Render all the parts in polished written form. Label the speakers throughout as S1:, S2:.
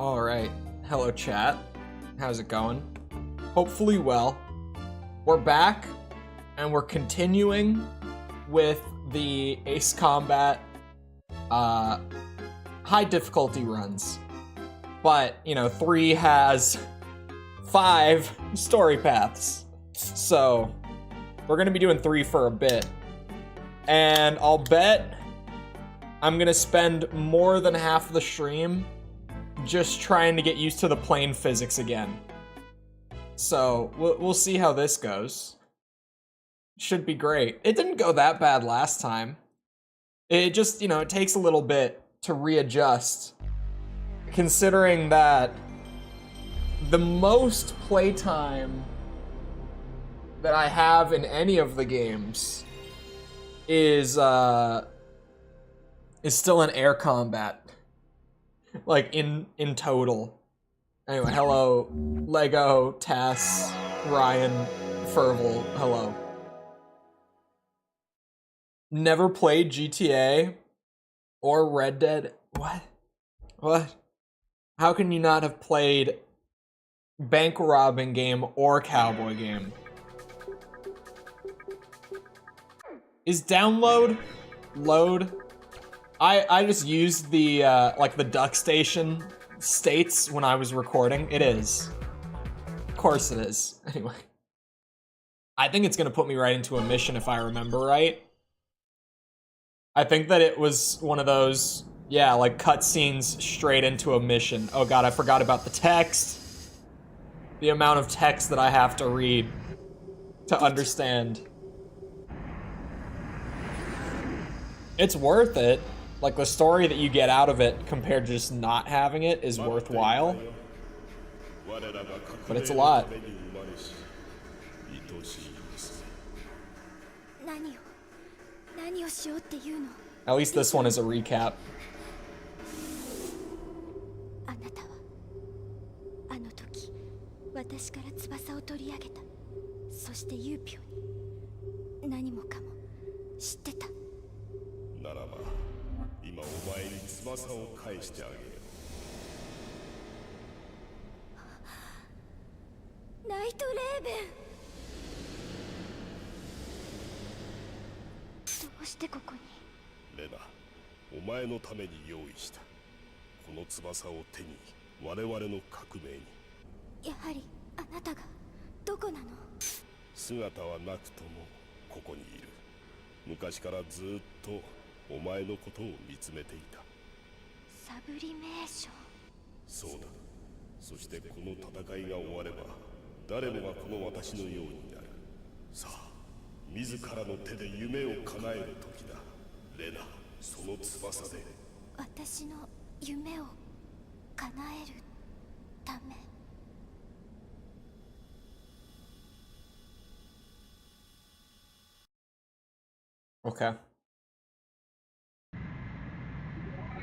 S1: Alright, hello chat. How's it going? Hopefully well. We're back, and we're continuing with the Ace Combat high difficulty runs. But, you know, 3 has 5 story paths. So, we're gonna be doing 3 for a bit. And I'll bet I'm gonna spend more than half the stream just trying to get used to the plane physics again. So, we'll see how this goes. Should be great. It didn't go that bad last time. It just, you know, it takes a little bit to readjust. Considering that the most playtime that I have in any of the games is still in air combat. Like, in total. Anyway, hello, Lego, Tess, Ryan, Ferval, hello. Never played GTA or Red Dead. What? What? How can you not have played bank robbing game or cowboy game? Is download load? I just used the like the duck station states when I was recording. It is. Of course it is. Anyway. I think it's gonna put me right into a mission if I remember right. I think that it was one of those, yeah, like cutscenes straight into a mission. Oh god, I forgot about the text. The amount of text that I have to read to understand. It's worth it. Like, the story that you get out of it compared to just not having it is worthwhile. But it's a lot. At least this one is a recap. Okay.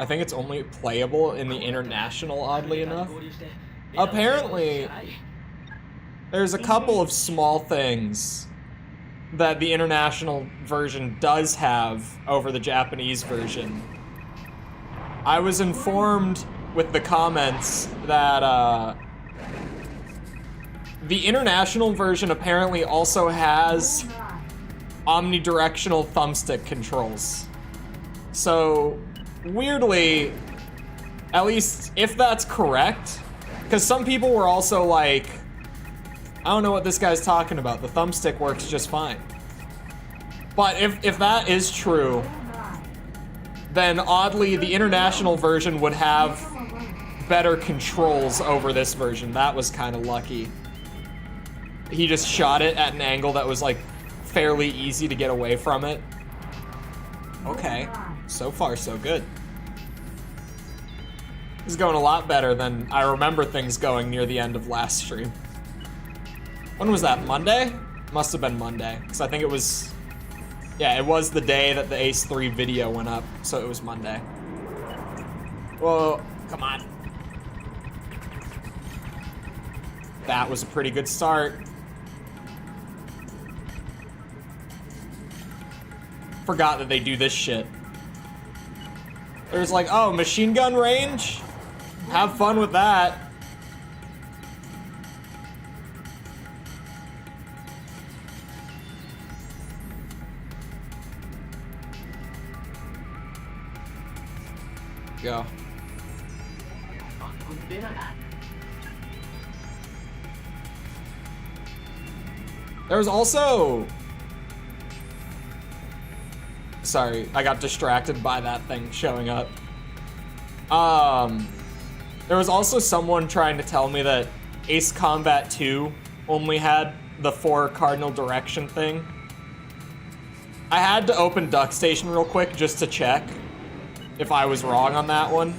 S1: I think it's only playable in the international, oddly enough. Apparently, there's a couple of small things that the international version does have over the Japanese version. I was informed with the comments that the international version apparently also has omnidirectional thumbstick controls. So, weirdly, at least if that's correct, because some people were also like, I don't know what this guy's talking about, the thumbstick works just fine. But if that is true, then oddly the international version would have better controls over this version. That was kind of lucky. He just shot it at an angle that was like fairly easy to get away from it. Okay, so far so good. This is going a lot better than I remember things going near the end of last stream. When was that, Monday? Must have been Monday, because I think it was, yeah, it was the day that the Ace 3 video went up, so it was Monday. Whoa, come on. That was a pretty good start. Forgot that they do this shit. There's like, oh, machine gun range? Have fun with that. Go. There was also... Sorry, I got distracted by that thing showing up. There was also someone trying to tell me that Ace Combat 2 only had the 4 cardinal direction thing. I had to open Duck Station real quick just to check if I was wrong on that one.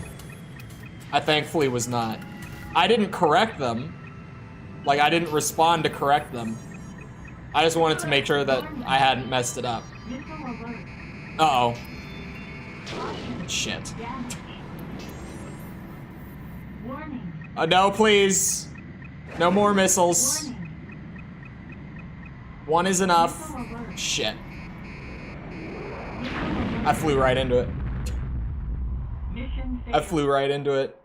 S1: I thankfully was not. I didn't correct them. Like, I didn't respond to correct them. I just wanted to make sure that I hadn't messed it up. Uh-oh. Shit. No, please. No more missiles. One is enough. Shit. I flew right into it. I flew right into it.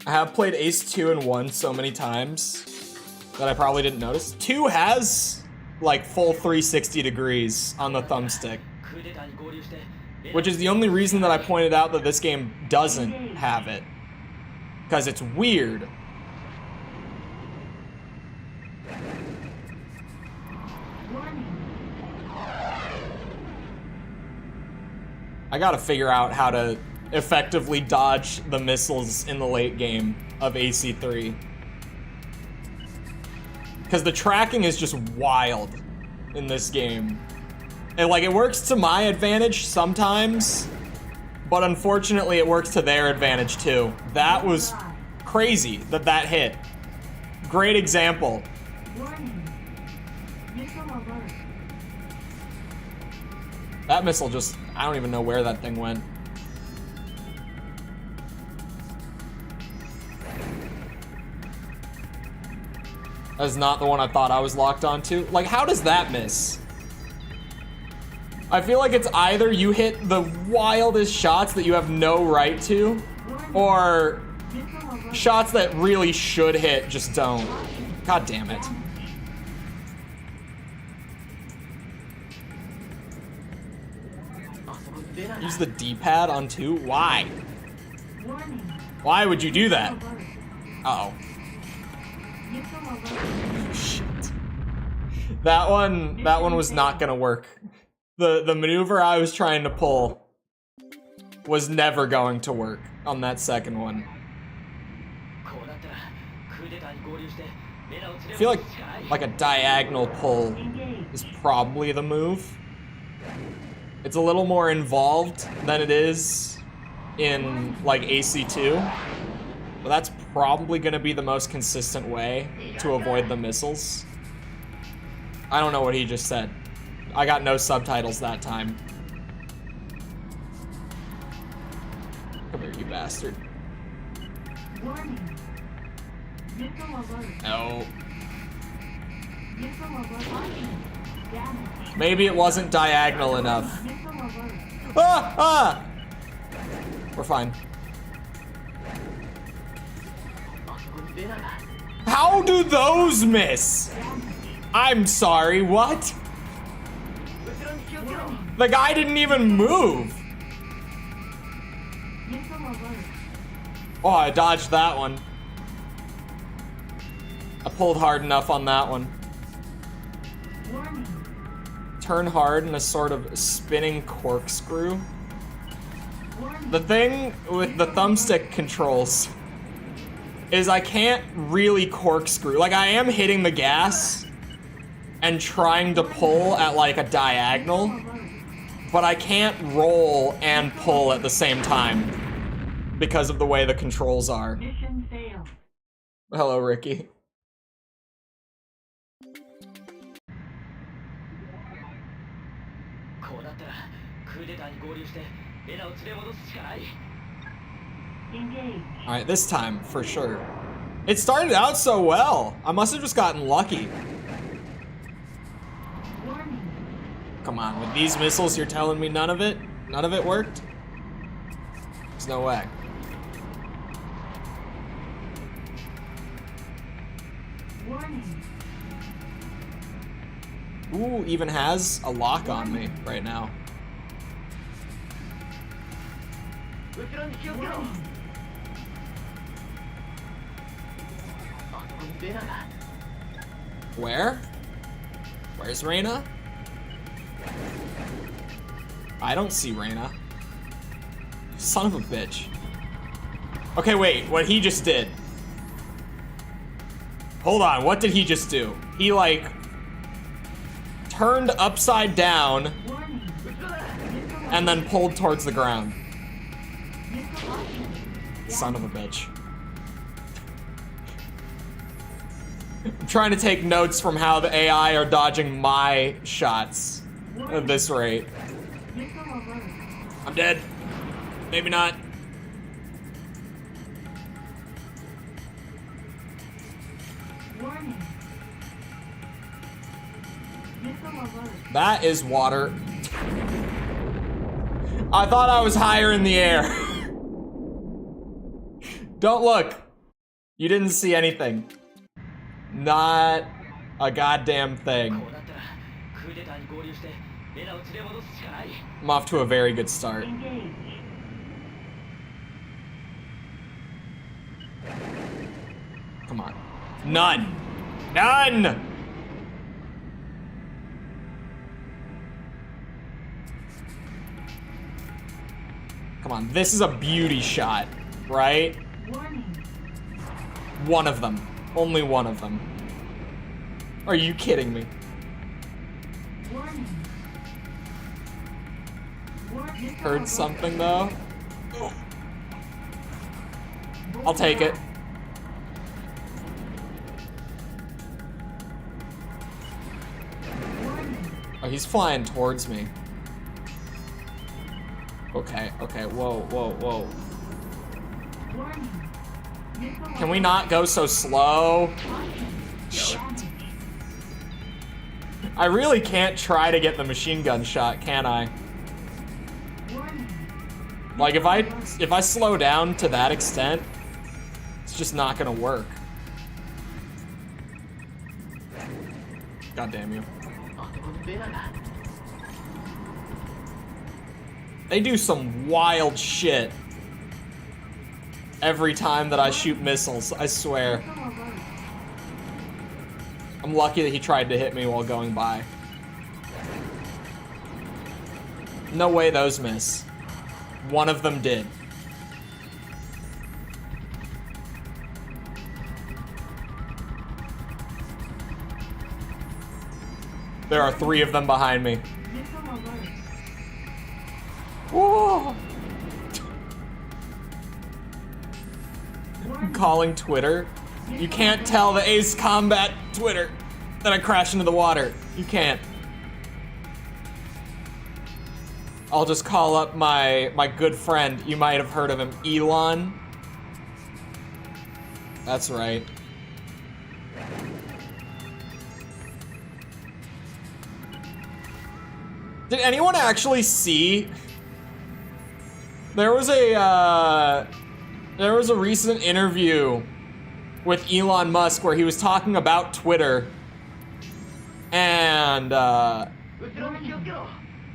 S1: I have played Ace 2 and 1 so many times that I probably didn't notice. 2 has like full 360 degrees on the thumbstick, which is the only reason that I pointed out that this game doesn't have it, because it's weird. I gotta figure out how to effectively dodge the missiles in the late game of AC3. Because the tracking is just wild in this game. And like, it works to my advantage sometimes, but unfortunately it works to their advantage too. That was crazy that that hit. Great example. That missile just, I don't even know where that thing went. That's not the one I thought I was locked onto. Like, how does that miss? I feel like it's either you hit the wildest shots that you have no right to, or shots that really should hit just don't. God damn it. Use the D-pad on 2? Why? Why would you do that? Uh-oh. Shit. That one was not gonna work. The maneuver I was trying to pull was never going to work on that second one. I feel like a diagonal pull is probably the move. It's a little more involved than it is in like AC2, but that's probably gonna be the most consistent way to avoid the missiles. I don't know what he just said. I got no subtitles that time. Come here, you bastard. No. Maybe it wasn't diagonal enough. Ah! Ah! We're fine. How do those miss? I'm sorry, what? The guy didn't even move. Oh, I dodged that one. I pulled hard enough on that one. Turn hard in a sort of spinning corkscrew. The thing with the thumbstick controls is I can't really corkscrew. Like, I am hitting the gas and trying to pull at like a diagonal, but I can't roll and pull at the same time because of the way the controls are. Hello, Ricky. Alright, this time, for sure. It started out so well. I must have just gotten lucky. Come on, with these missiles, you're telling me none of it worked? There's no way.
S2: Warning.
S1: Ooh, even has a lock on me right now. Where? Where's Reyna? I don't see Reyna. Son of a bitch. Okay, wait, what he just did. Hold on, what did he just do? He, like, turned upside down and then pulled towards the ground. Son of a bitch. I'm trying to take notes from how the AI are dodging my shots at this rate. I'm dead. Maybe not. That is water. I thought I was higher in the air. Don't look. You didn't see anything. Not a goddamn thing. I'm off to a very good start. Come on. None. None! Come on, this is a beauty shot, right? One of them. Only one of them. Are you kidding me? Heard something though? I'll take it. Oh, he's flying towards me. Okay, okay, whoa, whoa, whoa. Can we not go so slow? Shit. I really can't try to get the machine gun shot, can I? Like, if I slow down to that extent, it's just not gonna work. God damn you. They do some wild shit every time that I shoot missiles, I swear. I'm lucky that he tried to hit me while going by. No way those miss. One of them did. There are 3 of them behind me. Whoa! I'm calling Twitter. You can't tell the Ace Combat Twitter that I crashed into the water. You can't. I'll just call up my good friend. You might have heard of him, Elon. That's right. Did anyone actually see? There was a recent interview with Elon Musk where he was talking about Twitter, and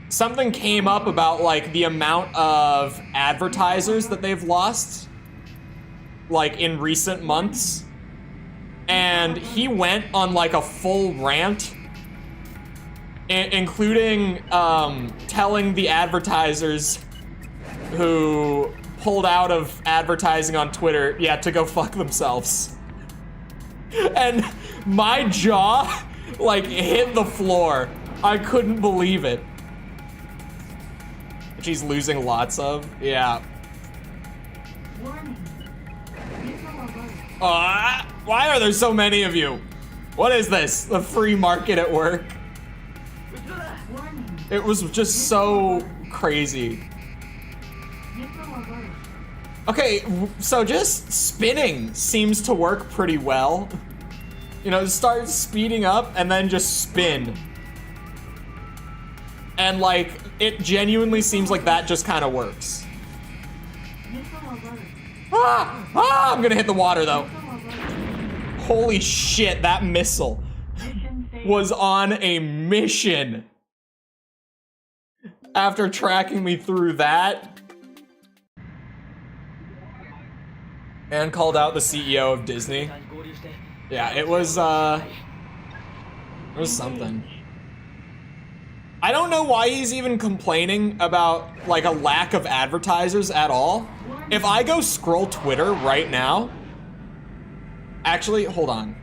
S1: something came up about like the amount of advertisers that they've lost, like in recent months, and he went on like a full rant, including telling the advertisers who pulled out of advertising on Twitter, yeah, to go fuck themselves. And my jaw, like, hit the floor. I couldn't believe it. She's losing lots of, yeah. Why are there so many of you? What is this? The free market at work? It was just so crazy. Okay, so just spinning seems to work pretty well. You know, start speeding up and then just spin. And like, it genuinely seems like that just kind of works. I'm gonna hit the water though. Holy shit, that missile was on a mission. After tracking me through that. And called out the CEO of Disney. Yeah, it was something. I don't know why he's even complaining about like a lack of advertisers at all. If I go scroll Twitter right now, actually, hold on.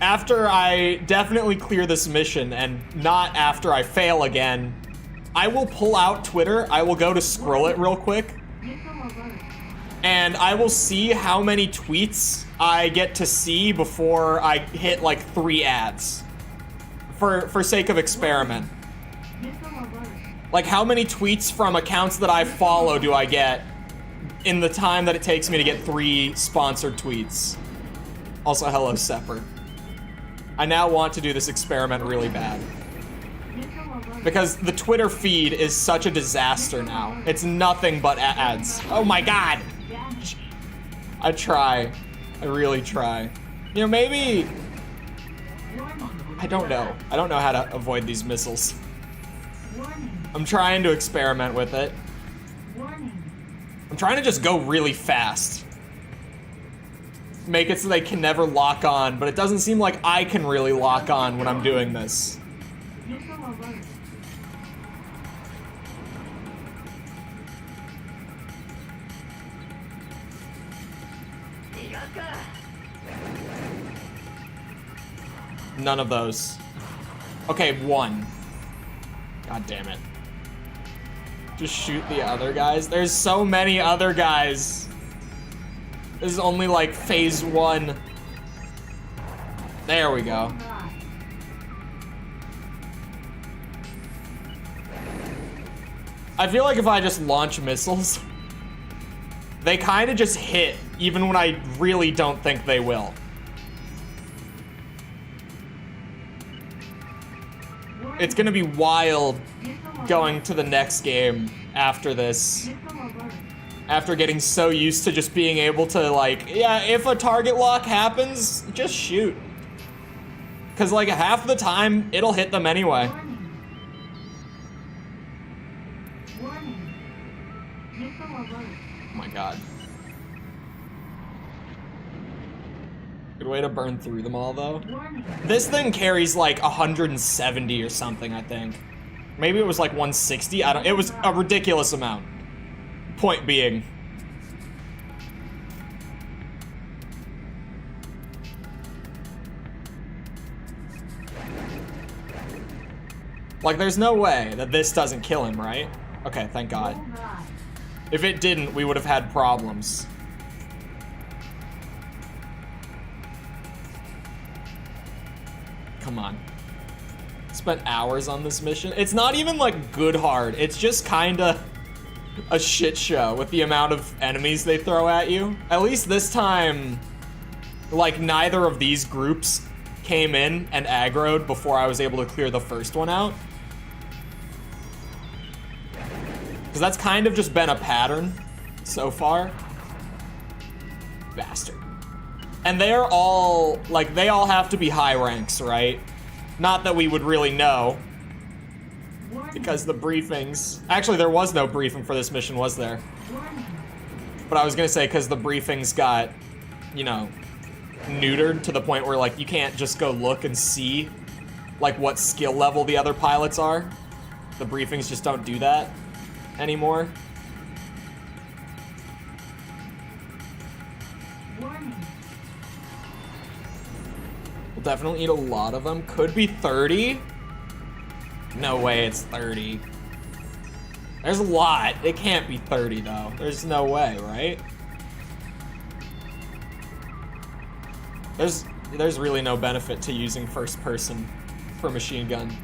S1: After I definitely clear this mission and not after I fail again, I will pull out Twitter, I will go to scroll it real quick, and I will see how many tweets I get to see before I hit like 3 ads. For sake of experiment. Like, how many tweets from accounts that I follow do I get in the time that it takes me to get 3 sponsored tweets? Also, hello, Sepper. I now want to do this experiment really bad. Because the Twitter feed is such a disaster now. It's nothing but ads. Oh my god! I try. I really try. You know, maybe... I don't know. I don't know how to avoid these missiles. I'm trying to experiment with it. I'm trying to just go really fast. Make it so they can never lock on, but it doesn't seem like I can really lock on when I'm doing this. None of those. Okay, 1. God damn it. Just shoot the other guys. There's so many other guys. This is only like phase 1. There we go. I feel like if I just launch missiles, they kind of just hit, even when I really don't think they will. It's gonna be wild going to the next game after this. After getting so used to just being able to, like, yeah, if a target lock happens, just shoot. Because, like, half the time, it'll hit them anyway. Oh my god. Good way to burn through them all, though. This thing carries like 170 or something, I think. Maybe it was like 160. It was a ridiculous amount. Point being. Like, there's no way that this doesn't kill him, right? Okay, thank God. If it didn't, we would have had problems. Come on. Spent hours on this mission. It's not even like good hard. It's just kinda a shit show with the amount of enemies they throw at you. At least this time, like, neither of these groups came in and aggroed before I was able to clear the first one out. Because that's kind of just been a pattern so far. Bastard. And they're all, like, they all have to be high ranks, right? Not that we would really know. Because the briefings... Actually, there was no briefing for this mission, was there? But I was gonna say, because the briefings got, you know, neutered to the point where, like, you can't just go look and see, like, what skill level the other pilots are. The briefings just don't do that anymore. We'll definitely eat a lot of them. Could be 30. No way it's 30. There's a lot. It can't be 30 though. There's no way, right? There's really no benefit to using first person for machine gun.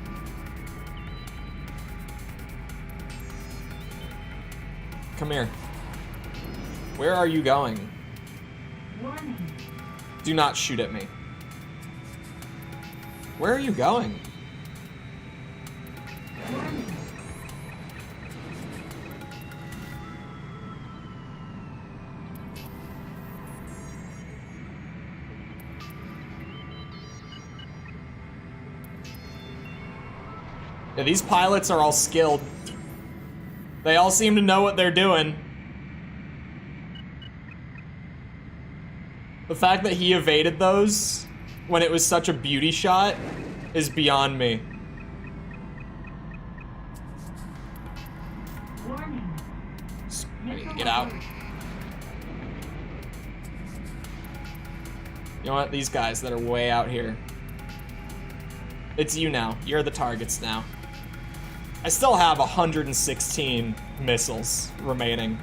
S1: Come here. Where are you going? Do not shoot at me. Where are you going?
S2: Warning.
S1: Yeah, these pilots are all skilled. They all seem to know what they're doing. The fact that he evaded those when it was such a beauty shot is beyond me.
S2: Warning.
S1: I need to get out. You know what? These guys that are way out here. It's you now. You're the targets now. I still have 116 missiles remaining.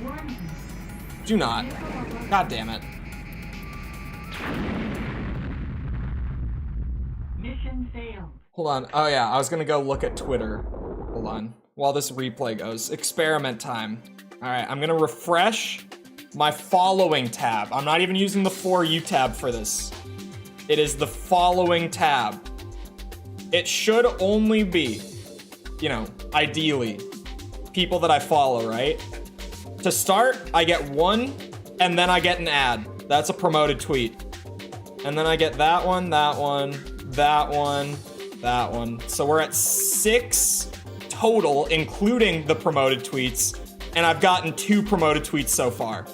S2: Warning.
S1: Do not. God damn it.
S2: Mission failed.
S1: Hold on. Oh yeah, I was gonna go look at Twitter. Hold on. While this replay goes. Experiment time. Alright, I'm gonna refresh my following tab. I'm not even using the For You tab for this. It is the following tab. It should only be, you know, ideally, people that I follow, right? To start, I get one, and then I get an ad. That's a promoted tweet. And then I get that one, that one, that one, that one. So we're at 6 total, including the promoted tweets, and I've gotten 2 promoted tweets so far.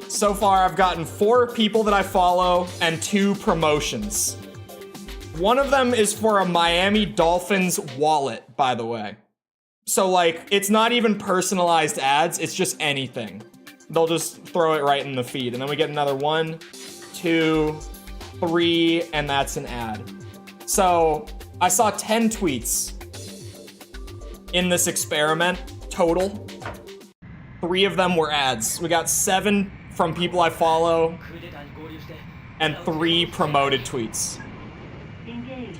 S1: So far, I've gotten 4 people that I follow and 2 promotions. One of them is for a Miami Dolphins wallet, by the way. So, like, it's not even personalized ads, it's just anything. They'll just throw it right in the feed. And then we get another 1, 2, 3, and that's an ad. So, I saw 10 tweets in this experiment total. 3 of them were ads. We got 7 from people I follow and 3 promoted tweets.
S2: Engage.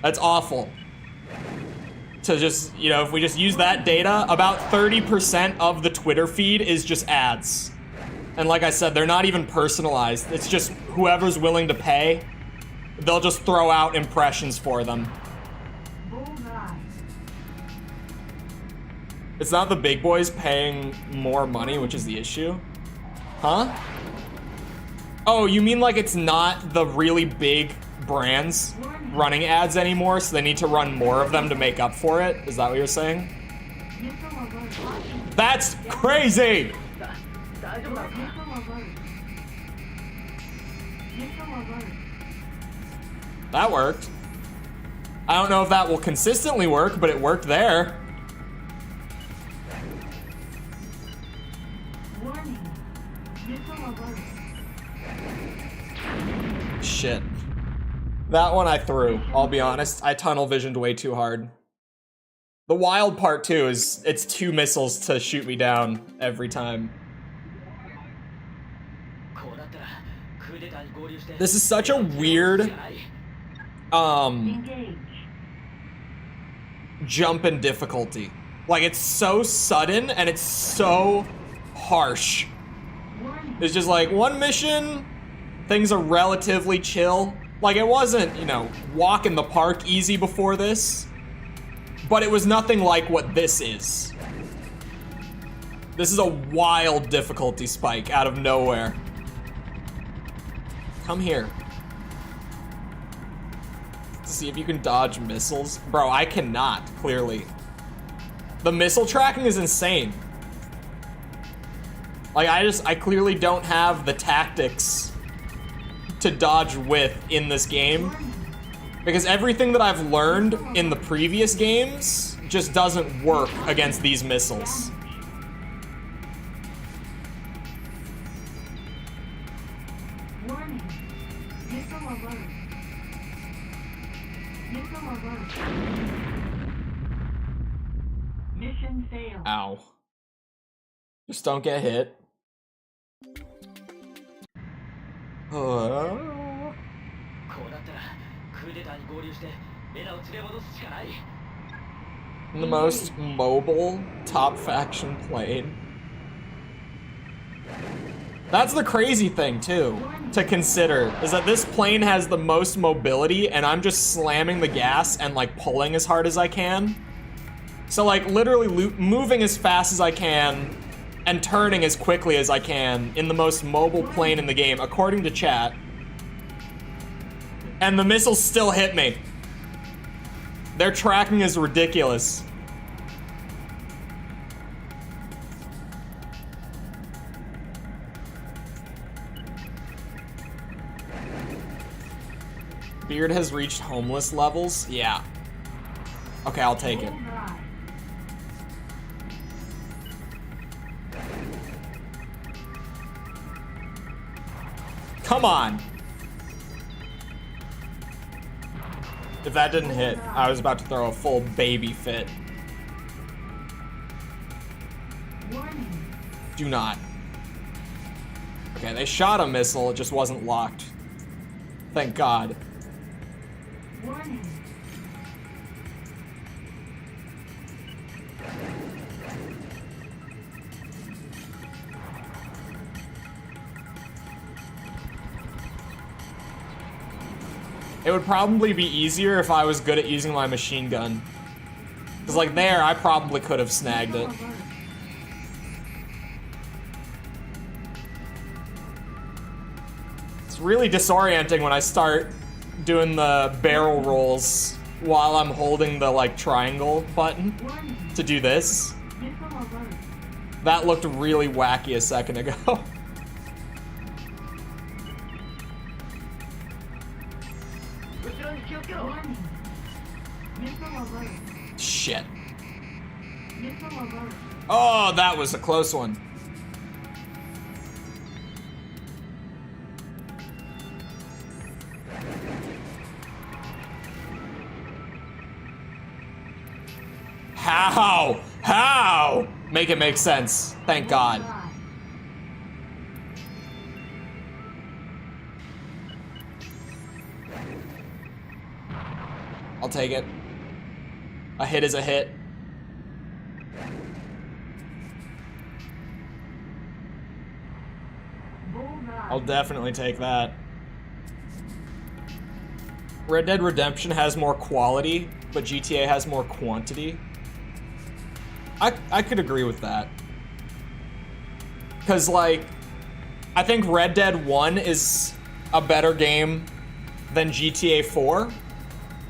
S1: That's awful. To just, you know, if we just use that data, about 30% of the Twitter feed is just ads. And like I said, they're not even personalized. It's just whoever's willing to pay, they'll just throw out impressions for them.
S2: Bullseye.
S1: It's not the big boys paying more money, which is the issue. Huh? Oh, you mean like it's not the really big brands running ads anymore, so they need to run more of them to make up for it? Is that what you're saying?
S2: Missile alert.
S1: That's crazy!
S2: Missile alert. Missile alert.
S1: That worked. I don't know if that will consistently work, but it worked there.
S2: Warning. Missile alert.
S1: Shit. That one I threw, I'll be honest. I tunnel visioned way too hard. The wild part too is it's 2 missiles to shoot me down every time. This is such a weird
S2: Engage.
S1: jump in difficulty. Like, it's so sudden and it's so harsh.
S2: Warning.
S1: It's just like one mission, things are relatively chill. Like, it wasn't, you know, walk in the park easy before this, but it was nothing like what this is. This is a wild difficulty spike out of nowhere. Come here. See if you can dodge missiles. Bro, I cannot, clearly. The missile tracking is insane. Like, I clearly don't have the tactics to dodge with in this game, because everything that I've learned in the previous games just doesn't work against these missiles.
S2: Warning. Missile alert. Missile alert. Mission failed.
S1: Ow. Just don't get hit. The most mobile top faction plane. That's the crazy thing, too, to consider, is that this plane has the most mobility, and I'm just slamming the gas and, like, pulling as hard as I can. So, like, literally moving as fast as I can and turning as quickly as I can in the most mobile plane in the game, according to chat. And the missiles still hit me. Their tracking is ridiculous. Beard has reached homeless levels? Yeah. Okay, I'll take it. Come on. If that didn't hit, I was about to throw a full baby fit. Do not. Okay, they shot a missile, it just wasn't locked. Thank God. It would probably be easier if I was good at using my machine gun. Because, like, there, I probably could have snagged it. It's really disorienting when I start doing the barrel rolls while I'm holding the, like, triangle button to do this. That looked really wacky a second ago. Shit. Oh, that was a close one. How? How? Make it make sense. Thank God. I'll take it. A hit is a hit. I'll definitely take that. Red Dead Redemption has more quality, but GTA has more quantity. I could agree with that. Because, like, I think Red Dead 1 is a better game than GTA 4.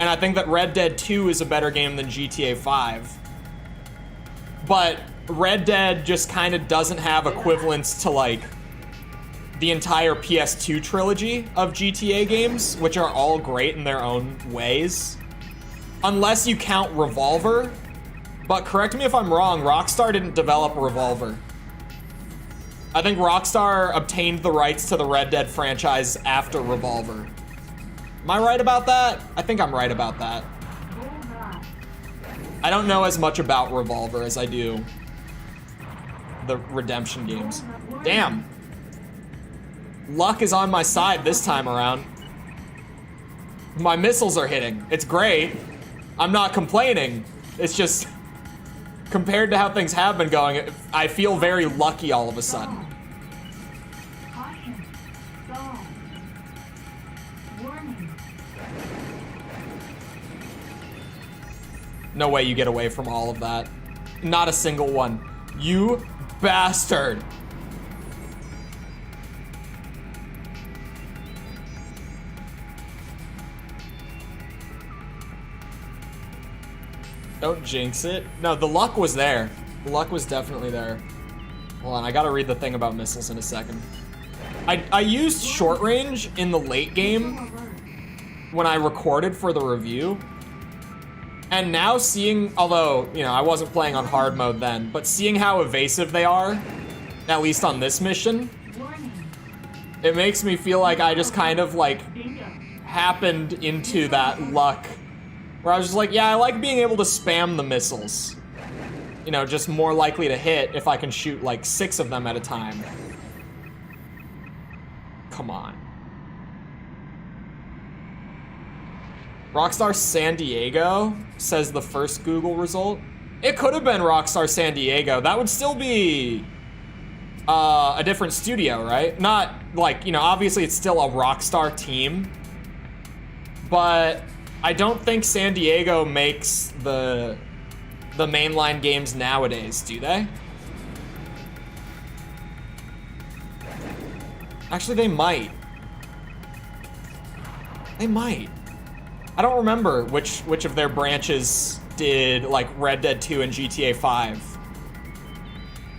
S1: And I think that Red Dead 2 is a better game than GTA 5. But Red Dead just kind of doesn't have equivalents to, like, the entire PS2 trilogy of GTA games, which are all great in their own ways. Unless you count Revolver. But correct me if I'm wrong, Rockstar didn't develop Revolver. I think Rockstar obtained the rights to the Red Dead franchise after Revolver. Am I right about that? I think I'm right about that. I don't know as much about Revolver as I do the Redemption games. Damn. Luck is on my side this time around. My missiles are hitting. It's great. I'm not complaining. It's just, compared to how things have been going, I feel very lucky all of a sudden. No way you get away from all of that. Not a single one. You bastard. Don't jinx it. No, the luck was there. The luck was definitely there. Hold on, I gotta read the thing about missiles in a second. I used short range in the late game when I recorded for the review. And now seeing, although, you know, I wasn't playing on hard mode then, but seeing how evasive they are, at least on this mission, it makes me feel like I just kind of, like, happened into that luck. Where I was just like, yeah, I like being able to spam the missiles. You know, just more likely to hit if I can shoot, like, 6 of them at a time. Come on. Rockstar San Diego says the first Google result. It could have been Rockstar San Diego. That would still be a different studio, right? Not like, you know, obviously it's still a Rockstar team, but I don't think San Diego makes the mainline games nowadays, do they? Actually, they might. They might. I don't remember which of their branches did like Red Dead 2 and GTA 5.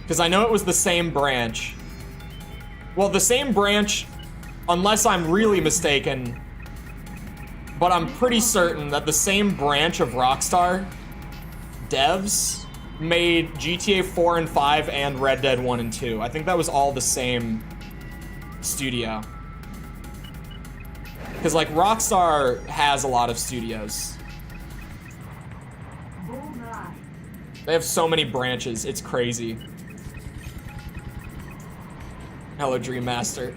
S1: Because I know it was the same branch. Well, the same branch, unless I'm really mistaken, but I'm pretty certain that the same branch of Rockstar devs made GTA 4 and 5 and Red Dead 1 and 2. I think that was all the same studio. Because like Rockstar has a lot of studios. They have so many branches, it's crazy. Hello, Dream Master.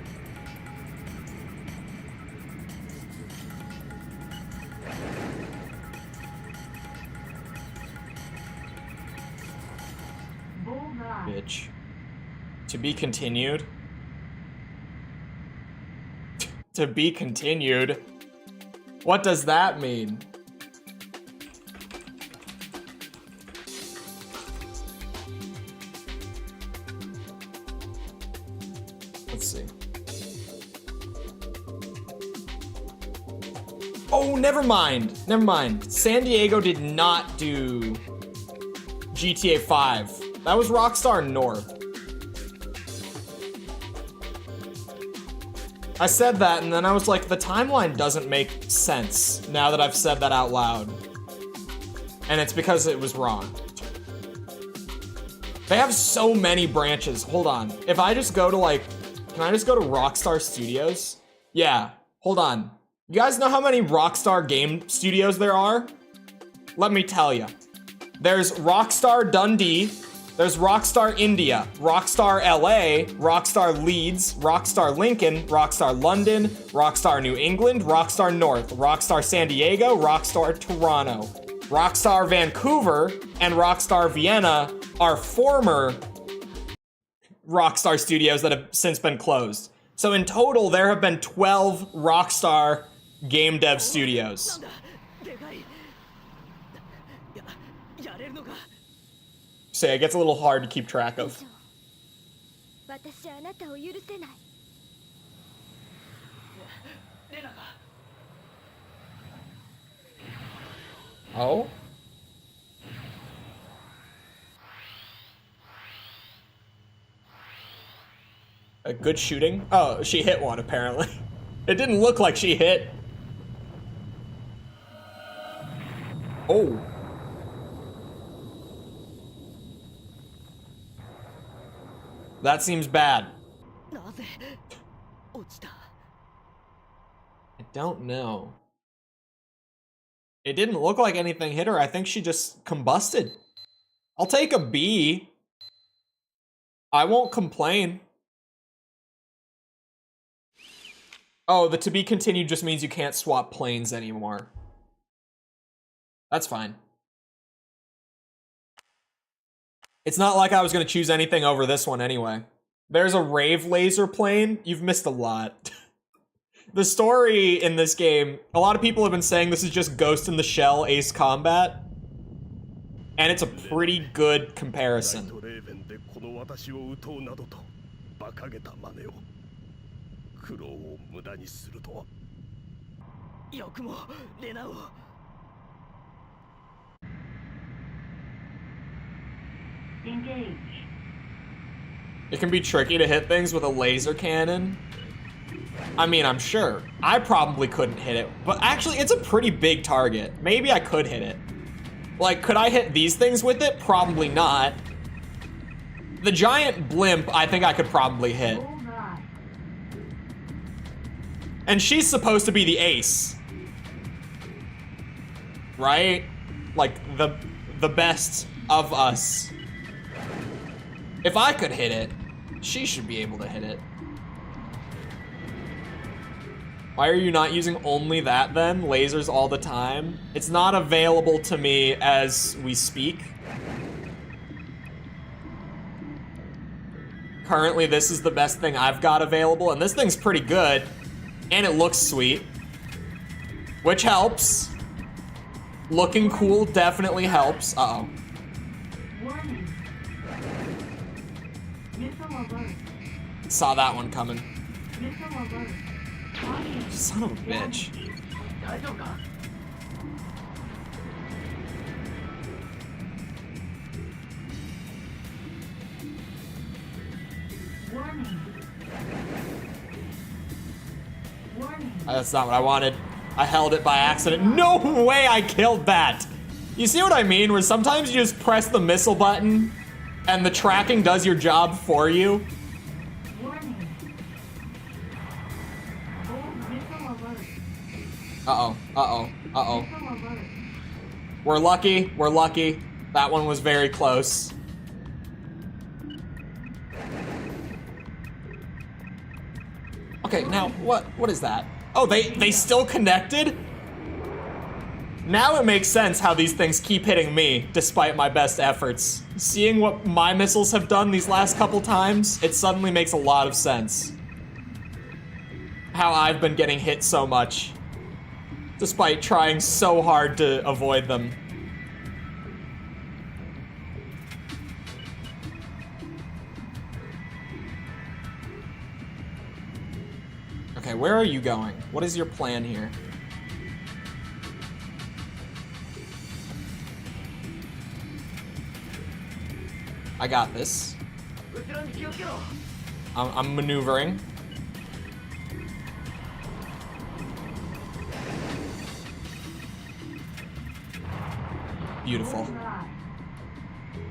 S1: Bitch. To be continued. To be continued? What does that mean? Let's see. Oh, never mind. Never mind. San Diego did not do GTA 5. That was Rockstar North. I said that and then I was like, the timeline doesn't make sense now that I've said that out loud. And it's because it was wrong. They have so many branches. Hold on. If I just go to like, can I just go to Rockstar Studios? Yeah, hold on. You guys know how many Rockstar game studios there are? Let me tell you. There's Rockstar Dundee, there's Rockstar India, Rockstar LA, Rockstar Leeds, Rockstar Lincoln, Rockstar London, Rockstar New England, Rockstar North, Rockstar San Diego, Rockstar Toronto. Rockstar Vancouver and Rockstar Vienna are former Rockstar studios that have since been closed. So in total, there have been 12 Rockstar game dev studios. Say, it gets a little hard to keep track of. Oh? A good shooting? Oh, she hit one, apparently. It didn't look like she hit. Oh. That seems bad. I don't know. It didn't look like anything hit her. I think she just combusted. I'll take a B. I won't complain. Oh, the to be continued just means you can't swap planes anymore. That's fine. It's not like I was gonna choose anything over this one anyway. There's a rave laser plane. You've missed a lot. The story in this game, a lot of people have been saying this is just Ghost in the Shell Ace Combat. And it's a pretty good comparison.
S2: Engage.
S1: It can be tricky to hit things with a laser cannon. I mean, I'm sure. I probably couldn't hit it, but actually it's a pretty big target. Maybe I could hit it. Like, could I hit these things with it? Probably not. The giant blimp, I think I could probably hit. And she's supposed to be the ace. Right? Like, the best of us. If I could hit it, she should be able to hit it. Why are you not using only that then? Lasers all the time? It's not available to me as we speak. Currently, this is the best thing I've got available, and this thing's pretty good. And it looks sweet. Which helps. Looking cool definitely helps. Uh-oh.
S2: Warning. Missile alert.
S1: Saw that one coming.
S2: Missile alert.
S1: Son of a bitch.
S2: Warning. Warning.
S1: That's not what I wanted. I held it by accident. No way I killed that! You see what I mean? Where sometimes you just press the missile button and the tracking does your job for you.
S2: Warning. Old missile alert.
S1: Uh-oh, uh-oh, uh-oh.
S2: Missile alert.
S1: We're lucky, we're lucky. That one was very close. Okay, now, what is that? Oh, they still connected? Now it makes sense how these things keep hitting me, despite my best efforts. Seeing what my missiles have done these last couple times, it suddenly makes a lot of sense. How I've been getting hit so much, despite trying so hard to avoid them. Okay, where are you going? What is your plan here? I got this. I'm maneuvering. Beautiful.
S2: Bullseye.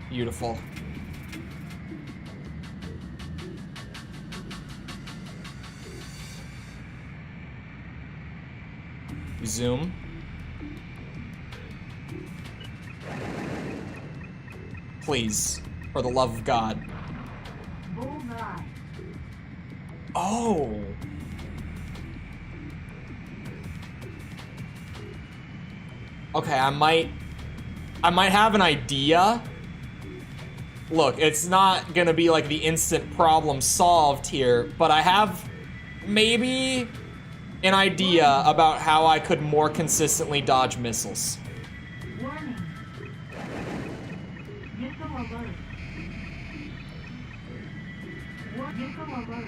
S1: Beautiful. Zoom. Please, for the love of God.
S2: Bullseye.
S1: Oh. Okay, I might have an idea. Look, it's not gonna be like the instant problem solved here, but I have maybe an idea about how I could more consistently dodge missiles.
S2: Warning. Missile alert. Missile alert.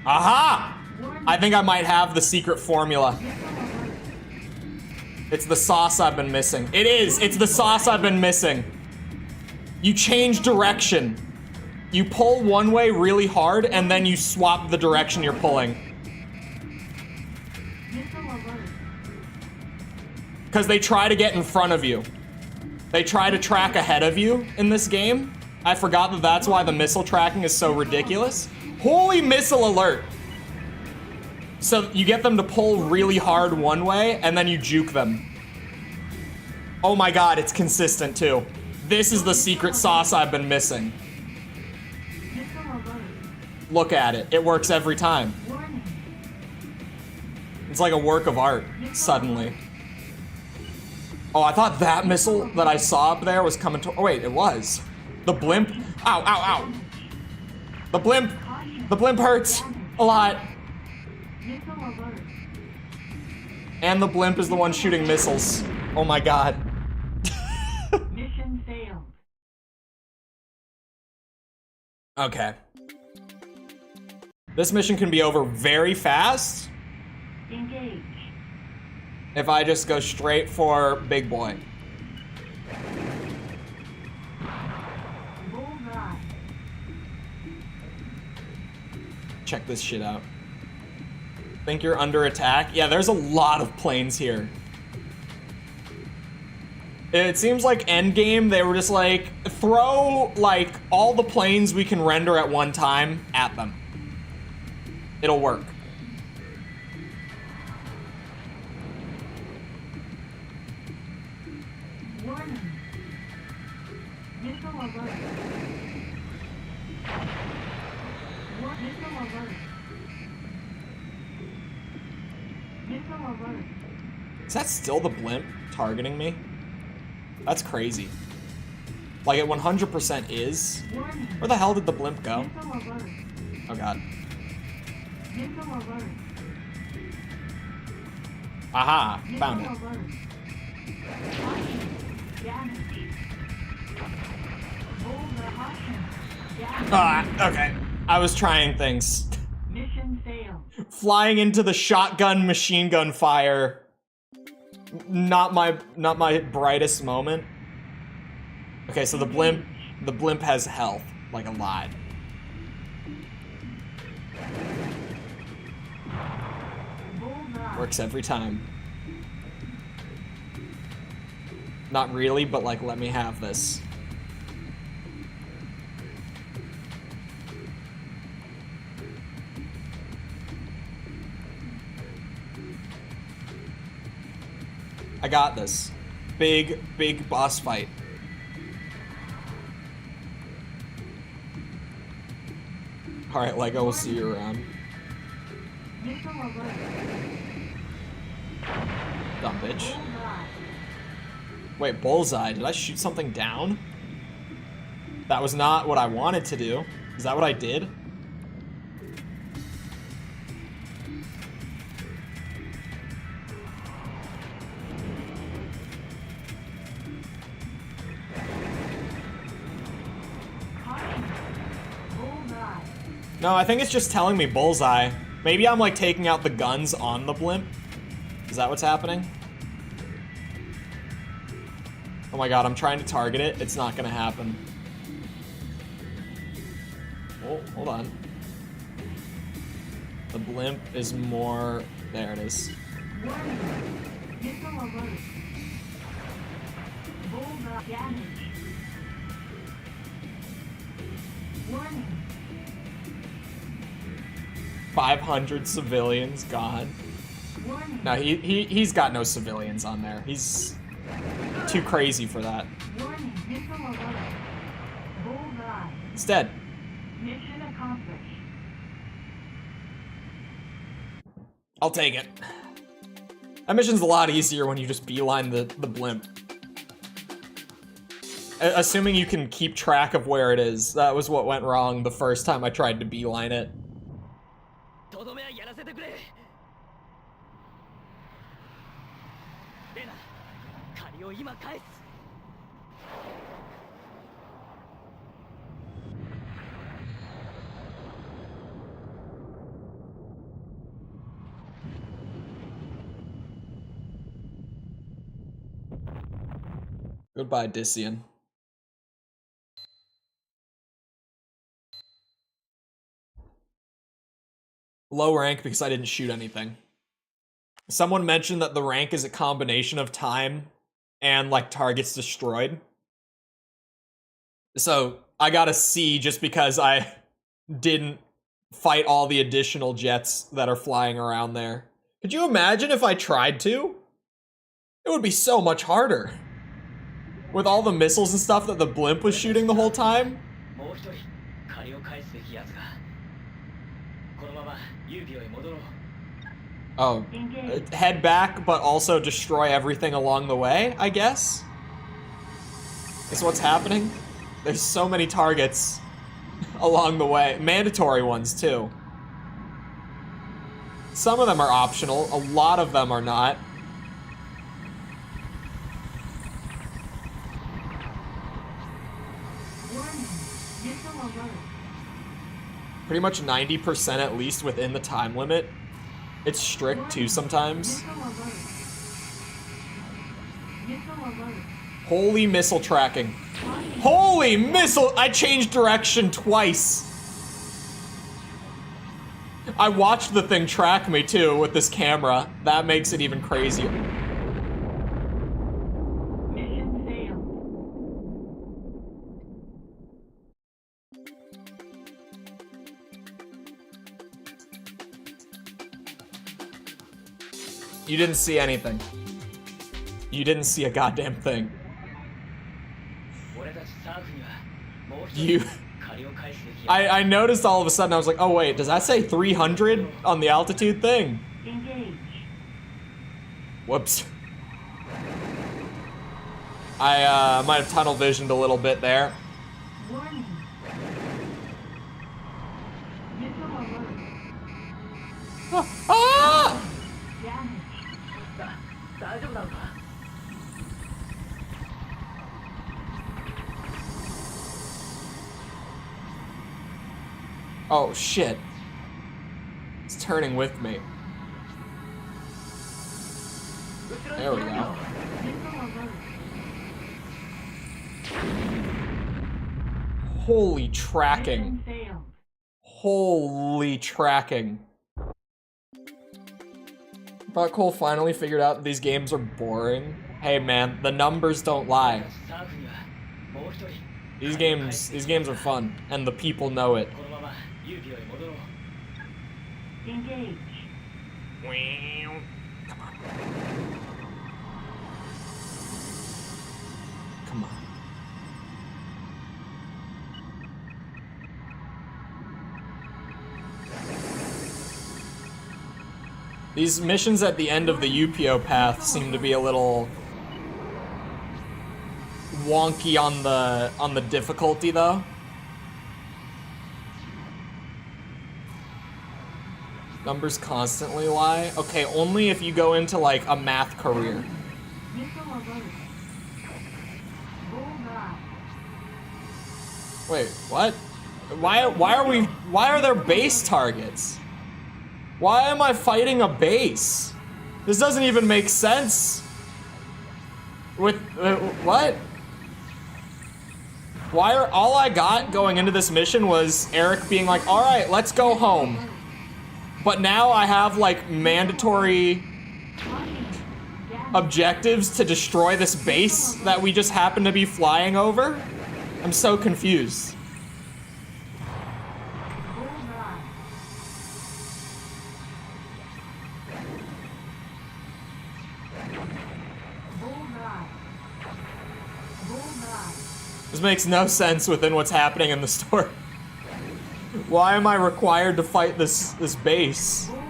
S1: Aha!
S2: Warning.
S1: I think I might have the secret formula.
S2: Missile alert.
S1: It's the sauce I've been missing. It is! It's the sauce I've been missing. You change direction. You pull one way really hard, and then you swap the direction you're pulling.
S2: Missile alert.
S1: Because they try to get in front of you. They try to track ahead of you in this game. I forgot that that's why the missile tracking is so ridiculous. Holy missile alert! So you get them to pull really hard one way, and then you juke them. Oh my god, it's consistent too. This is the secret sauce I've been missing.
S2: Missile alert.
S1: Look at it. It works every time.
S2: Warning.
S1: It's like a work of art, suddenly. Oh, I thought that missile that I saw up there was coming to- oh wait, it was. The blimp- ow, ow, ow. The blimp hurts a lot.
S2: Missile alert.
S1: And the blimp is the one shooting missiles. Oh my god.
S2: Mission failed.
S1: Okay. This mission can be over very fast
S2: Engage.
S1: if I just go straight for Big Boy.
S2: Bullseye.
S1: Check this shit out. Think you're under attack? Yeah, there's a lot of planes here. It seems like endgame, they were just like, throw like all the planes we can render at one time at them. It'll work.
S2: Warning. Missile alert. Missile alert. Missile alert.
S1: Is that still the blimp targeting me? That's crazy. Like it 100% is.
S2: Warning.
S1: Where the hell did the blimp go?
S2: Missile alert.
S1: Oh god.
S2: Missile alert.
S1: Aha, found it.
S2: Missile alert. Caution. Damage. Bullseye. Caution. Damage.
S1: Ah, okay. I was trying things.
S2: Mission failed.
S1: Flying into the shotgun machine gun fire. Not my brightest moment. Okay, so the blimp has health, like a lot.
S2: Bullseye.
S1: Works every time. Not really, but like let me have this. I got this. Big boss fight. Alright, Lego, we'll see you around.
S2: Missile alert.
S1: Dumb bitch.
S2: Bullseye.
S1: Wait, bullseye. Did I shoot something down? That was not what I wanted to do. Is that what I did?
S2: Caution. Bullseye.
S1: No, I think it's just telling me bullseye. Maybe I'm like taking out the guns on the blimp. Is that what's happening? Oh my god, I'm trying to target it. It's not gonna happen. Oh, hold on. The blimp is more... There it is.
S2: Warning. Missile alert. Bullseye. Damage. Warning.
S1: 500 civilians gone.
S2: Warning.
S1: No, he's got no civilians on there. He's too crazy for that.
S2: Warning. Missile alert. Bullseye.
S1: It's dead.
S2: Mission accomplished.
S1: I'll take it. That mission's a lot easier when you just beeline the blimp. Assuming you can keep track of where it is. That was what went wrong the first time I tried to beeline it.
S3: とどめはやらせてくれレナ借りを今返す
S1: Goodbye, Dissian. Low rank because I didn't shoot anything. Someone mentioned that the rank is a combination of time and like targets destroyed. So I got a C just because I didn't fight all the additional jets that are flying around there. Could you imagine if I tried to? It would be so much harder. With all the missiles and stuff that the blimp was shooting the whole time.
S3: もう一人借りを返すべきやつがこのまま勇気より戻ろう
S1: Oh, head back, but also destroy everything along the way, I guess? Is what's happening? There's so many targets along the way. Mandatory ones, too. Some of them are optional, a lot of them are not.
S2: Warning. Missile alert.
S1: Pretty much 90% at least within the time limit. It's strict, too, sometimes.
S2: Missile alert. Missile alert.
S1: Holy missile tracking.
S2: Caution.
S1: Holy missile! I changed direction twice. I watched the thing track me too with this camera. That makes it even crazier.
S2: Mission failed.
S1: You didn't see anything. You didn't see a goddamn thing.
S3: 俺たちサーフにはもう一
S1: You
S3: 人借りを返すべき
S1: I noticed all of a sudden, I was like, oh wait, does that say 300 on the altitude thing?
S2: Engage.
S1: Whoops. I might have tunnel visioned a little bit there.
S2: Warning. Missile alert.
S1: Ah!
S2: Damage.
S3: 大丈夫なのか
S1: Oh shit. It's turning with me. There we go.
S2: Missile alert.
S1: Holy tracking.
S2: Mission failed.
S1: Holy tracking. Thought Cole finally figured out that these games are boring. Hey man, the numbers don't lie.
S3: サーフにはもう一人
S1: These games are fun, and the people know it.
S3: このままユービオへ戻ろう
S2: Engage.
S1: Come on. These missions at the end of the UPO path seem to be a little wonky on the difficulty though. Numbers constantly lie. Okay, only if you go into like a math career.
S2: Missile alert. Bullseye.
S1: Wait, what? Why are there base targets? Why am I fighting a base? This doesn't even make sense. With what? Why are all I got going into this mission was Eric being like, "All right, let's go home." But now I have like mandatory objectives to destroy this base that we just happen to be flying over? I'm so confused.
S2: Bullseye. Bullseye. Bullseye.
S1: This makes no sense within what's happening in the story. Why am I required to fight this base?
S2: Bullseye.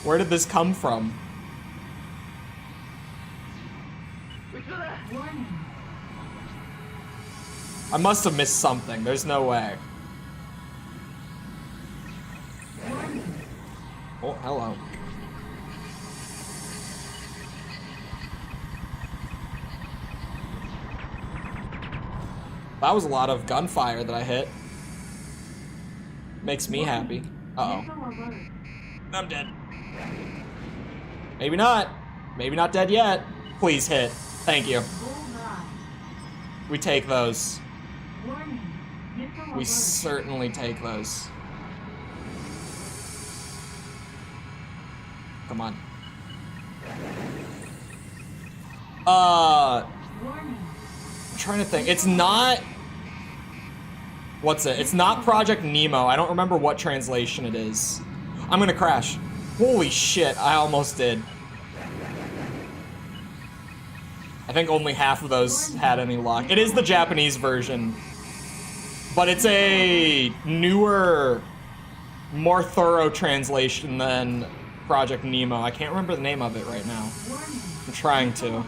S1: Where did this come from?
S3: 後ろだ
S2: Warning.
S1: I must have missed something. There's no way.
S2: Warning.
S1: Oh, hello. That was a lot of gunfire that I hit. Makes me happy. Uh-oh.
S2: Missile alert.
S1: I'm dead. Maybe not. Maybe not dead yet. Please hit. Thank you.
S2: Bullseye.
S1: We take those.
S2: Warning. Missile
S1: We
S2: alert.
S1: certainly take those. Come on.
S2: Warning.
S1: I'm trying to think. It's not... What's it? It's not Project Nemo. I don't remember what translation it is. I'm gonna crash. Holy shit, I almost did. I think only half of those had any luck. It is the Japanese version. But it's a newer, more thorough translation than Project Nemo. I can't remember the name of it right now.
S2: Warning.
S1: I'm trying to.
S2: Alert.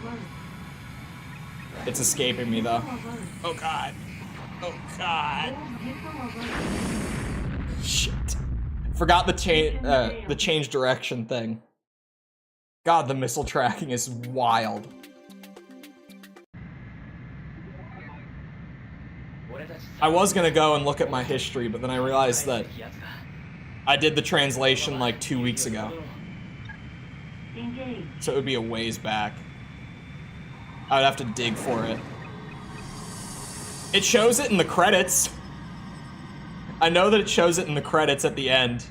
S1: It's escaping me though.
S2: Missile alert.
S1: Oh god. Oh god.
S2: Missile alert.
S1: Shit. Forgot the change direction thing. God, the missile tracking is wild.
S3: 俺たち
S1: I was gonna go and look at my history, but then I realized that
S3: やつが
S1: I did the translation like 2 weeks ago,
S2: Engage.
S1: so it would be a ways back. I would have to dig for it. It shows it in the credits. I know that it shows it in the credits at the end.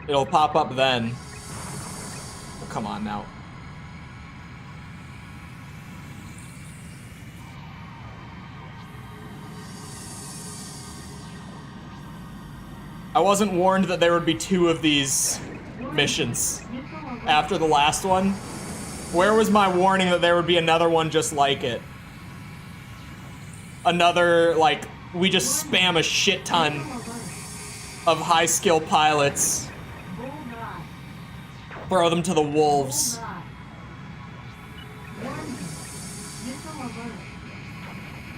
S1: It'll pop up then. Oh, come on now. I wasn't warned that there would be 2 of these missions
S2: Missile alert.
S1: after the last one. Where was my warning that there would be another one just like it? Another, like, we just spam a shit ton of high skill pilots, throw them to the wolves.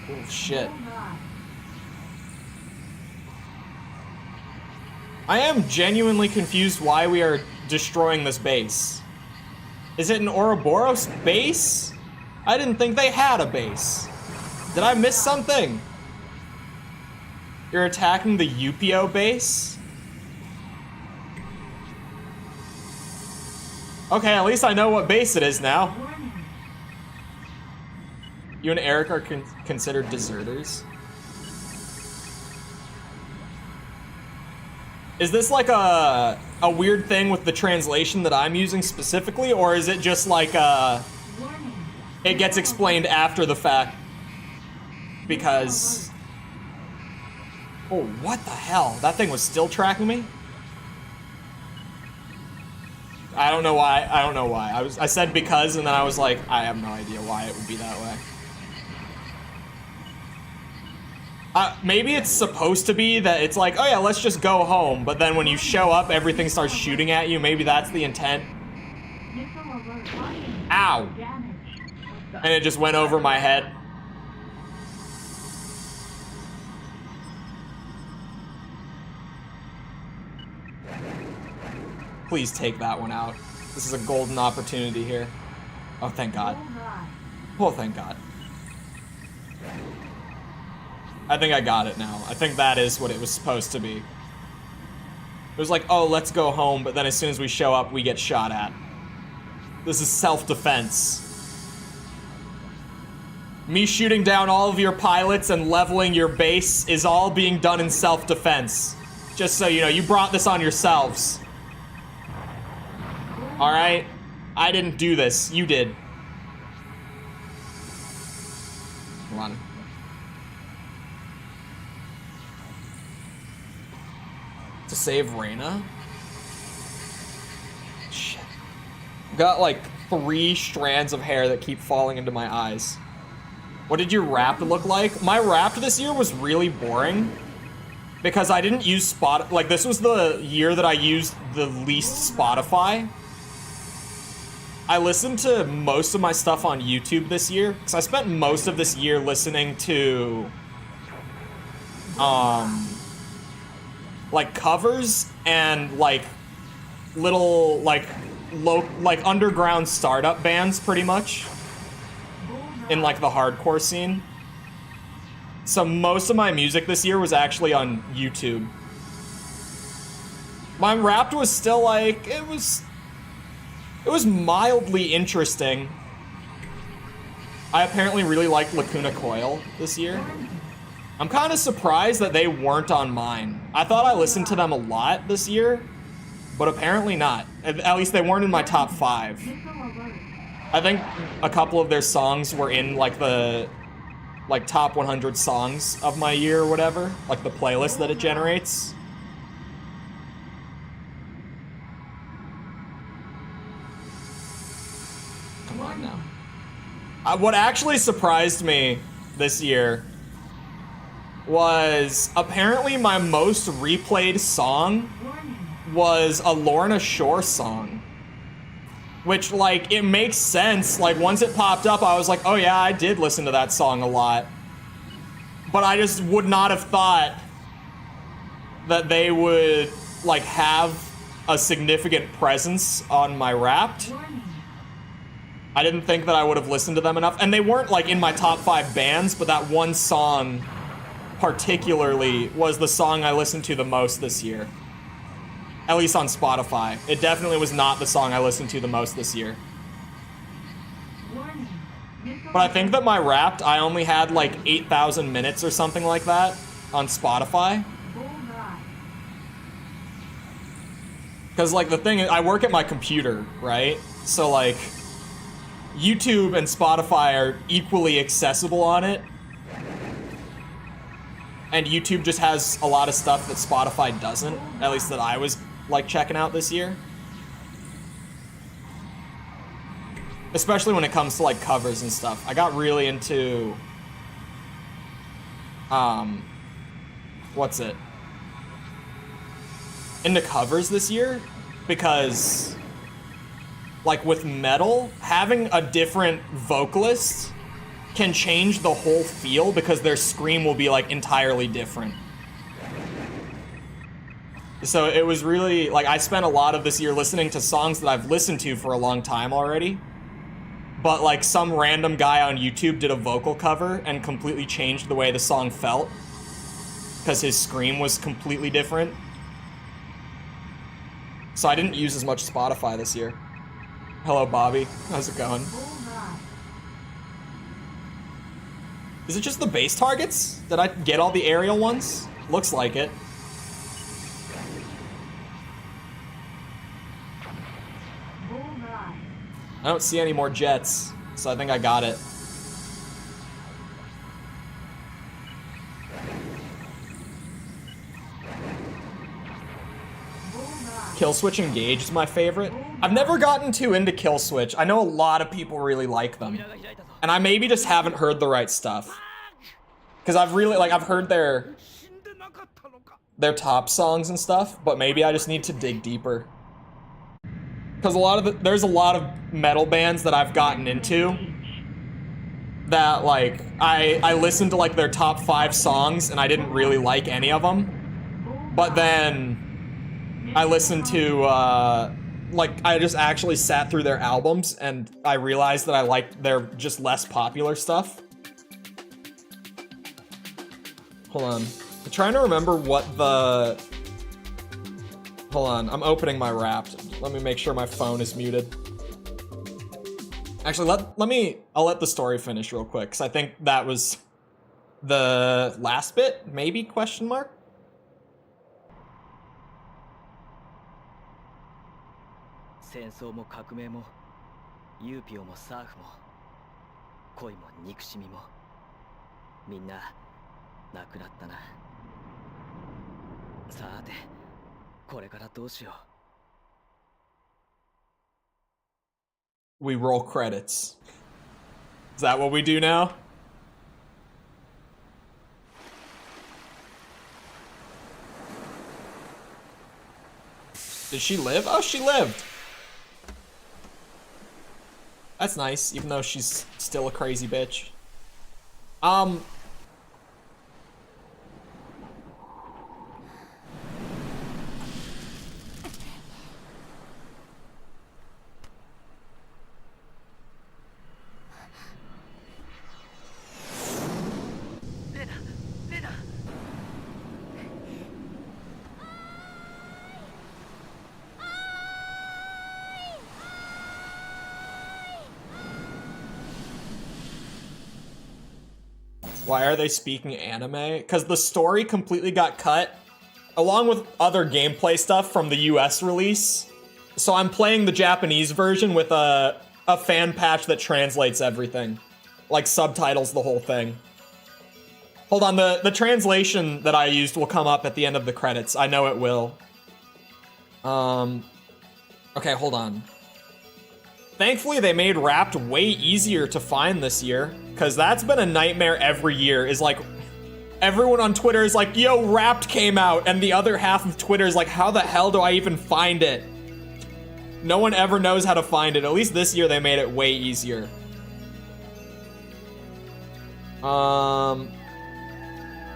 S1: Oh shit. I am genuinely confused why we are destroying this base. Is it an Ouroboros base? I didn't think they had a base. Did I miss something? You're attacking the UPO base? Okay, at least I know what base it is now. You and Eric are considered deserters. Is this like a weird thing with the translation that I'm using specifically, or is it just like it gets explained after the fact? Because... Oh, what the hell? That thing was still tracking me? I don't know why. I don't know why. I said because, and then I was like, I have no idea why it would be that way. Maybe it's supposed to be that it's like, oh yeah, let's just go home. But then when you show up, everything starts shooting at you. Maybe that's the intent. Ow! And it just went over my head. Please take that one out. This is a golden opportunity here. Oh, thank God. Oh, thank God. I think I got it now. I think that is what it was supposed to be. It was like, oh, let's go home, but then as soon as we show up, we get shot at. This is self-defense. Me shooting down all of your pilots and leveling your base is all being done in self-defense. Just so you know, you brought this on yourselves. Alright? I didn't do this. You did. Come on. To save Reyna? Shit. Got like 3 strands of hair that keep falling into my eyes. What did your Wrapped look like? My Wrapped this year was really boring. Because I didn't use like this was the year that I used the least Spotify. I listened to most of my stuff on YouTube this year, because I spent most of this year listening to, like covers and like little like underground startup bands, pretty much, in like the hardcore scene. So most of my music this year was actually on YouTube. My Wrapped was still like, it was mildly interesting. I apparently really liked Lacuna Coil this year. I'm kind of surprised that they weren't on mine. I thought I listened to them a lot this year, but apparently not. At least they weren't in my top 5. I think a couple of their songs were in like the top 100 songs of my year or whatever, like the playlist that it generates. Come on now. What actually surprised me this year was apparently my most replayed song was a Lorna Shore song. Which, like, it makes sense. Like, once it popped up, I was like, oh yeah, I did listen to that song a lot. But I just would not have thought that they would, like, have a significant presence on my Wrapped. I didn't think that I would have listened to them enough. And they weren't, like, in my top 5 bands, but that one song particularly was the song I listened to the most this year. At least on Spotify. It definitely was not the song I listened to the most this year. But I think that my Wrapped, I only had like 8,000 minutes or something like that on Spotify. Because like the thing is, I work at my computer, right? So like, YouTube and Spotify are equally accessible on it. And YouTube just has a lot of stuff that Spotify doesn't, at least that I was like checking out this year. Especially when it comes to like covers and stuff. I got really into what's it? Into covers this year, because like with metal, having a different vocalist can change the whole feel because their scream will be like entirely different. So it was really like, I spent a lot of this year listening to songs that I've listened to for a long time already, but like some random guy on YouTube did a vocal cover and completely changed the way the song felt because his scream was completely different. So I didn't use as much Spotify this year. Hello, Bobby. How's it going? Is it just the base targets? Did I get all the aerial ones? Looks like it. I don't see any more jets, so I think I got it. Kill Switch Engage is my favorite. I've never gotten too into Kill Switch. I know a lot of people really like them. And I maybe just haven't heard the right stuff. Because I've really, like, I've heard their top songs and stuff, but maybe I just need to dig deeper. Because there's a lot of metal bands that I've gotten into that, like, I listened to, like, their top 5 songs and I didn't really like any of them. But then I listened to, like, I just actually sat through their albums and I realized that I liked their just less popular stuff. Hold on. I'm trying to remember what the... Hold on, I'm opening my Wrapped. Let me make sure my phone is muted. Actually, I'll let the story finish real quick, because I think that was the last bit, maybe, question mark? We roll credits. Is that what we do now? Did she live? Oh, she lived. That's nice, even though she's still a crazy bitch. Why are they speaking anime? Because the story completely got cut, along with other gameplay stuff from the US release. So I'm playing the Japanese version with a fan patch that translates everything. Like, subtitles the whole thing. Hold on, the translation that I used will come up at the end of the credits. I know it will. Okay, hold on. Thankfully, they made Wrapped way easier to find this year, because that's been a nightmare every year, is like, everyone on Twitter is like, yo, Wrapped came out, and the other half of Twitter is like, how the hell do I even find it? No one ever knows how to find it. At least this year they made it way easier. I'm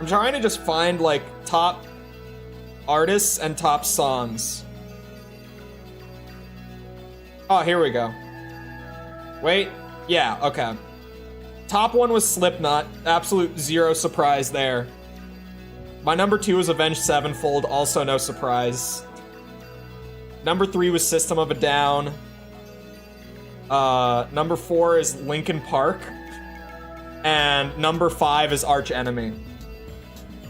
S1: trying to just find, like, top artists and top songs. Oh, here we go. Wait, yeah, okay. Top one was Slipknot, absolute zero surprise there. My number 2 was Avenged Sevenfold, also no surprise. Number 3 was System of a Down. Number 4 is Linkin Park. And number 5 is Arch Enemy.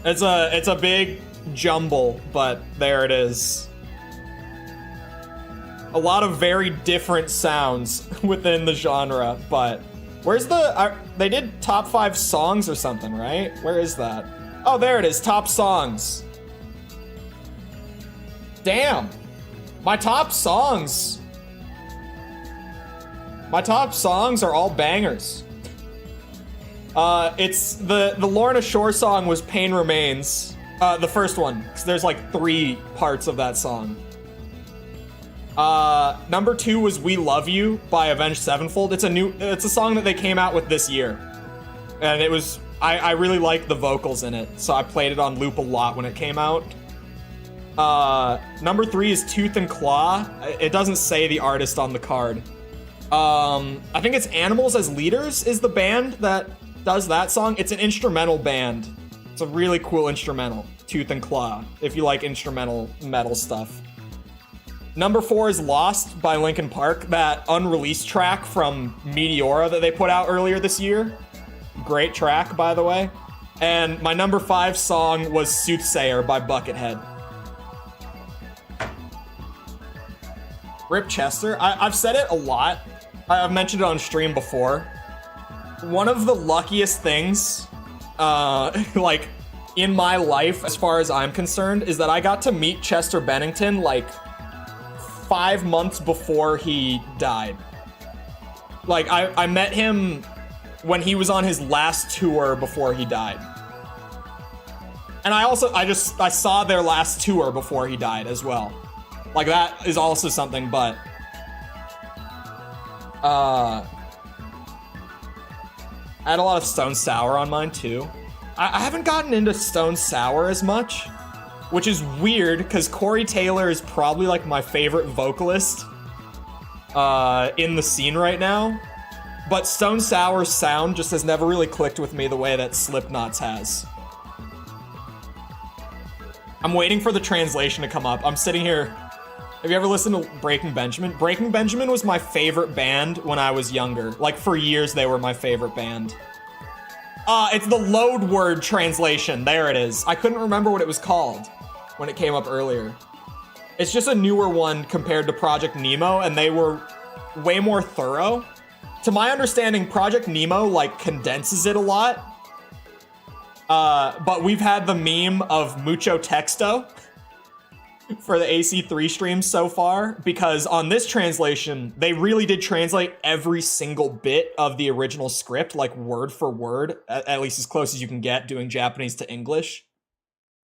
S1: It's a big jumble, but there it is. A lot of very different sounds within the genre, but where's they did top 5 songs or something, right? Where is that? Oh, there it is, top songs. Damn. My top songs are all bangers. It's the Lorna Shore song was Pain Remains. The first one, 'cause there's like 3 parts of that song. Number 2 was We Love You by Avenged Sevenfold. It's a song that they came out with this year. And it was, I really liked the vocals in it, so I played it on loop a lot when it came out. Number 3 is Tooth and Claw. It doesn't say the artist on the card. I think it's Animals as Leaders is the band that does that song. It's an instrumental band. It's a really cool instrumental, Tooth and Claw, if you like instrumental metal stuff. Number 4 is Lost by Linkin Park, that unreleased track from Meteora that they put out earlier this year. Great track, by the way. And my number 5 song was Soothsayer by Buckethead. Rip Chester. I've said it a lot. I've mentioned it on stream before. One of the luckiest things, like, in my life, as far as I'm concerned, is that I got to meet Chester Bennington, like, 5 months before he died. Like, I met him when he was on his last tour before he died. And I saw their last tour before he died as well. Like, that is also something, but... I had a lot of Stone Sour on mine, too. I haven't gotten into Stone Sour as much, which is weird, because Corey Taylor is probably, like, my favorite vocalist in the scene right now. But Stone Sour's sound just has never really clicked with me the way that Slipknot's has. I'm waiting for the translation to come up. I'm sitting here... Have you ever listened to Breaking Benjamin? Breaking Benjamin was my favorite band when I was younger. Like, for years, they were my favorite band. It's the load word translation. There it is. I couldn't remember what it was called when it came up earlier. It's just a newer one compared to Project Nemo, and they were way more thorough. To my understanding, Project Nemo, like, condenses it a lot. But we've had the meme of mucho texto for the AC3 streams so far, because on this translation, they really did translate every single bit of the original script, like word for word, at least as close as you can get doing Japanese to English.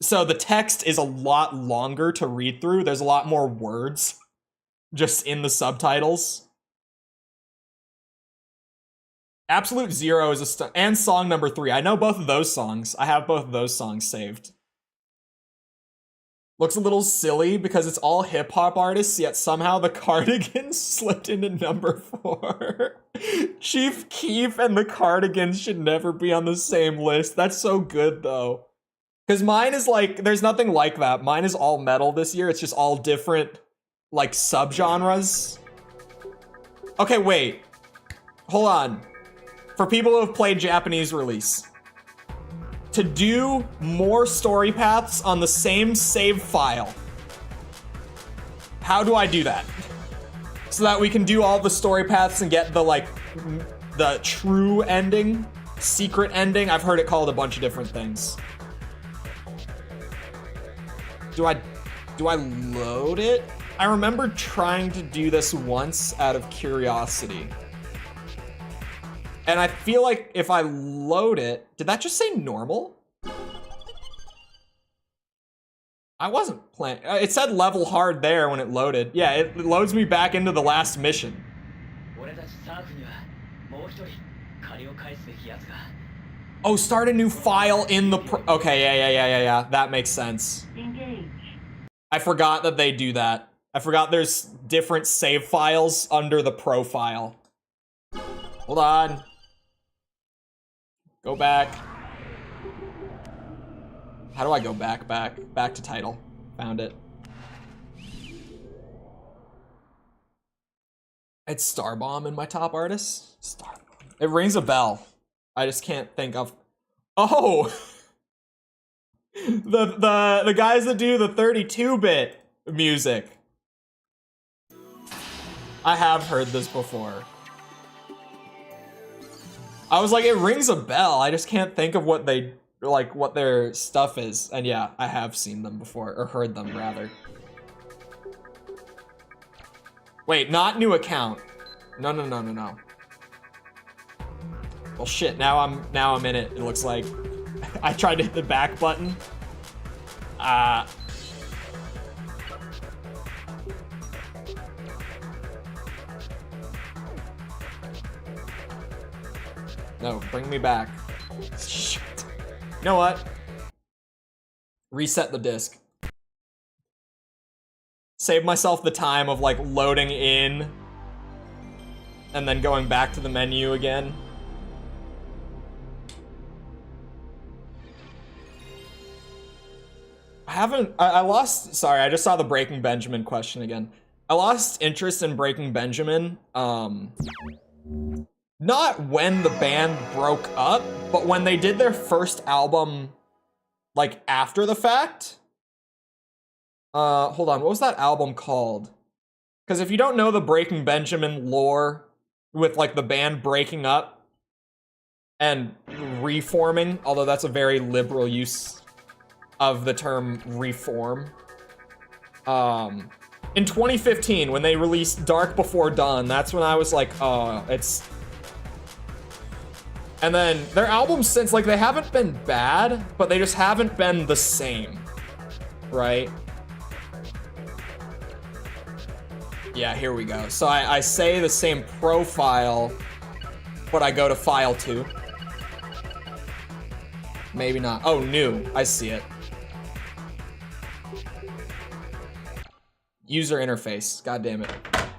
S1: So the text is a lot longer to read through. There's a lot more words just in the subtitles. Absolute Zero is and song number 3. I know both of those songs. I have both of those songs saved. Looks a little silly because it's all hip-hop artists, yet somehow the Cardigans slipped into number 4. Chief Keef and the Cardigans should never be on the same list. That's so good, though. Because mine is like, there's nothing like that. Mine is all metal this year. It's just all different, like, subgenres. Okay, wait. Hold on. For people who have played Japanese release, to do more story paths on the same save file, how do I do that? So that we can do all the story paths and get the, like, the true ending, secret ending. I've heard it called a bunch of different things. Do I load it? I remember trying to do this once out of curiosity. And I feel like if I load it, did that just say normal? I wasn't playing. It said level hard there when it loaded. Yeah, it loads me back into the last mission. Oh, start a new file in the okay, yeah. That makes sense.
S2: Engage.
S1: I forgot that they do that. I forgot there's different save files under the profile. Hold on. Go back. How do I go back? Back to title. Found it. It's Starbomb in my top artists. Starbomb. It rings a bell. I just can't think of. Oh, the guys that do the 32-bit music. I have heard this before. I was like, it rings a bell. I just can't think of what they, like, what their stuff is. And yeah, I have seen them before, or heard them rather. Wait, not new account. No. Well, shit. Now I'm in it. It looks like I tried to hit the back button. No, bring me back. Shit. You know what? Reset the disc. Save myself the time of like loading in and then going back to the menu again. I lost, sorry, I just saw the Breaking Benjamin question again. I lost interest in Breaking Benjamin, not when the band broke up, but when they did their first album, like, after the fact. Hold on, what was that album called? Because if you don't know the Breaking Benjamin lore with, like, the band breaking up and reforming, although that's a very liberal use of the term reform. In 2015, when they released Dark Before Dawn, that's when I was like, it's... And then their albums since, like, they haven't been bad, but they just haven't been the same, right? Yeah, here we go. So I say the same profile, but I go to File 2. Maybe not. Oh, new. I see it. User interface. God damn it.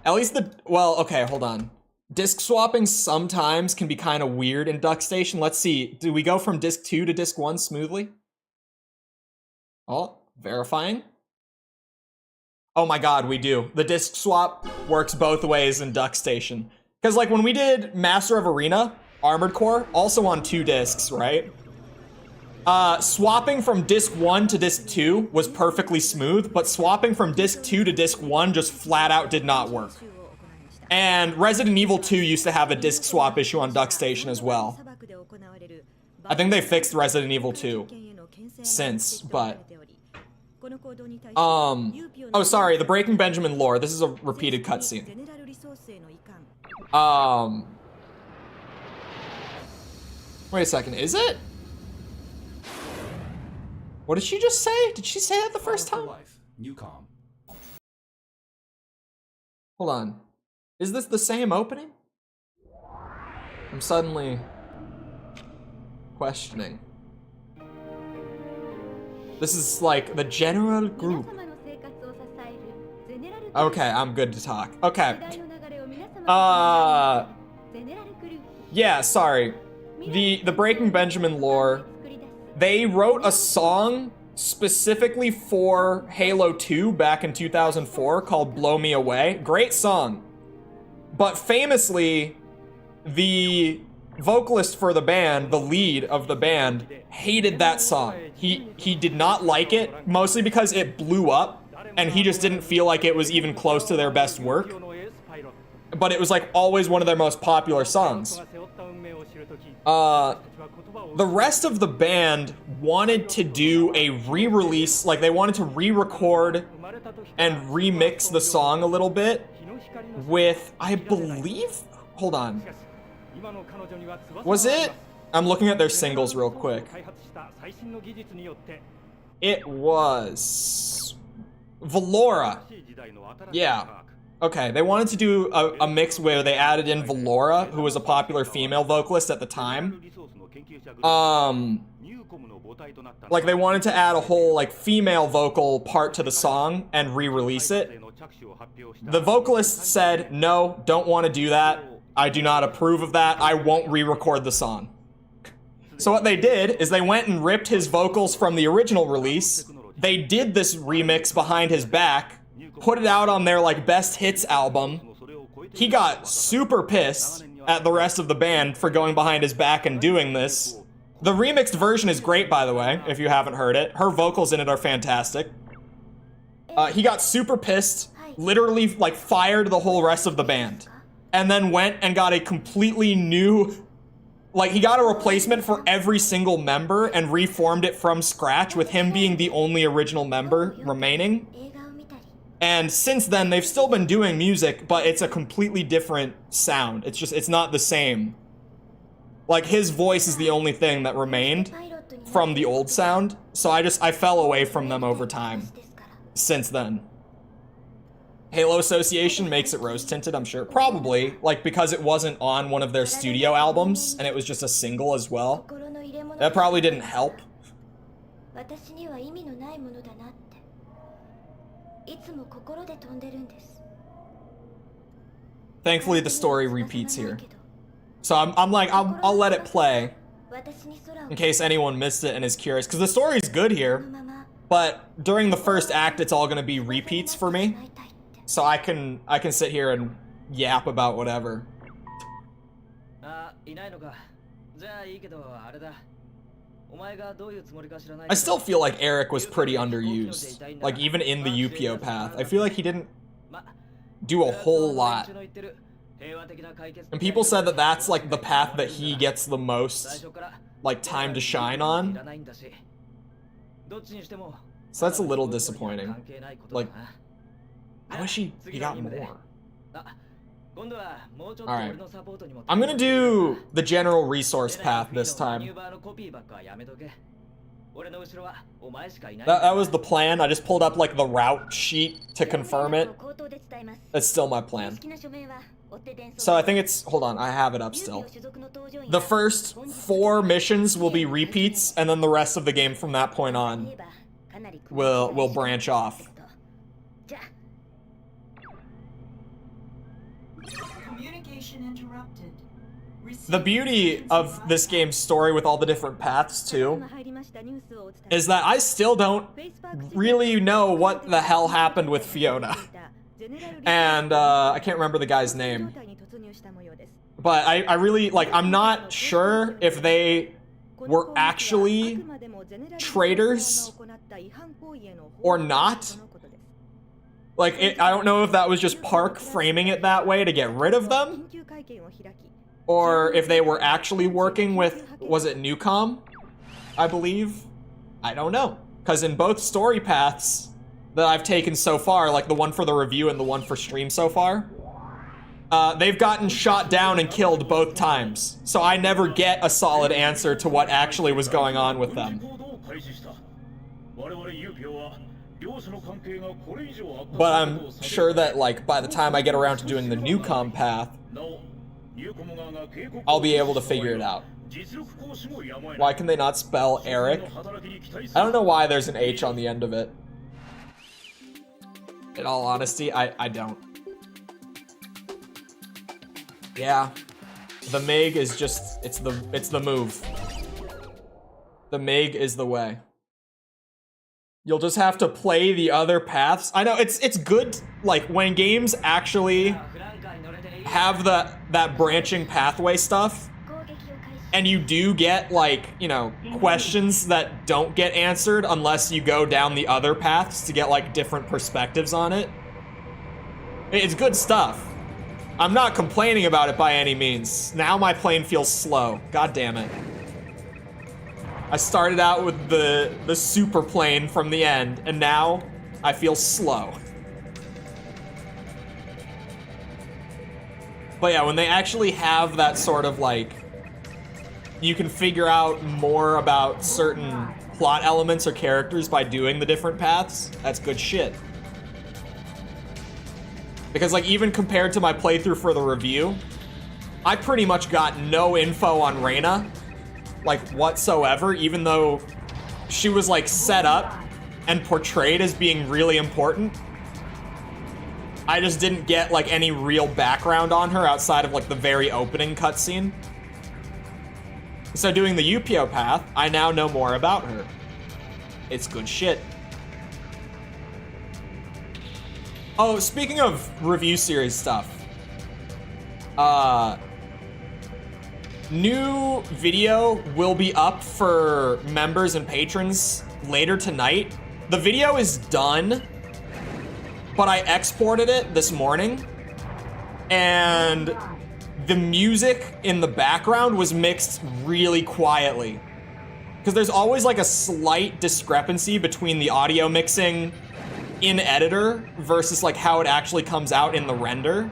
S1: At least the... Well, okay, hold on. Disk swapping sometimes can be kind of weird in DuckStation. Let's see. Do we go from disc 2 to disc 1 smoothly? Oh, verifying. Oh my god, we do. The disc swap works both ways in DuckStation. Because, like, when we did Master of Arena, Armored Core, also on 2 discs, right? Swapping from disc 1 to disc 2 was perfectly smooth, but swapping from disc 2 to disc 1 just flat out did not work. And Resident Evil 2 used to have a disc swap issue on DuckStation as well. I think they fixed Resident Evil 2 since, but... Oh, sorry, the Breaking Benjamin lore. This is a repeated cutscene. Wait a second, is it? What did she just say? Did she say that the first time? Hold on. Is this the same opening? I'm suddenly questioning. This is like the general group. Okay, I'm good to talk. Okay. Yeah, sorry. The Breaking Benjamin lore, they wrote a song specifically for Halo 2 back in 2004 called Blow Me Away. Great song. But famously, the vocalist for the band, the lead of the band, hated that song. He did not like it, mostly because it blew up, and he just didn't feel like it was even close to their best work. But it was like always one of their most popular songs. The rest of the band wanted to do a re-release, like they wanted to re-record and remix the song a little bit with, I believe, hold on. Was it? I'm looking at their singles real quick. It was Valora. Yeah. Okay, they wanted to do a mix where they added in Valora, who was a popular female vocalist at the time. Like they wanted to add a whole like female vocal part to the song and re-release it. The vocalist said, no, don't want to do that. I do not approve of that. I won't re-record the song. So what they did is they went and ripped his vocals from the original release. They did this remix behind his back, put it out on their like best hits album. He got super pissed at the rest of the band for going behind his back and doing this. The remixed version is great, by the way, if you haven't heard it. Her vocals in it are fantastic. He got super pissed, literally like fired the whole rest of the band, and then went and got a completely new, like he got a replacement for every single member and reformed it from scratch with him being the only original member remaining. And since then, they've still been doing music, but it's a completely different sound. It's not the same. Like, his voice is the only thing that remained. from the old sound, so I fell away from them over time since then. Halo Association makes it rose-tinted, I'm sure. Probably, like, because it wasn't on one of their studio albums, and it was just a single as well. That probably didn't help. Thankfully, the story repeats here. So I'm like, I'll let it play in case anyone missed it and is curious, because the story's good here, but during the first act, it's all gonna be repeats for me. So I can sit here and yap about whatever. I still feel like Eric was pretty underused. Like, even in the Yupio path. I feel like he didn't do a whole lot. And people said that that's, like, the path that he gets the most, like, time to shine on. So that's a little disappointing. Like, I wish he got more. Alright. I'm gonna do the general resource path this time. That was the plan. I just pulled up like the route sheet to confirm it. That's still my plan. So I think it's, hold on, I have it up still. The first 4 missions will be repeats, and then the rest of the game from that point on will branch off. The beauty of this game's story with all the different paths too is that I still don't really know what the hell happened with Fiona. And I can't remember the guy's name. But I really, like, I'm not sure if they were actually traitors or not. Like, I don't know if that was just Park framing it that way to get rid of them, or if they were actually working with, was it Newcom, I believe? I don't know. Because in both story paths that I've taken so far, like the one for the review and the one for stream so far, they've gotten shot down and killed both times. So I never get a solid answer to what actually was going on with them. But I'm sure that, like, by the time I get around to doing the Newcom path, I'll be able to figure it out. Why can they not spell Eric? I don't know why there's an H on the end of it. In all honesty, I don't. Yeah. The MiG is just, it's the move. The MiG is the way. You'll just have to play the other paths. I know, it's good, like, when games actually have that branching pathway stuff, and you do get, like, you know, questions that don't get answered unless you go down the other paths to get, like, different perspectives on it. It's good stuff. I'm not complaining about it by any means. Now my plane feels slow. God damn it. I started out with the super plane from the end, and now I feel slow. But yeah, when they actually have that sort of, like, you can figure out more about certain plot elements or characters by doing the different paths, that's good shit. Because, like, even compared to my playthrough for the review, I pretty much got no info on Reyna, like, whatsoever, even though she was, like, set up and portrayed as being really important. I just didn't get, like, any real background on her outside of, like, the very opening cutscene. So doing the Yupio path, I now know more about her. It's good shit. Oh, speaking of review series stuff, new video will be up for members and patrons later tonight. The video is done, but I exported it this morning, and the music in the background was mixed really quietly. Because there's always, like, a slight discrepancy between the audio mixing in editor versus, like, how it actually comes out in the render.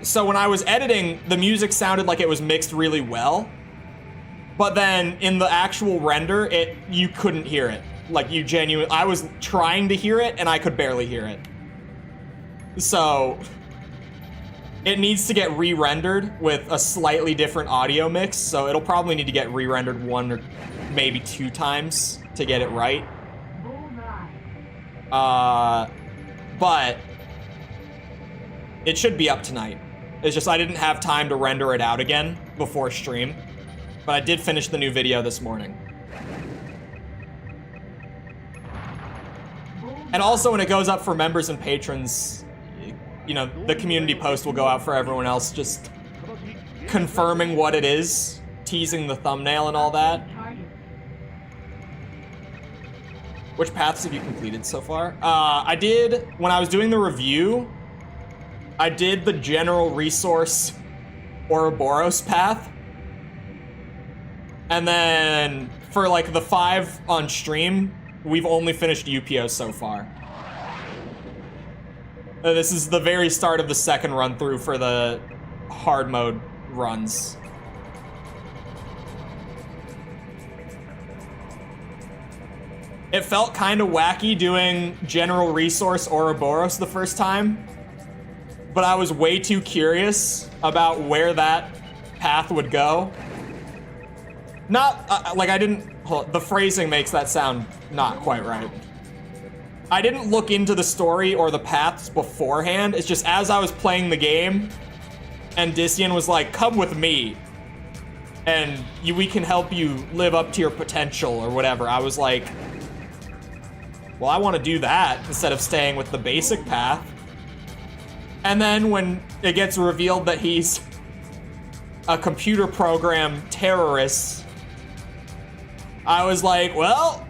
S1: So when I was editing, the music sounded like it was mixed really well. But then in the actual render, you couldn't hear it. Like, I was trying to hear it, and I could barely hear it. So, it needs to get re-rendered with a slightly different audio mix, so it'll probably need to get re-rendered 1 or maybe 2 times to get it right. But it should be up tonight. It's just I didn't have time to render it out again before stream, but I did finish the new video this morning. And also when it goes up for members and patrons, you know, the community post will go out for everyone else, just confirming what it is, teasing the thumbnail and all that. Which paths have you completed so far? I did, when I was doing the review, I did the general resource Ouroboros path. And then for like the 5 on stream, we've only finished UPO so far. This is the very start of the second run through for the hard mode runs. It felt kind of wacky doing general resource Ouroboros the first time, but I was way too curious about where that path would go. Not, like I didn't, the phrasing makes that sound not quite right. I didn't look into the story or the paths beforehand. It's just as I was playing the game and Dician was like, come with me and we can help you live up to your potential or whatever. I was like, well, I want to do that instead of staying with the basic path. And then when it gets revealed that he's a computer program terrorist, I was like, well,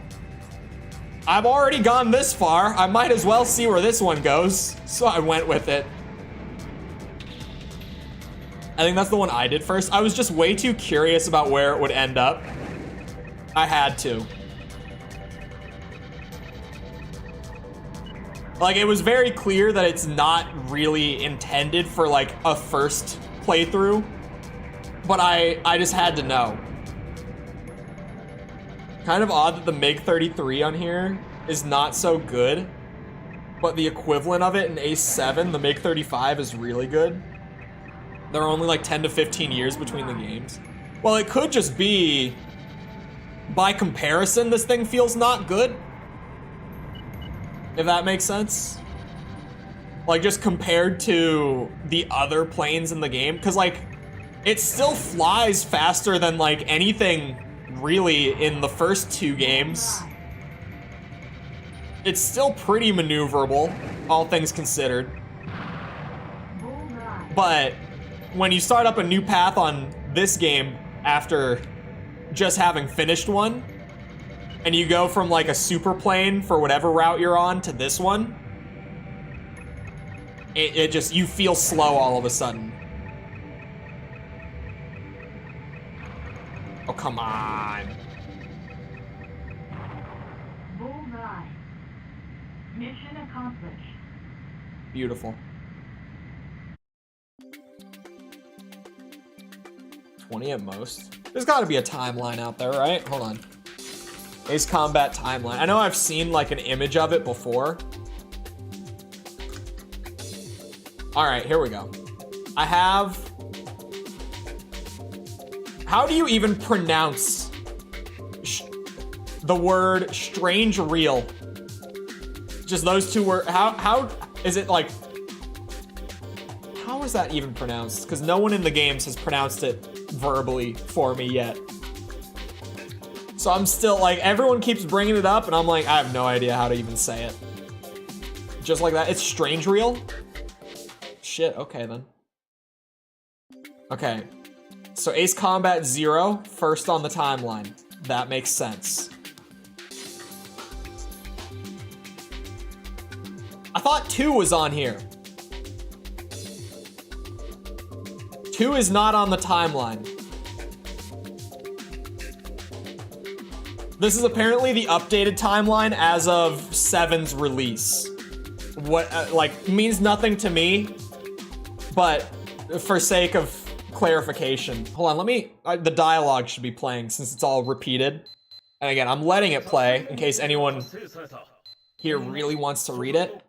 S1: I've already gone this far. I might as well see where this one goes. So I went with it. I think that's the one I did first. I was just way too curious about where it would end up. I had to. Like, it was very clear that it's not really intended for, like, a first playthrough. But I just had to know. Kind of odd that the MiG-33 on here is not so good. But the equivalent of it in Ace 7, the MiG-35, is really good. There are only like 10 to 15 years between the games. Well, it could just be, by comparison, this thing feels not good. If that makes sense. Like, just compared to the other planes in the game. Because, like, it still flies faster than, like, anything really in the first 2 games. It's still pretty maneuverable, all things considered. But when you start up a new path on this game after just having finished one, and you go from like a super plane for whatever route you're on to this one, it just, you feel slow all of a sudden. Oh, come on.
S2: Bullseye. Mission accomplished.
S1: Beautiful. 20 at most. There's got to be a timeline out there, right? Hold on. Ace Combat timeline. I know I've seen like an image of it before. All right, here we go. I have... How do you even pronounce the word StrangeReal? Just those 2 words. How is it like... How is that even pronounced? Because no one in the games has pronounced it verbally for me yet. So I'm still like, everyone keeps bringing it up and I'm like, I have no idea how to even say it. Just like that. It's StrangeReal? Shit, okay then. Okay. So Ace Combat 0, first on the timeline. That makes sense. I thought 2 was on here. 2 is not on the timeline. This is apparently the updated timeline as of 7's release. What, like, means nothing to me, but for sake of clarification. Hold on, let me, the dialogue should be playing since it's all repeated. And again, I'm letting it play in case anyone here really wants to read it.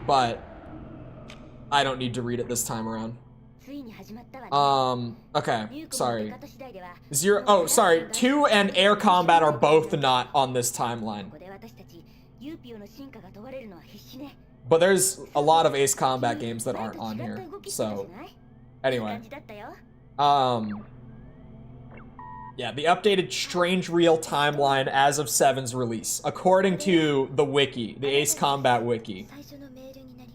S1: But I don't need to read it this time around. Okay, sorry. 2 and air combat are both not on this timeline. But there's a lot of Ace Combat games that aren't on here, so anyway. Yeah, the updated StrangeReal timeline as of 7's release, according to the wiki, the Ace Combat wiki.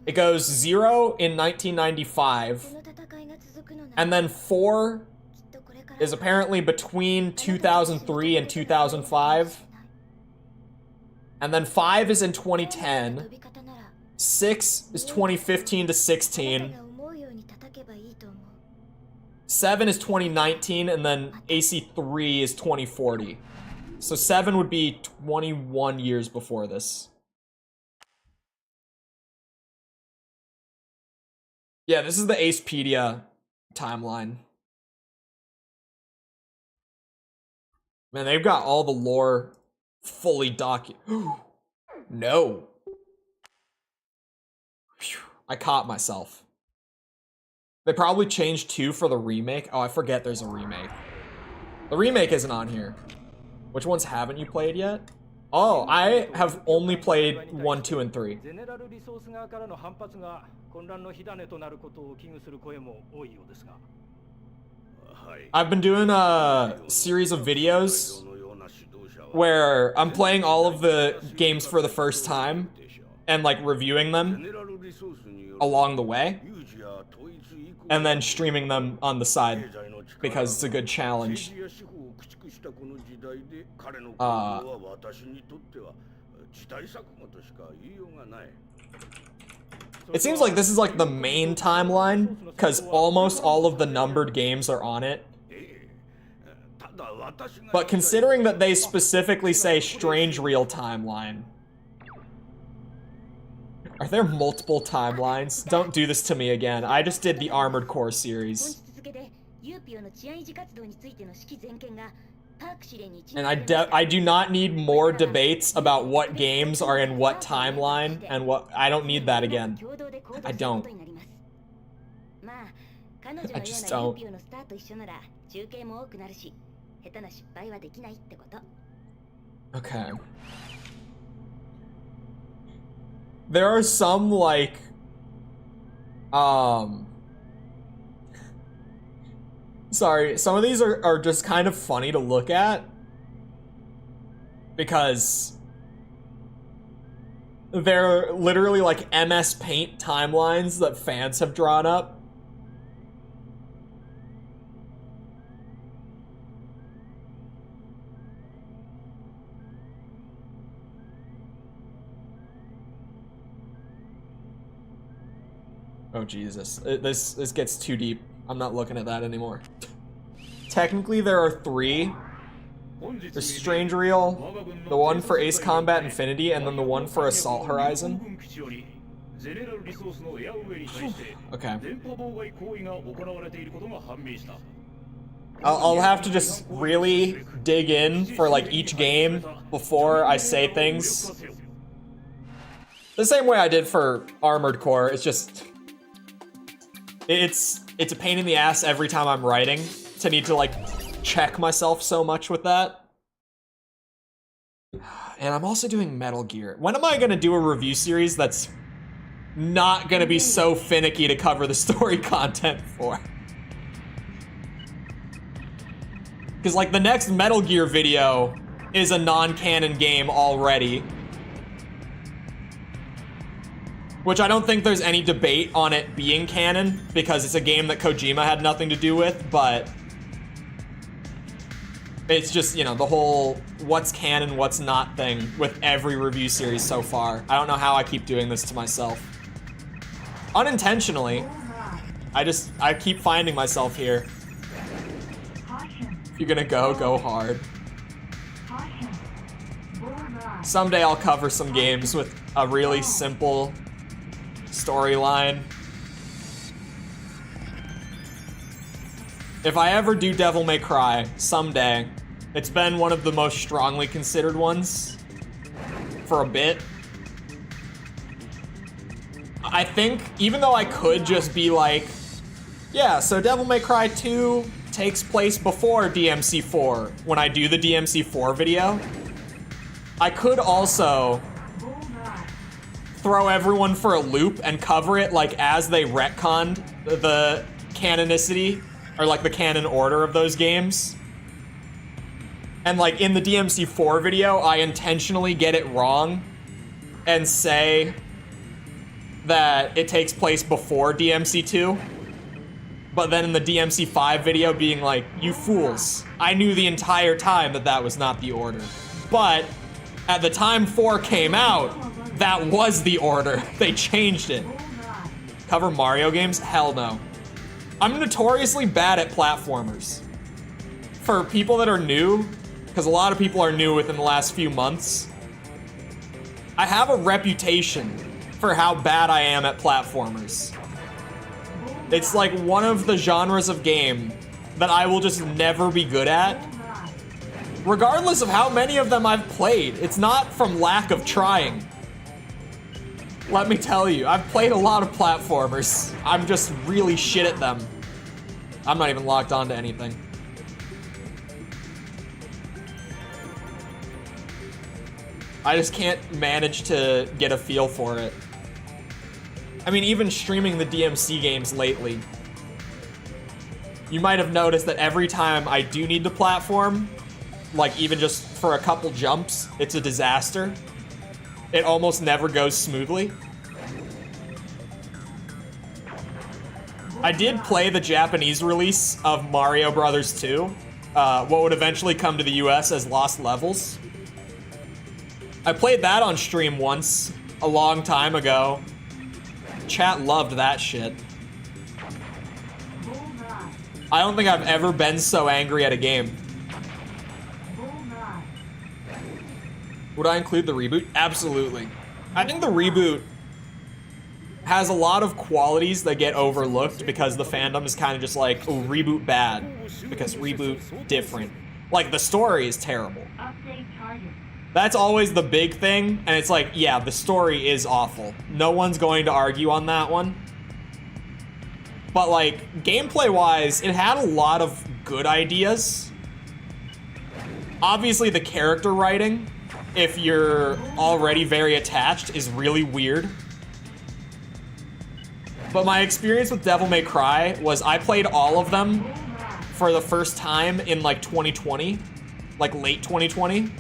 S1: It goes 0 in 1995, and then 4 is apparently between 2003 and 2005, and then 5 is in 2010, 6 is 2015 to 16, 7 is 2019, and then AC3 is 2040. So 7 would be 21 years before this. Yeah, this is the Acepedia timeline. Man, they've got all the lore fully documented. No. Whew, I caught myself. They probably changed 2 for the remake. Oh, I forget there's a remake. The remake isn't on here. Which ones haven't you played yet? Oh, I have only played 1, 2, and 3. I've been doing a series of videos where I'm playing all of the games for the first time and like reviewing them along the way and then streaming them on the side because it's a good challenge. It seems like this is like the main timeline because almost all of the numbered games are on it. But considering that they specifically say StrangeReal timeline, are there multiple timelines? Don't do this to me again. I just did the Armored Core series. And I do not need more debates about what games are in what timeline and what. I don't need that again. I don't. I just don't. Okay. There are some like sorry, some of these are just kind of funny to look at because they're literally like MS Paint timelines that fans have drawn up. Oh Jesus, this gets too deep. I'm not looking at that anymore. Technically, there are 3. There's StrangeReal, the one for Ace Combat Infinity, and then the one for Assault Horizon. Okay. I'll have to just really dig in for like each game before I say things. The same way I did for Armored Core. It's just it's a pain in the ass every time I'm writing to need to like check myself so much with that. And I'm also doing Metal Gear. When am I gonna do a review series that's not gonna be so finicky to cover the story content for? Because like the next Metal Gear video is a non-canon game already. Which I don't think there's any debate on it being canon, because it's a game that Kojima had nothing to do with, but it's just, you know, the whole what's canon, what's not thing with every review series so far. I don't know how I keep doing this to myself. Unintentionally. I keep finding myself here. If you're gonna go hard. Someday I'll cover some games with a really simple storyline. If I ever do Devil May Cry someday, it's been one of the most strongly considered ones for a bit. I think, even though I could just be like, yeah, so Devil May Cry 2 takes place before DMC4 when I do the DMC4 video, I could also throw everyone for a loop and cover it like as they retconned the canonicity or like the canon order of those games. And like in the DMC4 video, I intentionally get it wrong and say that it takes place before DMC2. But then in the DMC5 video being like, you fools, I knew the entire time that that was not the order. But at the time 4 came out, that was the order. They changed it. Cover Mario games? Hell no. I'm notoriously bad at platformers. For people that are new, because a lot of people are new within the last few months, I have a reputation for how bad I am at platformers. It's like one of the genres of game that I will just never be good at, regardless of how many of them I've played. It's not from lack of trying. Let me tell you, I've played a lot of platformers. I'm just really shit at them. I'm not even locked onto anything. I just can't manage to get a feel for it. I mean, even streaming the DMC games lately, you might have noticed that every time I do need to platform, like even just for a couple jumps, it's a disaster. It almost never goes smoothly. I did play the Japanese release of Mario Bros. 2, what would eventually come to the US as Lost Levels. I played that on stream once, a long time ago. Chat loved that shit. I don't think I've ever been so angry at a game. Would I include the reboot? Absolutely. I think the reboot has a lot of qualities that get overlooked because the fandom is kind of just like, oh, reboot bad, because reboot different. Like, the story is terrible. That's always the big thing, and it's like, yeah, the story is awful. No one's going to argue on that one. But like, gameplay-wise, it had a lot of good ideas. Obviously, the character writing, if you're already very attached, is really weird. But my experience with Devil May Cry was I played all of them for the first time in like 2020, like late 2020.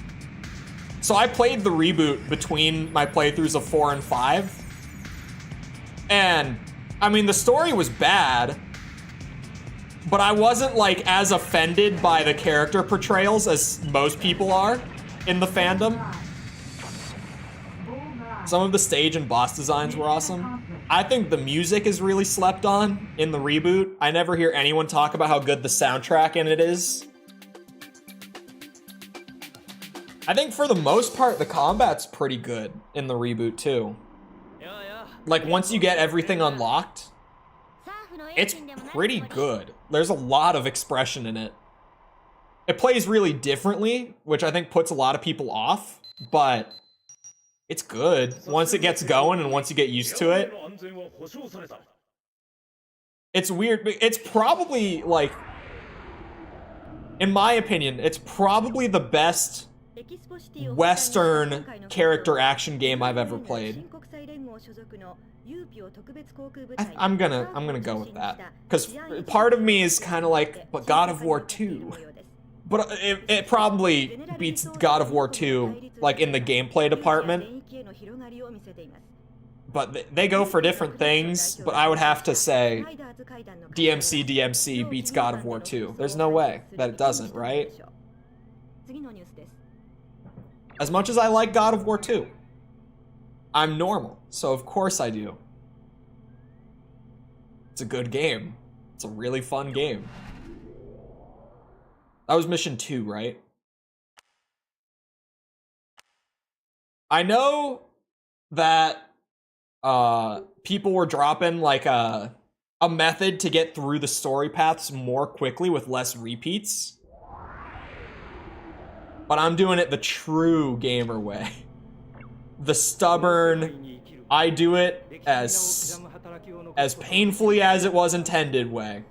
S1: So I played the reboot between my playthroughs of 4 and 5. And, I mean, the story was bad, but I wasn't, like, as offended by the character portrayals as most people are in the fandom. Some of the stage and boss designs were awesome. I think the music is really slept on in the reboot. I never hear anyone talk about how good the soundtrack in it is. I think for the most part, the combat's pretty good in the reboot too. Like, once you get everything unlocked, it's pretty good. There's a lot of expression in it. It plays really differently, which I think puts a lot of people off, but it's good once it gets going and once you get used to it. It's weird. It's probably, like, in my opinion, it's probably the best Western character action game I've ever played. I'm gonna go with that, because part of me is kind of like, but God of War 2. But it probably beats God of War 2, like, in the gameplay department. But they go for different things, but I would have to say DMC beats God of War 2. There's no way that it doesn't, right? As much as I like God of War 2, I'm normal, so of course I do. It's a good game. It's a really fun game. That was mission 2, right? I know that people were dropping like a method to get through the story paths more quickly with less repeats. But I'm doing it the true gamer way. The stubborn, I do it as painfully as it was intended way.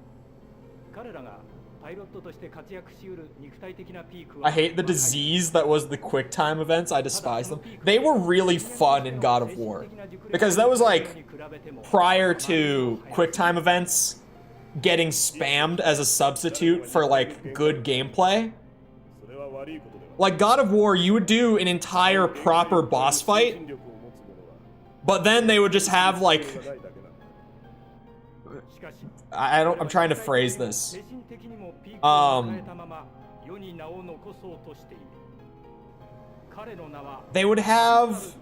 S1: I hate the disease that was the QuickTime events. I despise them. They were really fun in God of War. Because that was like prior to QuickTime events getting spammed as a substitute for like good gameplay. Like God of War, you would do an entire proper boss fight, but then they would just have like, I'm trying to phrase this. They would have,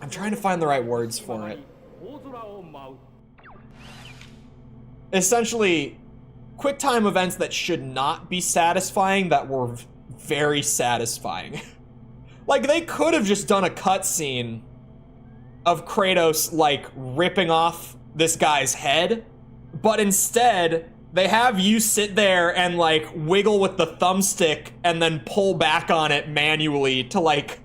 S1: I'm trying to find the right words for it. Essentially, QuickTime events that should not be satisfying that were very satisfying. Like, they could have just done a cutscene of Kratos, like, ripping off this guy's head, but instead, they have you sit there and, like, wiggle with the thumbstick and then pull back on it manually to, like,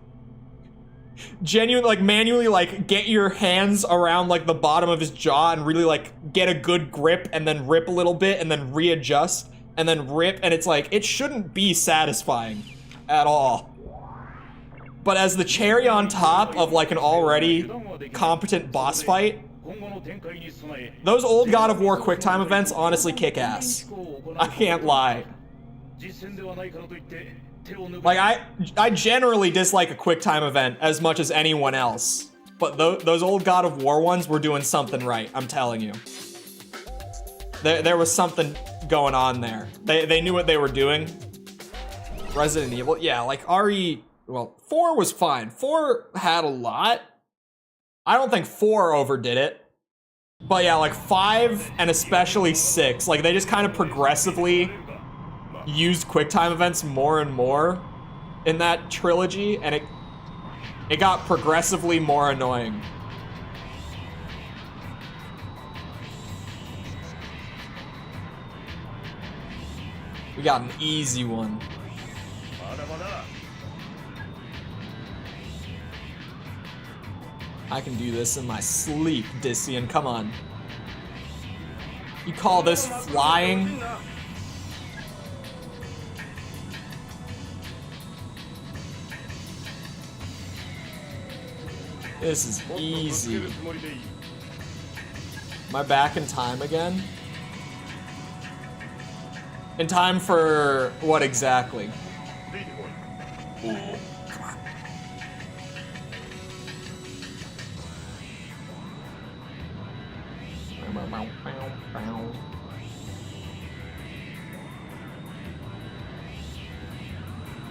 S1: genuinely, like, manually, like, get your hands around, like, the bottom of his jaw and really, like, get a good grip and then rip a little bit and then readjust and then rip, and it's like, it shouldn't be satisfying at all. But as the cherry on top of, like, an already competent boss fight, those old God of War QuickTime events honestly kick ass. I can't lie. Like, I generally dislike a QuickTime event as much as anyone else. But those old God of War ones were doing something right, I'm telling you. There was something going on there. They knew what they were doing. Resident Evil, yeah, like well, 4 was fine. 4 had a lot. I don't think 4 overdid it. But yeah, like 5 and especially 6, like they just kind of progressively used QuickTime events more and more in that trilogy, and it got progressively more annoying. We got an easy one. I can do this in my sleep, Dissian, come on. You call this flying? This is easy. Am I back in time again? In time for what exactly? Ooh, come on.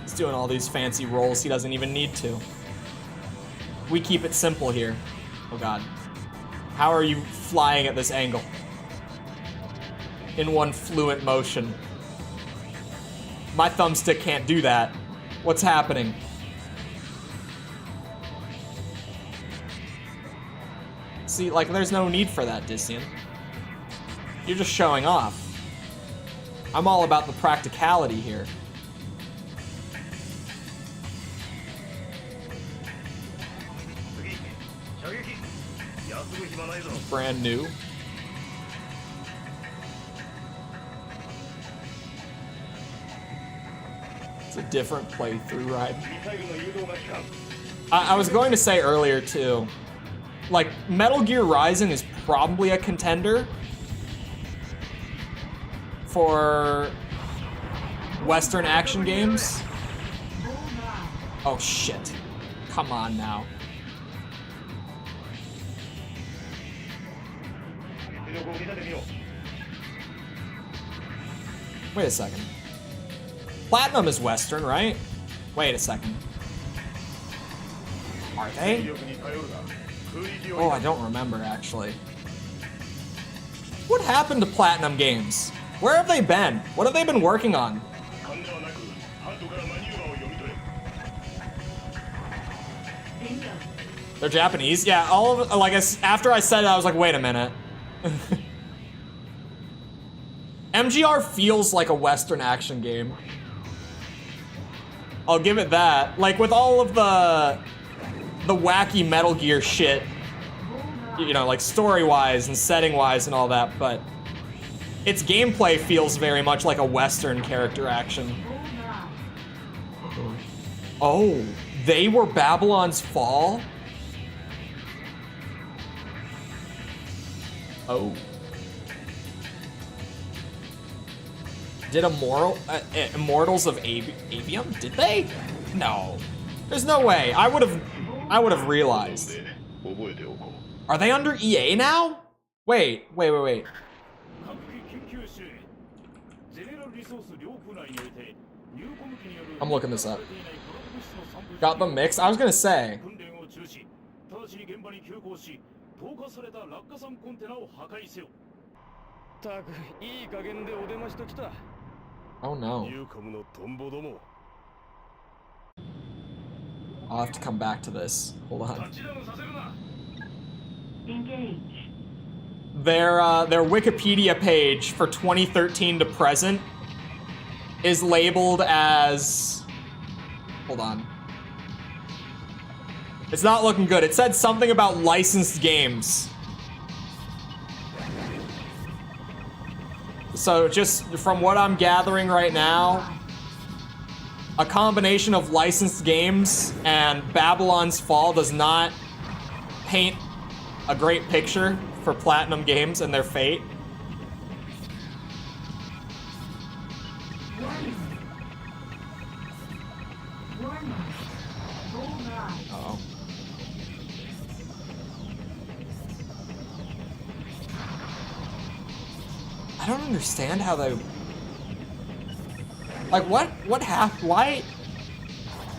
S1: He's doing all these fancy rolls he doesn't even need to. We keep it simple here. Oh god. How are you flying at this angle? In one fluent motion. My thumbstick can't do that. What's happening? See, like, there's no need for that, Dissian. You're just showing off. I'm all about the practicality here. Brand new. It's a different playthrough ride. I was going to say earlier too, like, Metal Gear Rising is probably a contender for Western action games. Oh shit. Come on now. Wait a second. Platinum is Western, right? Wait a second. Are they? Oh, I don't remember, actually. What happened to Platinum Games? Where have they been? What have they been working on? They're Japanese? Yeah, all of like after I said it, I was like, wait a minute. MGR feels like a Western action game. I'll give it that. Like with all of the wacky Metal Gear shit, you know, like story-wise and setting-wise and all that, but its gameplay feels very much like a Western character action. Oh, they were Babylon's Fall? Oh. Did Immortals of Avium? Did they? No. There's no way. I would have realized. Are they under EA now? Wait. I'm looking this up. Got them mixed? I was gonna say. Oh no. I'll have to come back to this. Hold on.
S2: Engage.
S1: Their Wikipedia page for 2013 to present is labeled as... Hold on. It's not looking good. It said something about licensed games. So just from what I'm gathering right now, a combination of licensed games and Babylon's Fall does not paint a great picture for Platinum Games and their fate. Uh-oh. I don't understand how they... Like, what happened? Why...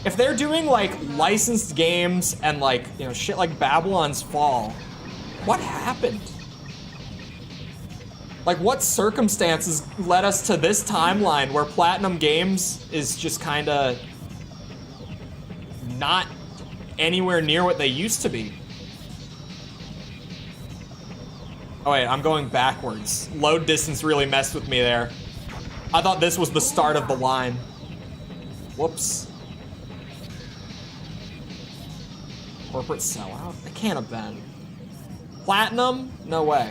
S1: If they're doing, like, licensed games and, like, you know, shit like Babylon's Fall, what happened? Like, what circumstances led us to this timeline where Platinum Games is just kinda not anywhere near what they used to be? Oh wait, I'm going backwards. Load distance really messed with me there. I thought this was the start of the line. Whoops. Corporate sellout? It can't have been. Platinum? No way.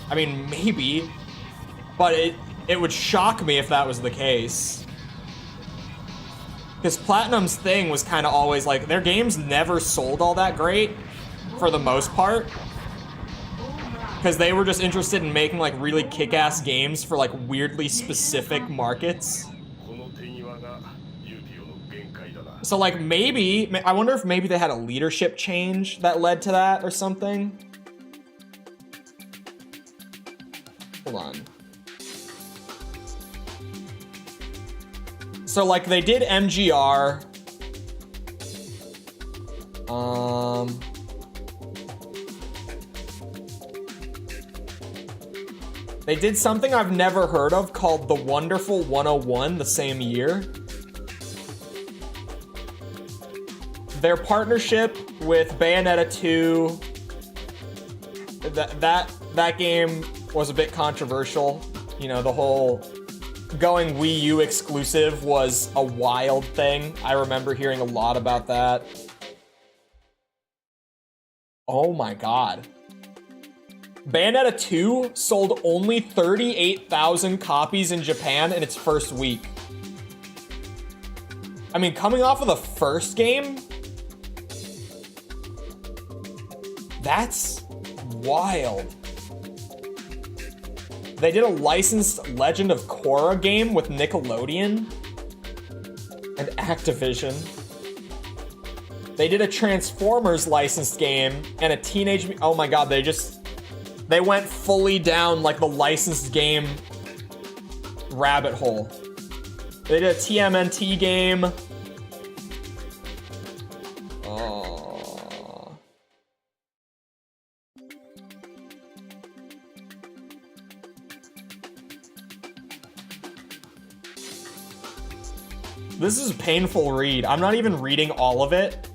S1: I mean, maybe. But it would shock me if that was the case. Because Platinum's thing was kind of always like, their games never sold all that great, for the most part. Because they were just interested in making like really kick-ass games for like weirdly specific markets. So like maybe, I wonder if maybe they had a leadership change that led to that or something. Hold on. So like they did MGR. They did something I've never heard of called The Wonderful 101 the same year. Their partnership with Bayonetta 2, that game was a bit controversial. You know, the whole going Wii U exclusive was a wild thing. I remember hearing a lot about that. Oh my god. Bayonetta 2 sold only 38,000 copies in Japan in its first week. I mean, coming off of the first game, that's wild. They did a licensed Legend of Korra game with Nickelodeon and Activision. They did a Transformers licensed game and a Teenage... Oh my god, they went fully down like the licensed game rabbit hole. They did a TMNT game. Oh. This is a painful read. I'm not even reading all of it.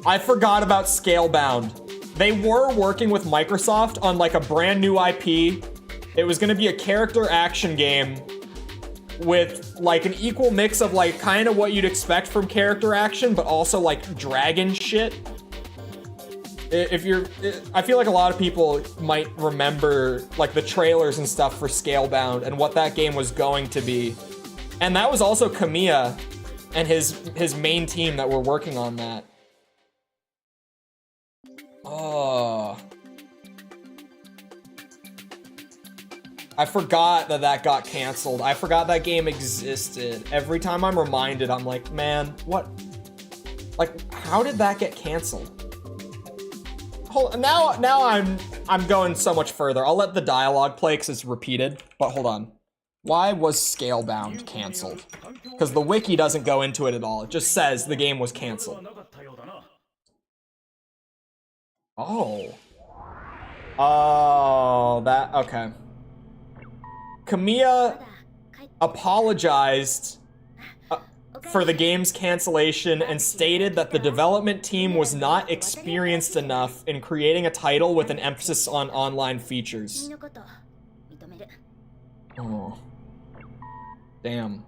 S1: I forgot about Scalebound. They were working with Microsoft on like a brand new IP. It was gonna be a character action game with like an equal mix of like kind of what you'd expect from character action, but also like dragon shit. I feel like a lot of people might remember like the trailers and stuff for Scalebound and what that game was going to be. And that was also Kamiya and his main team that were working on that. Oh. I forgot that got canceled. I forgot that game existed. Every time I'm reminded, I'm like, man, what? Like, how did that get canceled? Now I'm going so much further. I'll let the dialogue play because it's repeated, but hold on. Why was Scalebound canceled? Because the wiki doesn't go into it at all. It just says the game was canceled. Oh. Oh, that, okay. Kamiya apologized for the game's cancellation and stated that the development team was not experienced enough in creating a title with an emphasis on online features. Oh. Damn.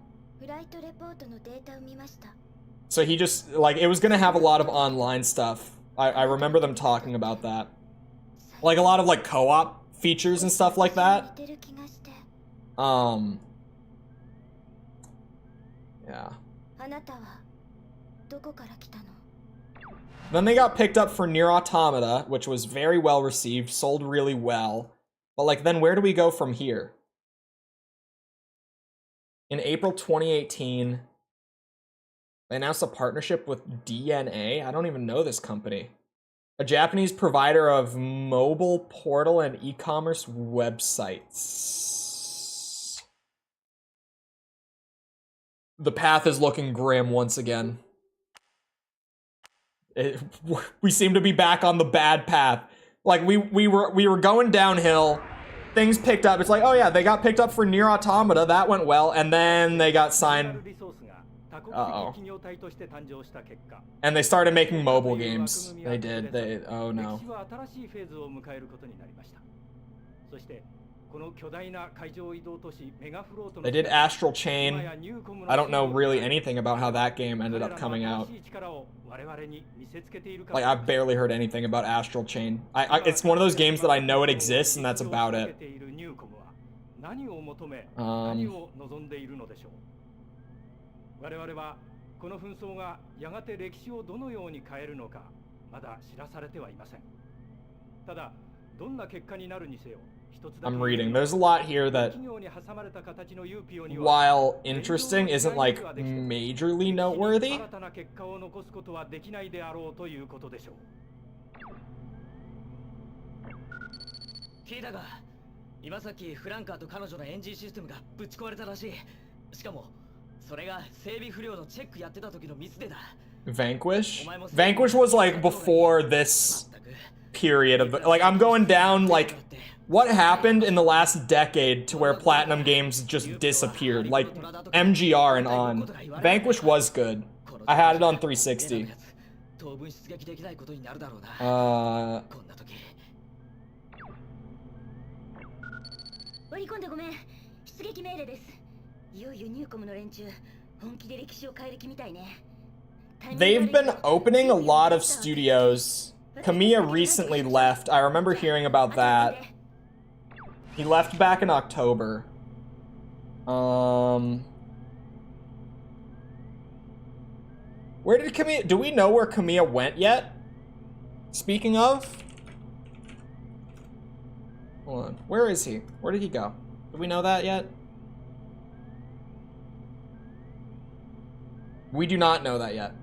S1: So he just, like, it was gonna have a lot of online stuff. I remember them talking about that. Like, a lot of, like, co-op features and stuff like that. Yeah. Then they got picked up for Nier Automata, which was very well received, sold really well. But, like, then where do we go from here? In April 2018, they announced a partnership with DNA. I don't even know this company. A Japanese provider of mobile portal and e-commerce websites. The path is looking grim once again. We seem to be back on the bad path. Like we were going downhill. Things picked up. It's like, oh yeah, they got picked up for Nier Automata. That went well, and then they got signed. Uh-oh. And they started making mobile games. They did. Oh no. They did Astral Chain. I don't know really anything about how that game ended up coming out. Like, I've barely heard anything about Astral Chain. It's one of those games that I know it exists, and that's about it. I'm reading. There's a lot here that, while interesting, isn't like majorly noteworthy. Vanquish? Vanquish was like before this period of, like, I'm going down like what happened in the last decade to where Platinum Games just disappeared, like MGR and on. Vanquish was good. I had it on 360. They've been opening a lot of studios. Kamiya recently left. I remember hearing about that. He left back in October. Where did Kamiya... Do we know where Kamiya went yet? Speaking of... Hold on. Where is he? Where did he go? Do we know that yet? We do not know that yet.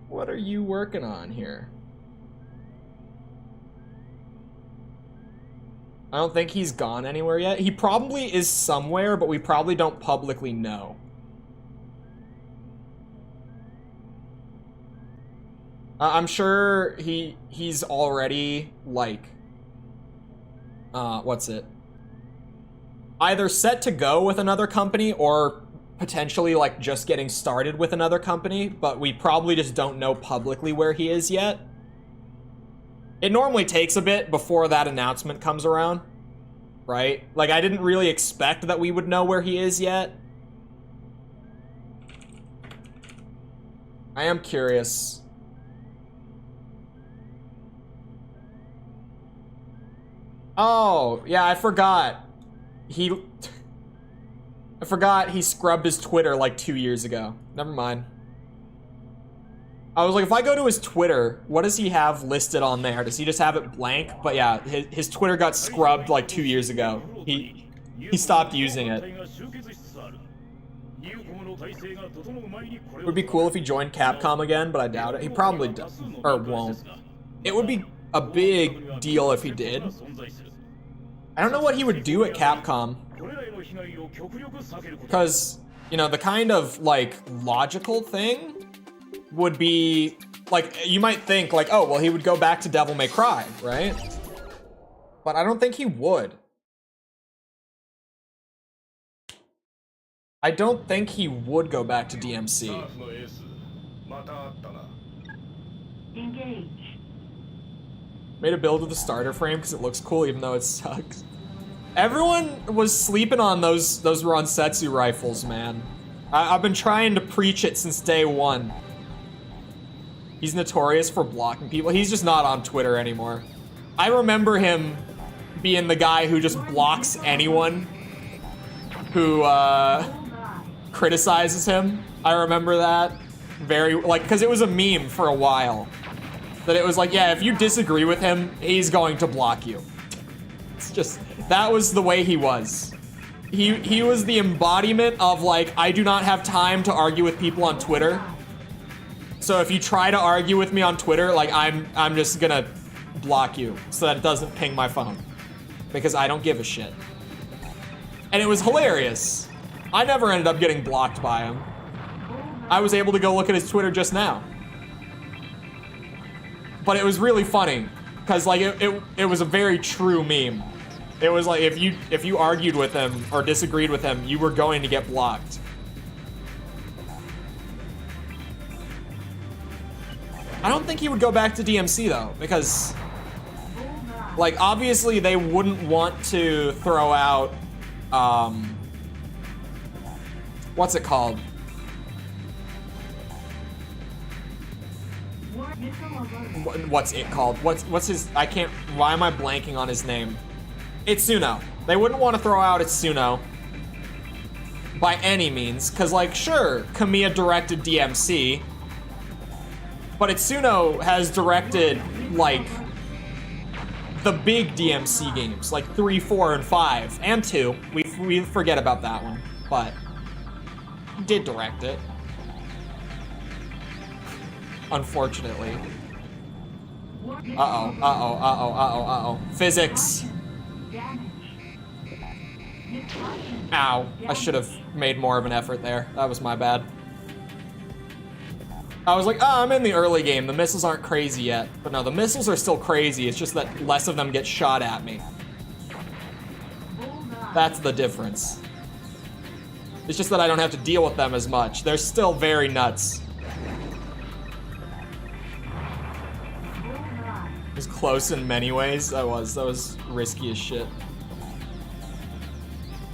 S1: What are you working on here? I don't think he's gone anywhere yet. He probably is somewhere, but we probably don't publicly know. I'm sure he's already, like, what's it? either set to go with another company or potentially like just getting started with another company, but we probably just don't know publicly where he is yet. It normally takes a bit before that announcement comes around, right? Like, I didn't really expect that we would know where he is yet. I am curious. Oh, yeah, I forgot. I forgot he scrubbed his Twitter like 2 years ago. Never mind. I was like, if I go to his Twitter, what does he have listed on there? Does he just have it blank? But yeah, his Twitter got scrubbed like 2 years ago. He stopped using it. It would be cool if he joined Capcom again, but I doubt it. He probably does, or won't. It would be a big deal if he did. I don't know what he would do at Capcom. Because, you know, the kind of, like, logical thing would be, like, you might think, like, oh, well, he would go back to Devil May Cry, right? But I don't think he would. I don't think he would go back to DMC.
S2: Engage.
S1: Made a build with the starter frame because it looks cool even though it sucks. Everyone was sleeping on those Ronsetsu rifles, man. I've been trying to preach it since day one. He's notorious for blocking people. He's just not on Twitter anymore. I remember him being the guy who just blocks anyone who criticizes him. I remember that very, like, because it was a meme for a while. That it was like, yeah, if you disagree with him, he's going to block you. It's just, that was the way he was. He was the embodiment of, like, I do not have time to argue with people on Twitter. So if you try to argue with me on Twitter, like, I'm just gonna block you so that it doesn't ping my phone. Because I don't give a shit. And it was hilarious. I never ended up getting blocked by him. I was able to go look at his Twitter just now. But it was really funny, because like it was a very true meme. It was like if you argued with him or disagreed with him, you were going to get blocked. I don't think he would go back to DMC though, because like obviously they wouldn't want to throw out what's it called? What's it called? What's his, I can't, why am I blanking on his name? Itsuno. They wouldn't want to throw out Itsuno by any means, because like, sure, Kamiya directed DMC, but Itsuno has directed like the big DMC games, like 3, 4, and 5, and 2. We forget about that one, but he did direct it. Unfortunately. Uh-oh. Physics. Ow. I should have made more of an effort there. That was my bad. I was like, oh, I'm in the early game. The missiles aren't crazy yet. But no, the missiles are still crazy. It's just that less of them get shot at me. That's the difference. It's just that I don't have to deal with them as much. They're still very nuts. It was close in many ways. That was risky as shit.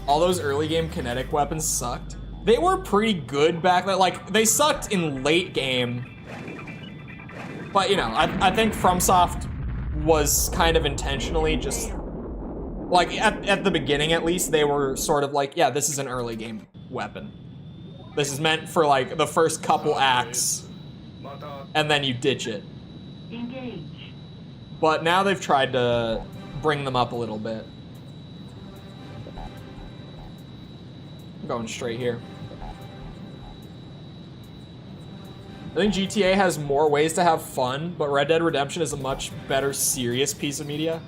S1: All those early game kinetic weapons sucked. They were pretty good back then. Like, they sucked in late game. But, you know, I think FromSoft was kind of intentionally just... Like, at the beginning, at least, they were sort of like, yeah, this is an early game weapon. This is meant for, like, the first couple acts. And then you ditch it.
S2: Engage.
S1: But now they've tried to bring them up a little bit. I'm going straight here. I think GTA has more ways to have fun, but Red Dead Redemption is a much better serious piece of media.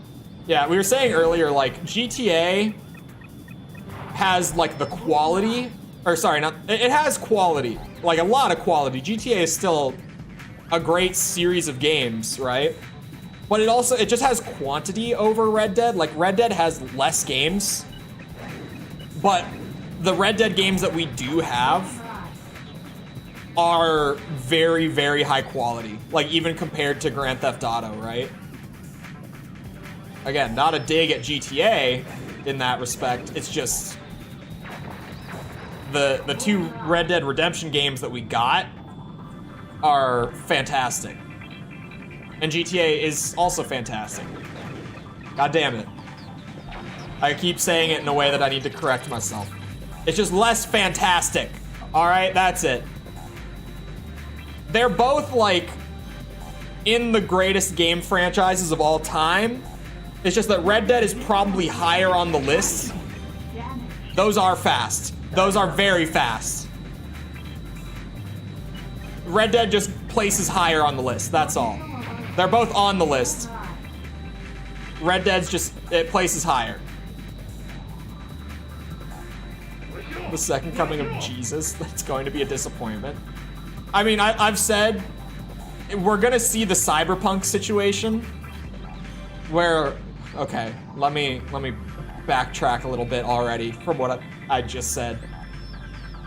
S1: Yeah, we were saying earlier, like, GTA has, like, the quality, or sorry, it has quality, like, a lot of quality. GTA is still a great series of games, right? But it just has quantity over Red Dead. Like, Red Dead has less games, But the Red Dead games that we do have are very, very high quality. Like, even compared to Grand Theft Auto, right? Again, not a dig at GTA in that respect. It's just the two Red Dead Redemption games that we got are fantastic. And GTA is also fantastic. God damn it. I keep saying it in a way that I need to correct myself. It's just less fantastic. Alright, that's it. They're both, like, in the greatest game franchises of all time. It's just that Red Dead is probably higher on the list. Those are fast. Those are very fast. Red Dead just places higher on the list, that's all. They're both on the list. Red Dead's just, it places higher. The second coming of Jesus, that's going to be a disappointment. I mean, I've said we're gonna see the cyberpunk situation where, okay, let me backtrack a little bit already from what I just said.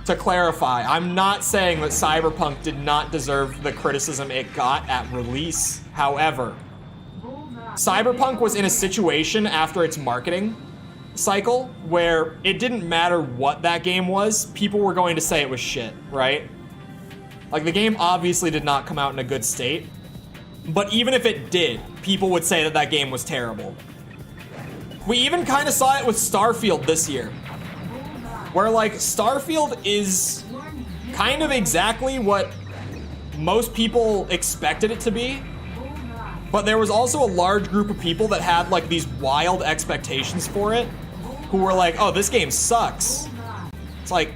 S1: To clarify, I'm not saying that cyberpunk did not deserve the criticism it got at release. However, cyberpunk was in a situation after its marketing cycle where it didn't matter what that game was, people were going to say it was shit, right? Like, the game obviously did not come out in a good state, but even if it did, people would say that that game was terrible. We even kind of saw it with Starfield this year, where, like, Starfield is kind of exactly what most people expected it to be, but there was also a large group of people that had, like, these wild expectations for it, who were like, oh, this game sucks. It's like,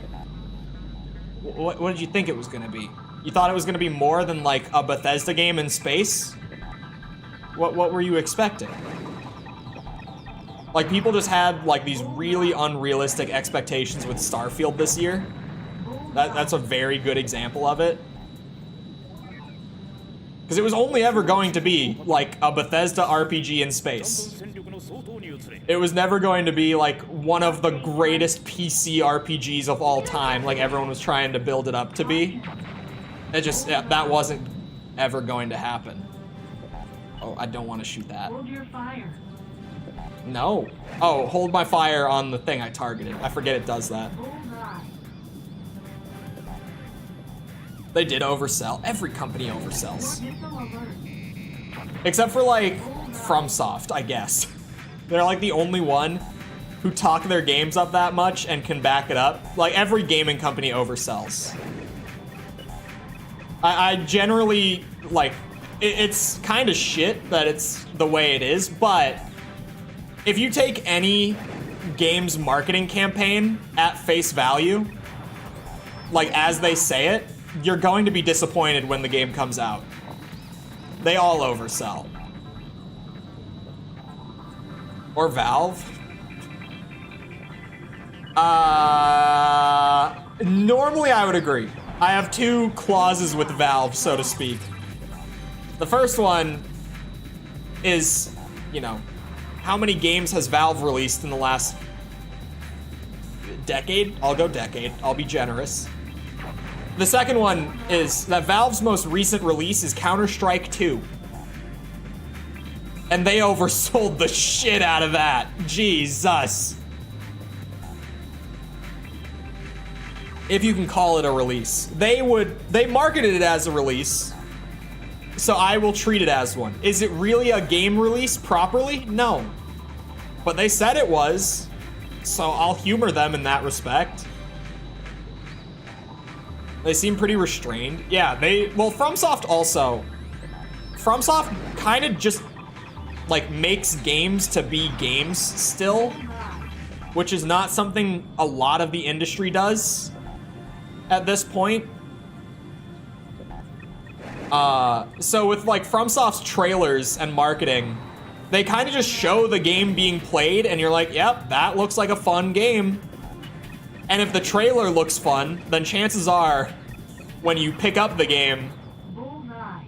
S1: what did you think it was gonna be? You thought it was gonna be more than, like, a Bethesda game in space? What were you expecting? Like, people just had, like, these really unrealistic expectations with Starfield this year. That's a very good example of it. Because it was only ever going to be, like, a Bethesda RPG in space. It was never going to be, like, one of the greatest PC RPGs of all time, like everyone was trying to build it up to be. It just, that wasn't ever going to happen. Oh, I don't want to shoot that.
S2: Hold your fire.
S1: No. Oh, hold my fire on the thing I targeted. I forget it does that.
S2: Bullseye.
S1: They did oversell. Every company oversells.
S2: Missile alert.
S1: Except for, like, FromSoft, I guess. They're, like, the only one who talk their games up that much and can back it up. Like, every gaming company oversells. I generally, like, it's kind of shit that it's the way it is, but if you take any game's marketing campaign at face value, like, as they say it, you're going to be disappointed when the game comes out. They all oversell. Or Valve. Normally I would agree. I have two clauses with Valve, so to speak. The first one is, you know, how many games has Valve released in the last decade? I'll go decade. I'll be generous. The second one is that Valve's most recent release is Counter-Strike 2. And they oversold the shit out of that. Jesus. If you can call it a release. They marketed it as a release, so I will treat it as one. Is it really a game release properly? No. But they said it was, so I'll humor them in that respect. They seem pretty restrained. Yeah, well, FromSoft also. FromSoft kind of just, like, makes games to be games still, which is not something a lot of the industry does at this point. So with, like, FromSoft's trailers and marketing, they kind of just show the game being played and you're like, yep, that looks like a fun game. And if the trailer looks fun, then chances are, when you pick up the game,
S2: Bullseye.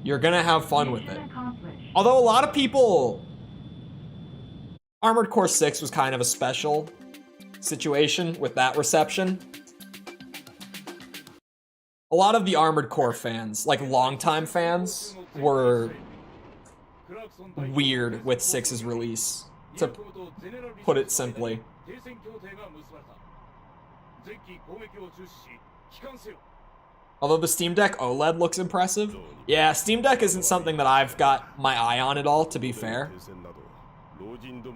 S1: you're gonna have fun with it.
S2: Mission accomplished.
S1: Although a lot of people... Armored Core 6 was kind of a special situation with that reception. A lot of the Armored Core fans, like longtime fans, were weird with 6's release, to put it simply. Although the Steam Deck OLED looks impressive. Yeah, Steam Deck isn't something that I've got my eye on at all, to be fair.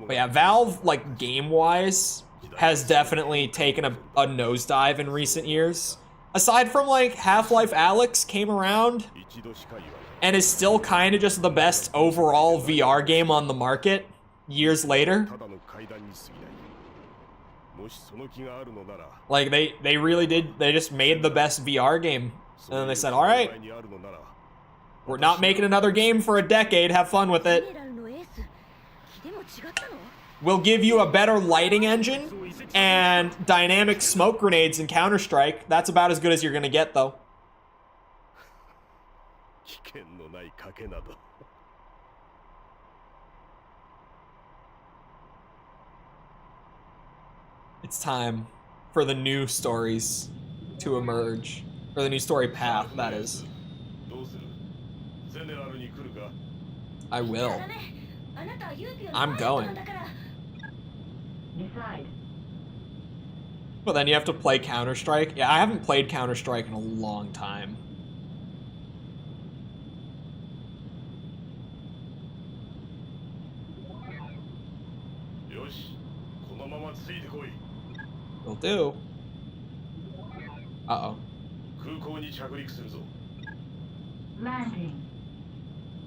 S1: But yeah, Valve, like, game-wise, has definitely taken a nosedive in recent years. Aside from, like, Half-Life Alyx came around and is still kind of just the best overall VR game on the market years later. Like, they really did, they just made the best VR game. And then they said, alright, we're not making another game for a decade, have fun with it. We'll give you a better lighting engine and dynamic smoke grenades in Counter-Strike. That's about as good as you're gonna get, though. It's time for the new stories to emerge. Or the new story path, that is. I will. I'm going. Well, then you have to play Counter-Strike. Yeah, I haven't played Counter-Strike in a long time. Will do. Uh-oh.
S2: Landing.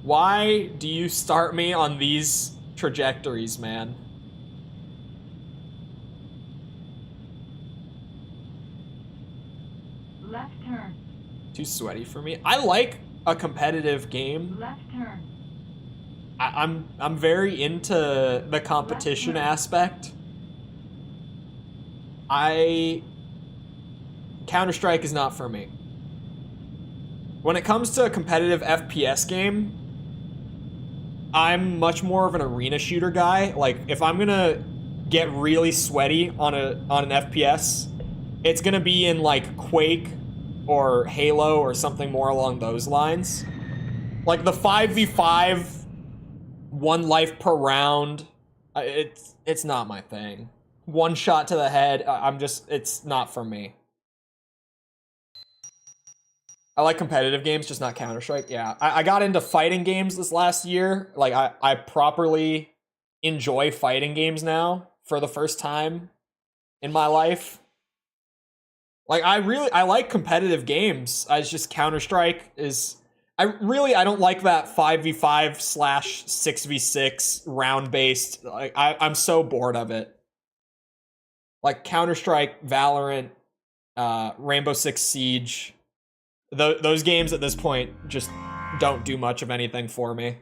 S1: Why do you start me on these trajectories, man?
S2: Left turn.
S1: Too sweaty for me. I like a competitive game.
S2: Left turn.
S1: I'm very into the competition aspect. Counter-Strike is not for me. When it comes to a competitive FPS game, I'm much more of an arena shooter guy. Like, if I'm gonna get really sweaty on an FPS, it's gonna be in like Quake or Halo or something more along those lines. Like the 5v5, 1 life per round, it's not my thing. 1 shot to the head, it's not for me. I like competitive games, just not Counter-Strike. Yeah, I got into fighting games this last year. Like, I properly enjoy fighting games now for the first time in my life. Like, I like competitive games. It's just Counter-Strike is... I don't like that 5v5/6v6 round-based. Like, I'm so bored of it. Like, Counter-Strike, Valorant, Rainbow Six Siege... Those games at this point just don't do much of anything for me.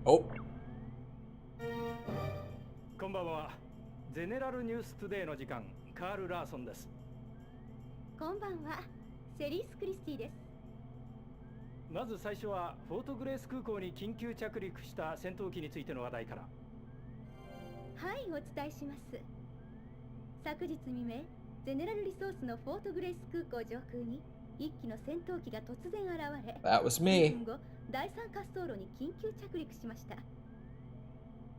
S1: Oh.
S4: こんばんは。ゼネラルニューストゥデイの時間、カール・ラーソンです。
S5: こんばんは。セリース・クリスティです。
S4: まず最初はフォートグレース空港に緊急着陸した戦闘機についての話題から。
S5: はい、お伝えします。昨日未明、ゼネラルリソースのフォートグレース空港上空に一機の戦闘機が突然現れ、
S1: That was me.
S5: 第3滑走路に緊急着陸しました。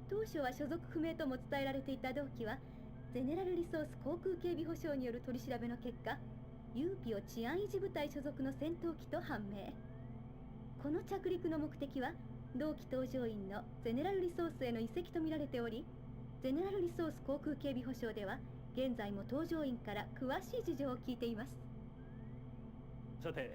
S5: 当初は所属不明とも伝えられていた同機は、ゼネラルリソース航空警備保障による取り調べの結果、ユーピオ治安維持部隊所属の戦闘機と判明。この着陸の目的は、同機搭乗員のゼネラルリソースへの移籍とみられており、ゼネラルリソース航空警備保障では、現在も搭乗員から詳しい事情を聞いています。
S4: さて、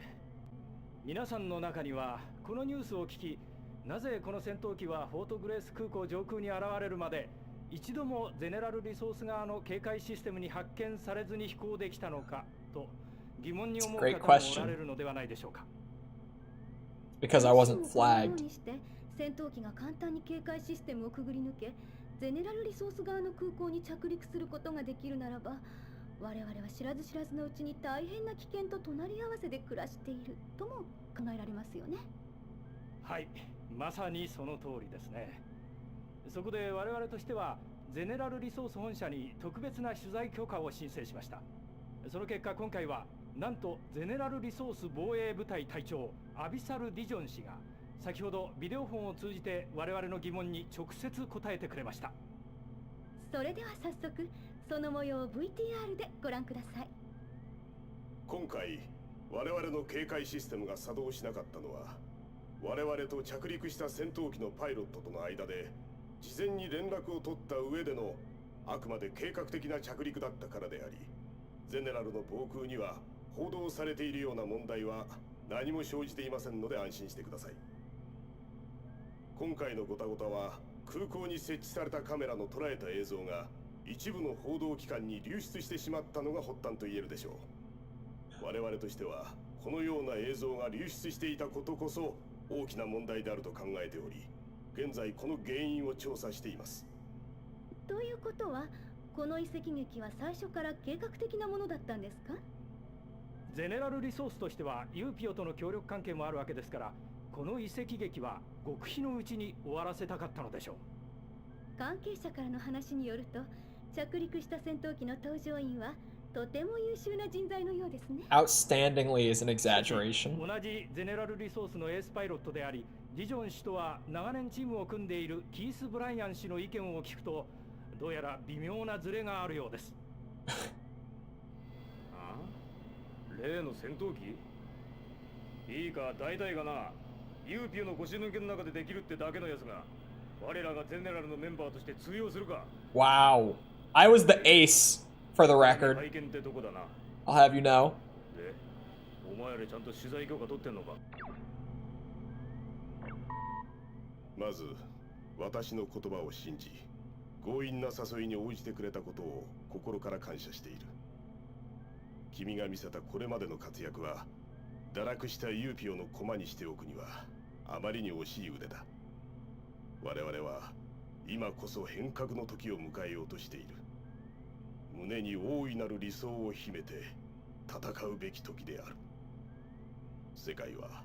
S4: 皆さんの中にはこのニュースを聞き、なぜこの戦闘機はフォートグレース空港上空に現れるまで一度もゼネラルリソース側の警戒システムに発見されずに飛行できたのかと疑問に思う
S1: Great
S4: 方もお
S1: question.
S4: られるのではないでしょうか。
S1: Because I wasn't
S5: このよう
S1: flagged.
S5: にして戦闘機が簡単に警戒システムをくぐり抜け、ゼネラルリソース側の空港に着陸することができるならば、我々は知らず知らずのうちに大変な危険と隣り合わせで暮らしているとも考えられますよね。
S4: はい、まさにその通りですね。そこで我々としてはゼネラルリソース本社に特別な取材許可を申請しました。その結果、今回はなんとゼネラルリソース防衛部隊隊長アビサル・ディジョン氏が先ほどビデオフォンを通じて我々の疑問に直接答えてくれました。
S5: それでは早速その模様を VTR でご覧ください。
S6: 今回我々の警戒システムが作動しなかったのは、我々と着陸した戦闘機のパイロットとの間で事前に連絡を取った上でのあくまで計画的な着陸だったからであり、ゼネラルの防空には報道されているような問題は何も生じていませんので安心してください。今回のゴタゴタは空港に設置されたカメラの捉えた映像が一部の報道機関に流出してしまったのが発端と言えるでしょう。我々としてはこのような映像が流出していたことこそ大きな問題であると考えており、現在この原因を調査しています。
S5: ということは、この遺跡劇は最初から計画的なものだったんですか？
S4: ゼネラルリソースとしてはユーピオとの協力関係もあるわけですから、この遺跡劇は極秘のうちに終わらせたかったのでしょう。
S5: 関係者からの話によると、着陸した戦闘機の搭乗員はとても優秀な人材のようですね。
S1: Outstandingly is an exaggeration.
S4: 同じゼネラルリソースのエースパイロットであり、ディジョン氏とは長年チームを組んでいるキース・ブライアン氏の意見を聞くと、どうやら微妙なズレがあるようです。あ？例の戦闘機？いいか、大体がな、ユーピオの腰抜けの中でできるってだけのやつが、我らがゼネラルのメンバーとして通用するか？
S1: Wow. I was the ace, for the record.
S4: 体験ってとこだな。
S1: I'll have you know.
S4: で、お前らちゃんと取材許可取ってんのか？
S6: まず私の言葉を信じ、強引な誘いに応じてくれたことを心から感謝している。君が見せたこれまでの活躍は、堕落したユーピオの駒にしておくにはあまりに惜しい腕だ。我々は今こそ変革の時を迎えようとしている。胸に大いなる理想を秘めて戦うべき時である。世界は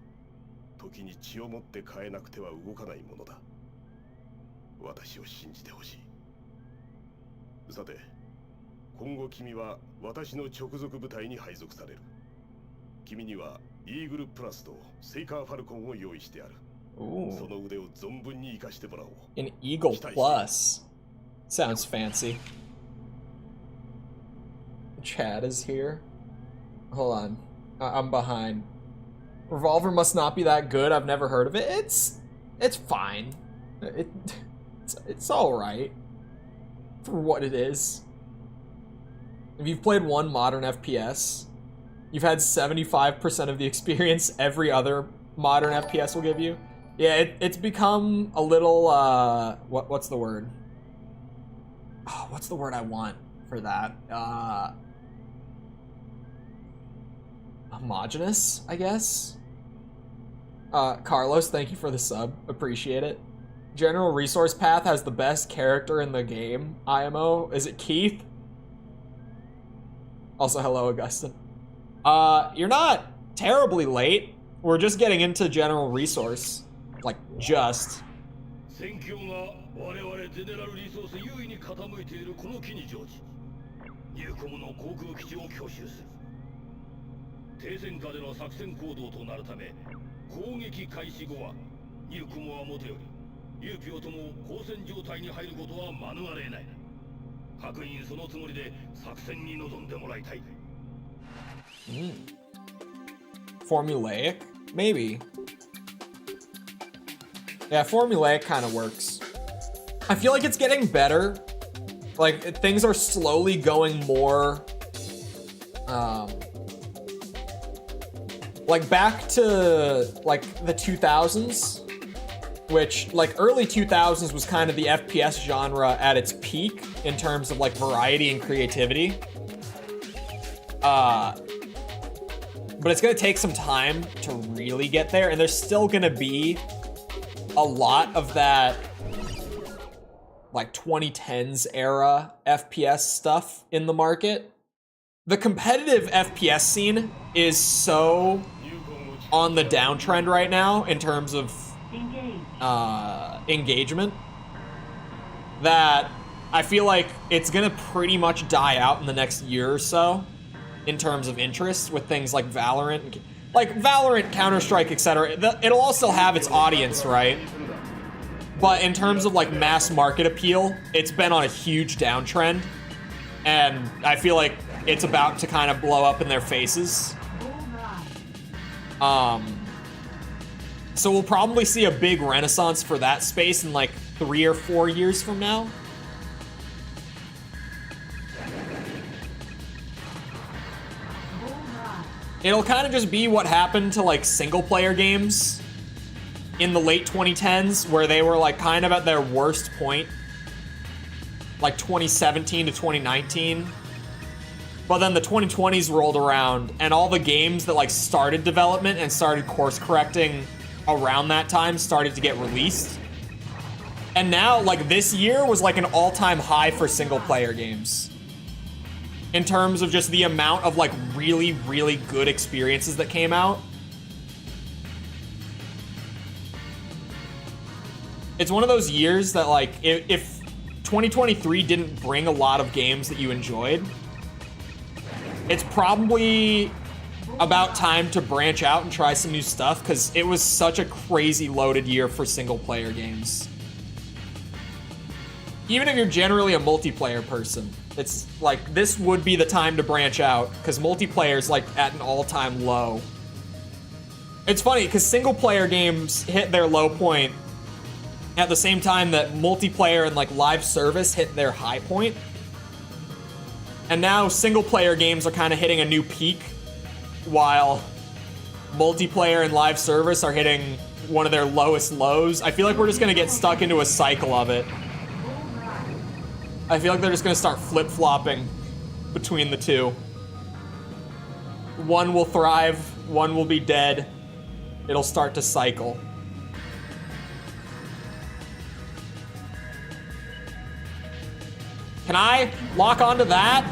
S6: 時に血をもって変えなくては動かないものだ。私を信じてほしい。さて、今後君は私の直属部隊に配属される。君にはイーグルプラスとセイカーファルコンを用意してある。
S1: Ooh.
S6: その腕を存分に生かしてもらおう。
S1: An Eagle Plus. Sounds fancy. Chad is here. Hold on. I'm behind. Revolver must not be that good. I've never heard of it. It's fine. It's all right for what it is. If you've played one modern FPS, you've had 75% of the experience every other modern FPS will give you. Yeah, it's become a little what's the word? Oh, what's the word I want for that? Homogenous, I guess. Carlos, thank you for the sub. Appreciate it. General Resource Path has the best character in the game. IMO. Is it Keith? Also, hello, Augustin. You're not terribly late. We're just getting into General Resource. Like, just.
S7: 戦況が我々ゼネラルリソース優位に傾いているこの機に乗じ、ニューコムの航空基地を強襲する。停戦下での作戦行動となるため、攻撃開始後はニューコムはもとよりユーピオとも交戦状態に入ることは免れない。各員そのつもりで作戦に臨んでもらいたい。
S1: Formulaic? Maybe. Yeah, formulaic kind of works. I feel like it's getting better. Like, things are slowly going more, like back to like the 2000s, which like early 2000s was kind of the FPS genre at its peak in terms of like variety and creativity. but it's gonna take some time to really get there, and there's still gonna be a lot of that like 2010s era FPS stuff in the market. The competitive FPS scene is so on the downtrend right now in terms of engagement that I feel like it's gonna pretty much die out in the next year or so in terms of interest with things like Valorant, Counter-Strike, etc. It'll also have its audience, right? But in terms of like mass market appeal, it's been on a huge downtrend, and I feel like it's about to kind of blow up in their faces. So we'll probably see a big renaissance for that space in like 3 or 4 years from now. It'll kind of just be what happened to like single player games in the late 2010s, where they were like kind of at their worst point, like 2017 to 2019. But then the 2020s rolled around, and all the games that like started development and started course correcting around that time started to get released. And now, like, this year was like an all-time high for single player games in terms of just the amount of like really, really good experiences that came out. It's one of those years that like if 2023 didn't bring a lot of games that you enjoyed, it's probably about time to branch out and try some new stuff, because it was such a crazy loaded year for single player games. Even if you're generally a multiplayer person, it's like this would be the time to branch out, because multiplayer's like at an all-time low. It's funny because single player games hit their low point at the same time that multiplayer and like live service hit their high point. And now single player games are kind of hitting a new peak, while multiplayer and live service are hitting one of their lowest lows. I feel like we're just gonna get stuck into a cycle of it. I feel like they're just gonna start flip-flopping between the two. One will thrive, one will be dead. It'll start to cycle. Can I lock onto that?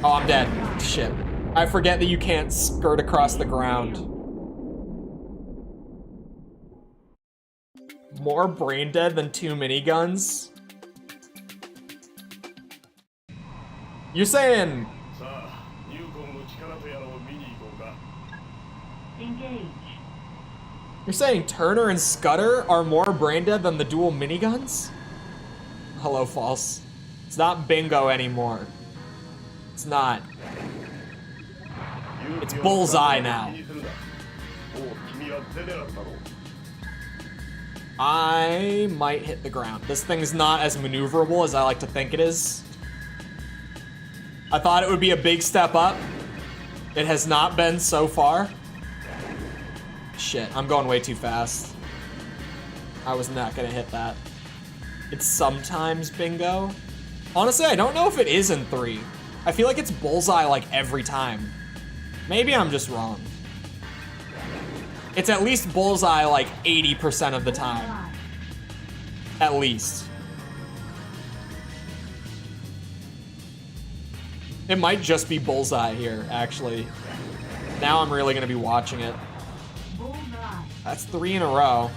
S1: Oh, I'm dead. Shit. I forget that you can't skirt across the ground. More brain dead than 2 miniguns? You're saying...
S2: Engage.
S1: You're saying Turner and Scudder are more brain dead than the dual miniguns? Hello, false. It's not bingo anymore. It's not. It's bullseye now. I might hit the ground. This thing's not as maneuverable as I like to think it is. I thought it would be a big step up. It has not been so far. Shit, I'm going way too fast. I was not gonna hit that. It's sometimes bingo. Honestly, I don't know if it is in 3. I feel like it's bullseye like every time. Maybe I'm just wrong. It's at least bullseye like 80% of the time. At least. It might just be bullseye here, actually. Now I'm really gonna be watching it. That's 3 in a row.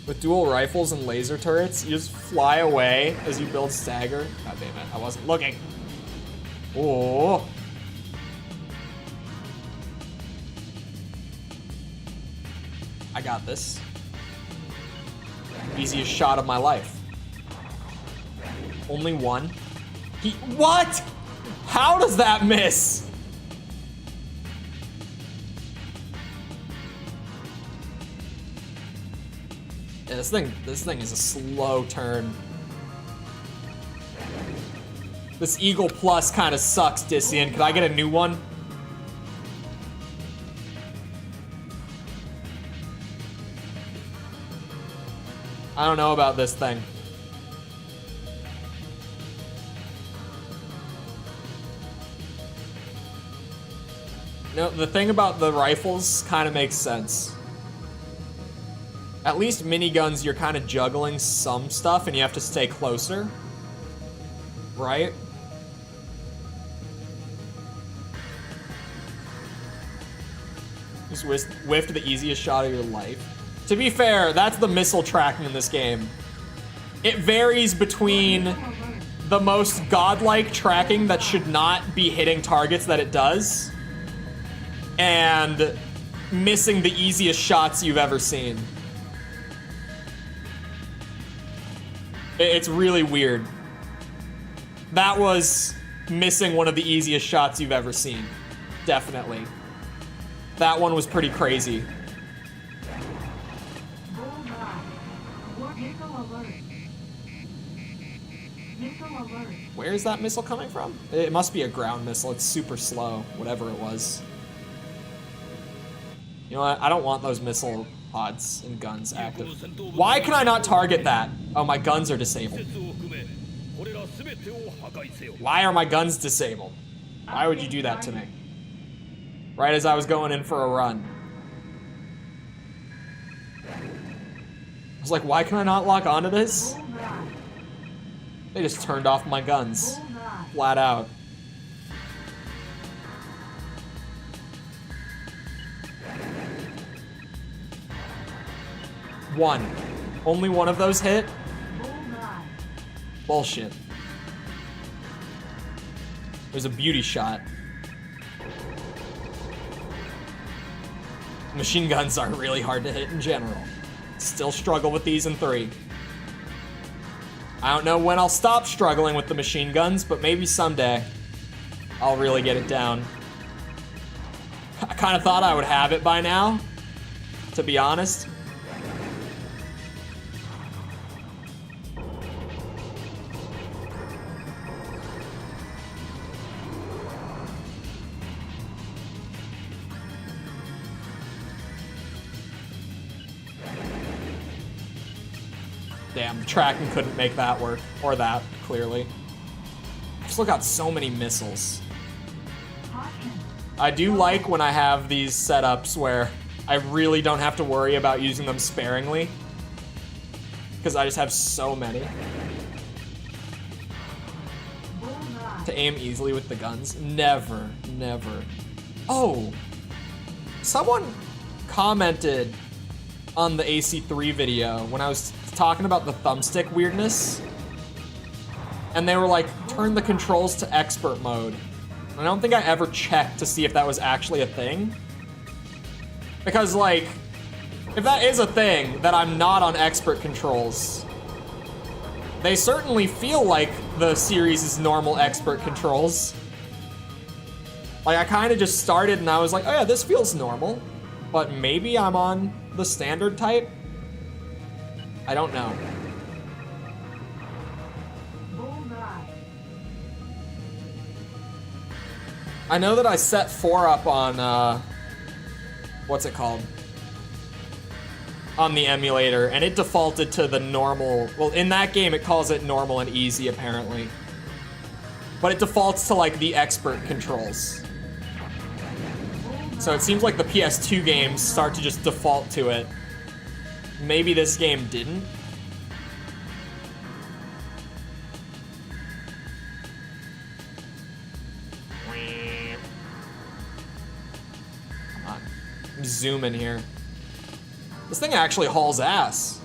S1: With dual rifles and laser turrets, you just fly away as you build stagger. God damn it, I wasn't looking. Oh. I got this. Easiest shot of my life. Only one. What? How does that miss? Yeah, this thing is a slow turn. This Eagle Plus kind of sucks, Disian. Could I get a new one? I don't know about this thing. No, the thing about the rifles kind of makes sense. At least miniguns, you're kind of juggling some stuff and you have to stay closer. Right? Just whiffed the easiest shot of your life. To be fair, that's the missile tracking in this game. It varies between the most godlike tracking that should not be hitting targets that it does, and missing the easiest shots you've ever seen. It's really weird. That was missing one of the easiest shots you've ever seen. Definitely. That one was pretty crazy. Where is that missile coming from? It must be a ground missile. It's super slow, whatever it was. You know what? I don't want those missile pods and guns active. Why can I not target that? Oh, my guns are disabled. Why are my guns disabled? Why would you do that to me? Right as I was going in for a run. I was like, why can I not lock onto this? They just turned off my guns. Flat out. One. Only one of those hit? Bullshit. It was a beauty shot. Machine guns are really hard to hit in general. Still struggle with these in 3. I don't know when I'll stop struggling with the machine guns, but maybe someday I'll really get it down. I kind of thought I would have it by now, to be honest. Damn, the tracking couldn't make that work. Or that, clearly. I just look out so many missiles. I do like when I have these setups where I really don't have to worry about using them sparingly. Because I just have so many. To aim easily with the guns. Never, never. Oh! Someone commented on the AC3 video when I was talking about the thumbstick weirdness, and they were like, turn the controls to expert mode. And I don't think I ever checked to see if that was actually a thing, because like, if that is a thing, that I'm not on expert controls. They certainly feel like the series' normal expert controls. Like, I kind of just started and I was like, oh yeah, this feels normal, but maybe I'm on the standard type? I don't know. I know that I set 4 up on, what's it called? On the emulator, and it defaulted to the normal. Well, in that game, it calls it normal and easy, apparently. But it defaults to, like, the expert controls. So it seems like the PS2 games start to just default to it. Maybe this game didn't. Come on. Zoom in here. This thing actually hauls ass.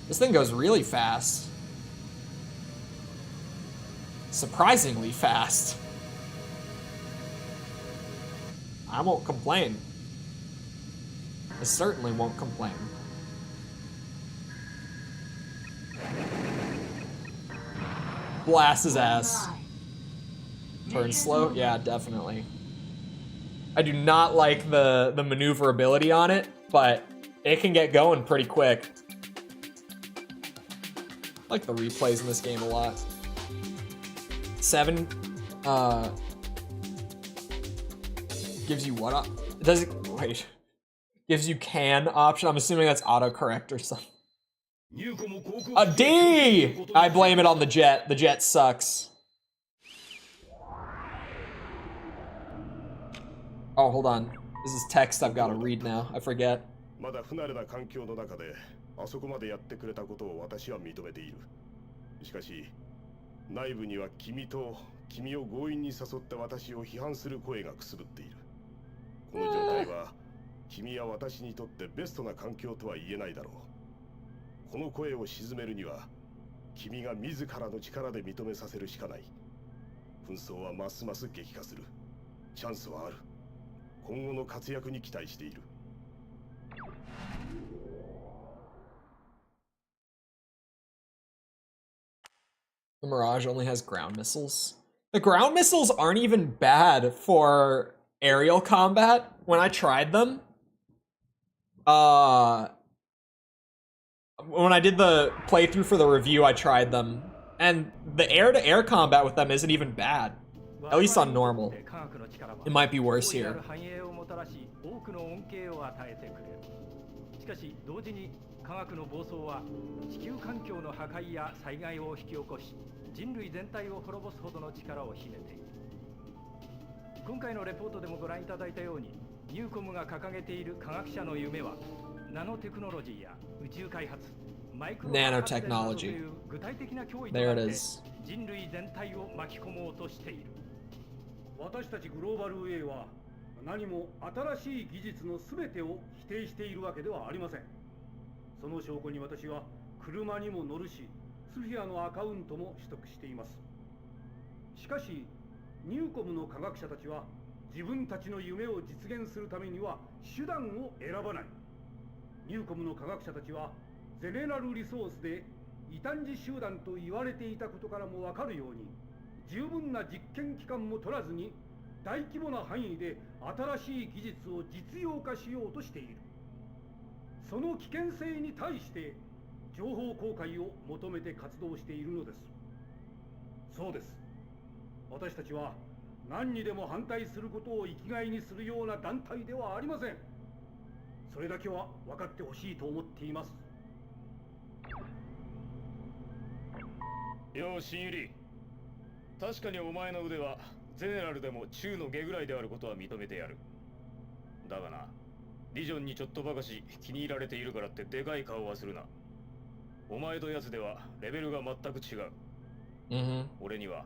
S1: This thing goes really fast. Surprisingly fast. I won't complain. I certainly won't complain. Blast his ass. Turn slow? Yeah, definitely. I do not like the maneuverability on it, but it can get going pretty quick. I like the replays in this game a lot. 7, gives you what? Does it, wait. Gives you can option. I'm assuming that's autocorrect or something. A D! I blame it on the jet. The jet sucks. Oh, hold on. This is text I've got to read now. I forget.
S6: まだ不慣れな環境の中であそこまでやってくれたことを私は認めている。しかし内部には君を強引に誘って私を批判する声がくすぶっている。この状態は君や私にとってベストな環境とは言えないだろう。この声を鎮めるには君が自らの力で認めさせるしかない。紛争はますます激化する。チャンスはある。今後の活躍に期待している。
S1: The Mirage only has ground missiles. The ground missiles aren't even bad for aerial combat. When I tried them, when I did the playthrough for the review, I tried them, and the air-to-air combat with them isn't even bad. At least on normal. It might be worse here.
S4: しかし同時に科学の暴走は地球環境の破壊や災害を引き起こし、人類全体を滅ぼすほどの力を秘めている。今回のレポートでもご覧いただいたように、ニューコムが掲げている科学者の夢はナノテクノロジーや宇宙開発、マイクロ発電などという具体的な脅威となって人類全体を巻き込もうとしている。
S8: 私たちグローバルウェイは何も新しい技術の全てを否定しているわけではありません。その証拠に私は車にも乗るし、スフィアのアカウントも取得しています。しかしニューコムの科学者たちは自分たちの夢を実現するためには手段を選ばない。ニューコムの科学者たちはゼネラルリソースで異端児集団と言われていたことからも分かるように、十分な実験期間も取らずに大規模な範囲で新しい技術を実用化しようとしている。その危険性に対して情報公開を求めて活動しているのです。そうです。私たちは何にでも反対することを生きがいにするような団体ではありません。それだけは分かってほしいと思っています。
S7: よう新入り、確かにお前の腕はゼネラルでも中の下ぐらいであることは認めてやる。だがな、リジョンにちょっとばかし気に入られているからってでかい顔はするな。お前と奴ではレベルが全く違う。俺には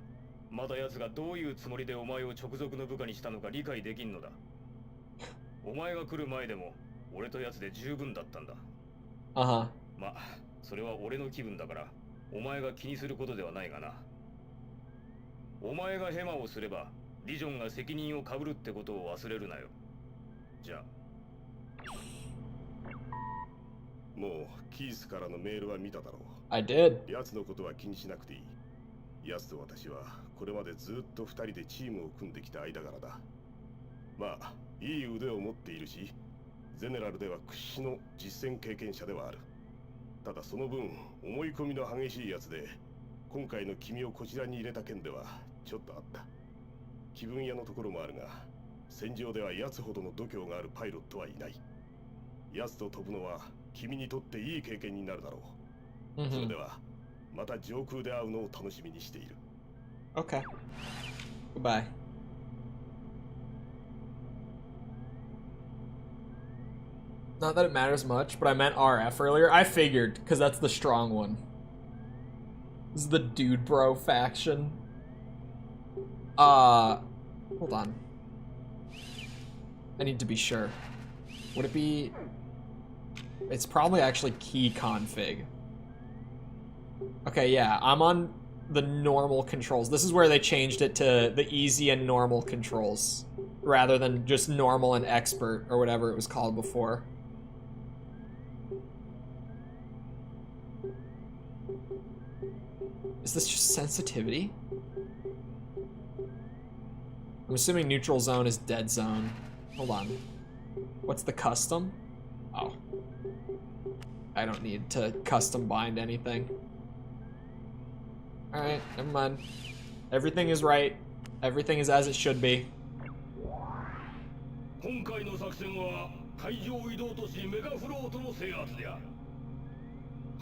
S7: まだ奴がどういうつもりでお前を直属の部下にしたのか理解できんのだ。お前が来る前でも俺と奴で十分だったんだ。まあそれは俺の気分だからお前が気にすることではないがな。お前がヘマをすればリジョンが責任をかぶるってことを忘れるなよ。じゃあ。
S6: もうキースからのメールは見ただろう。
S1: I did.
S6: 奴のことは気にしなくていい。奴と私はこれまでずっと二人でチームを組んできた間柄だ。まあいい腕を持っているし、ゼネラルでは屈指の実戦経験者ではある。ただその分思い込みの激しいやつで、今回の君をこちらに入れた件ではちょっとあった。気分屋のところもあるが、戦場では奴ほどの度胸があるパイロットはいない。奴と飛ぶのは君にとっていい経験になるだろう。それではまた上空で会うのを楽しみにしている。
S1: Okay. Goodbye. Not that it matters much, but I meant RF earlier. I figured, because that's the strong one. This is the dude bro faction. Hold on. I need to be sure. Would it be... It's probably actually key config. Okay, yeah, I'm on the normal controls. This is where they changed it to the easy and normal controls, rather than just normal and expert, or whatever it was called before. Is this just sensitivity? I'm assuming neutral zone is dead zone. Hold on. What's the custom? Oh. I don't need to custom bind anything. Alright, never mind. Everything is right. Everything is as it should be.
S7: 今回の作戦は海上移動都市メガフロートの制圧である。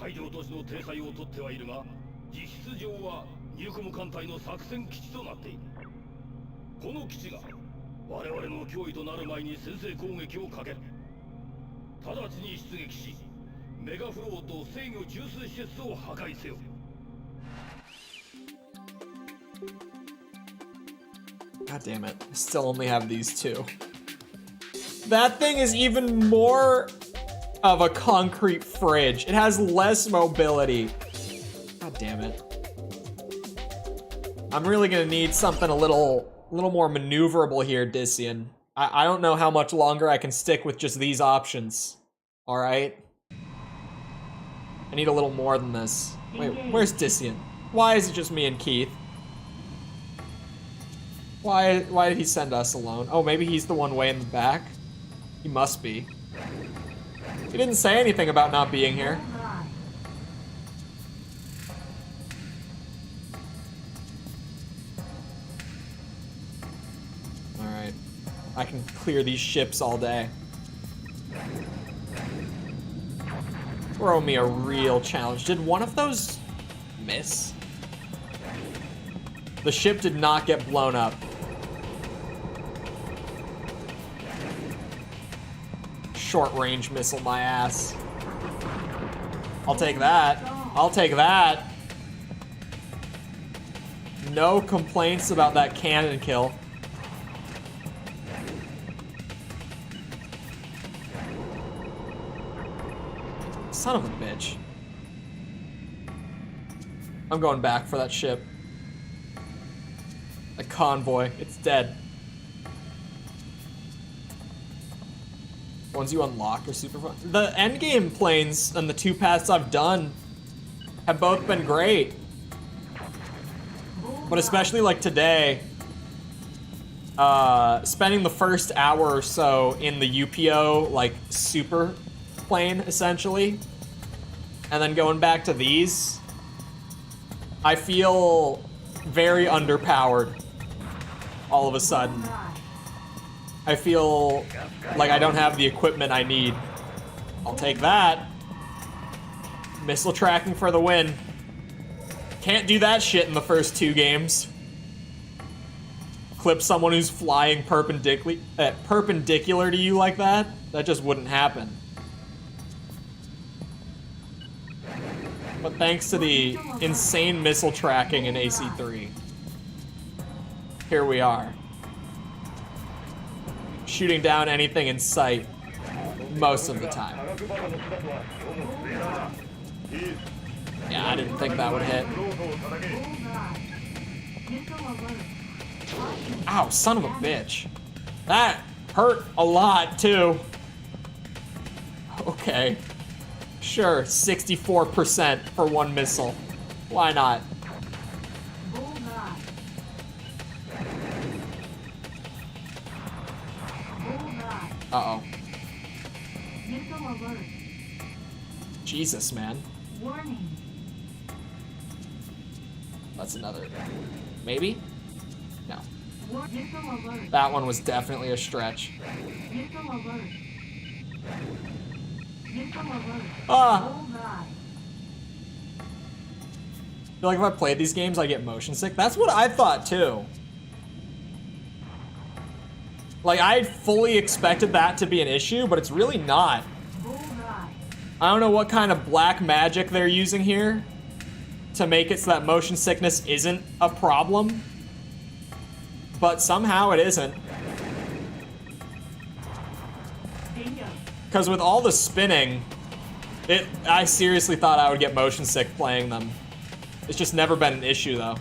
S7: 海上都市の体裁をとってはいるが、実質上はニューコム艦隊の作戦基地となっている。この基地が我々の脅威となる前に先制攻撃をかける。直ちに出撃し、メガフローと制御中枢施設を破壊せよ。
S1: God damn it. I still only have these two. That thing is even more of a concrete fridge. It has less mobility. God damn it. I'm really gonna need something a little more maneuverable here, Dissian. I don't know how much longer I can stick with just these options. Alright? I need a little more than this. Wait, where's Dissian? Why is it just me and Keith? Why did he send us alone? Oh, maybe he's the one way in the back? He must be. He didn't say anything about not being here. Alright. I can clear these ships all day. Throw me a real challenge. Did one of those miss? The ship did not get blown up. Short-range missile my ass. I'll take that. I'll take that. No complaints about that cannon kill. Son of a bitch. I'm going back for that ship. The convoy, it's dead. Ones you unlock are super fun. The endgame planes and the two paths I've done have both been great. But especially like today, spending the first hour or so in the UPO like super plane essentially, and then going back to these, I feel very underpowered all of a sudden. I feel like I don't have the equipment I need. I'll take that. Missile tracking for the win. Can't do that shit in the first two games. Clip someone who's flying perpendicular to you like that? That just wouldn't happen. But thanks to the insane missile tracking in AC3, here we are. Shooting down anything in sight most of the time. Yeah, I didn't think that would hit. Ow, son of a bitch. That hurt a lot, too. Okay. Sure, 64% for one missile. Why not? Uh-oh. Jesus, man. That's another. Maybe? No. That one was definitely a stretch. Ah! I feel like if I played these games, I get motion sick. That's what I thought, too. Like, I fully expected that to be an issue, but it's really not. I don't know what kind of black magic they're using here to make it so that motion sickness isn't a problem, but somehow it isn't. Because with all the spinning, I seriously thought I would get motion sick playing them. It's just never been an issue, though.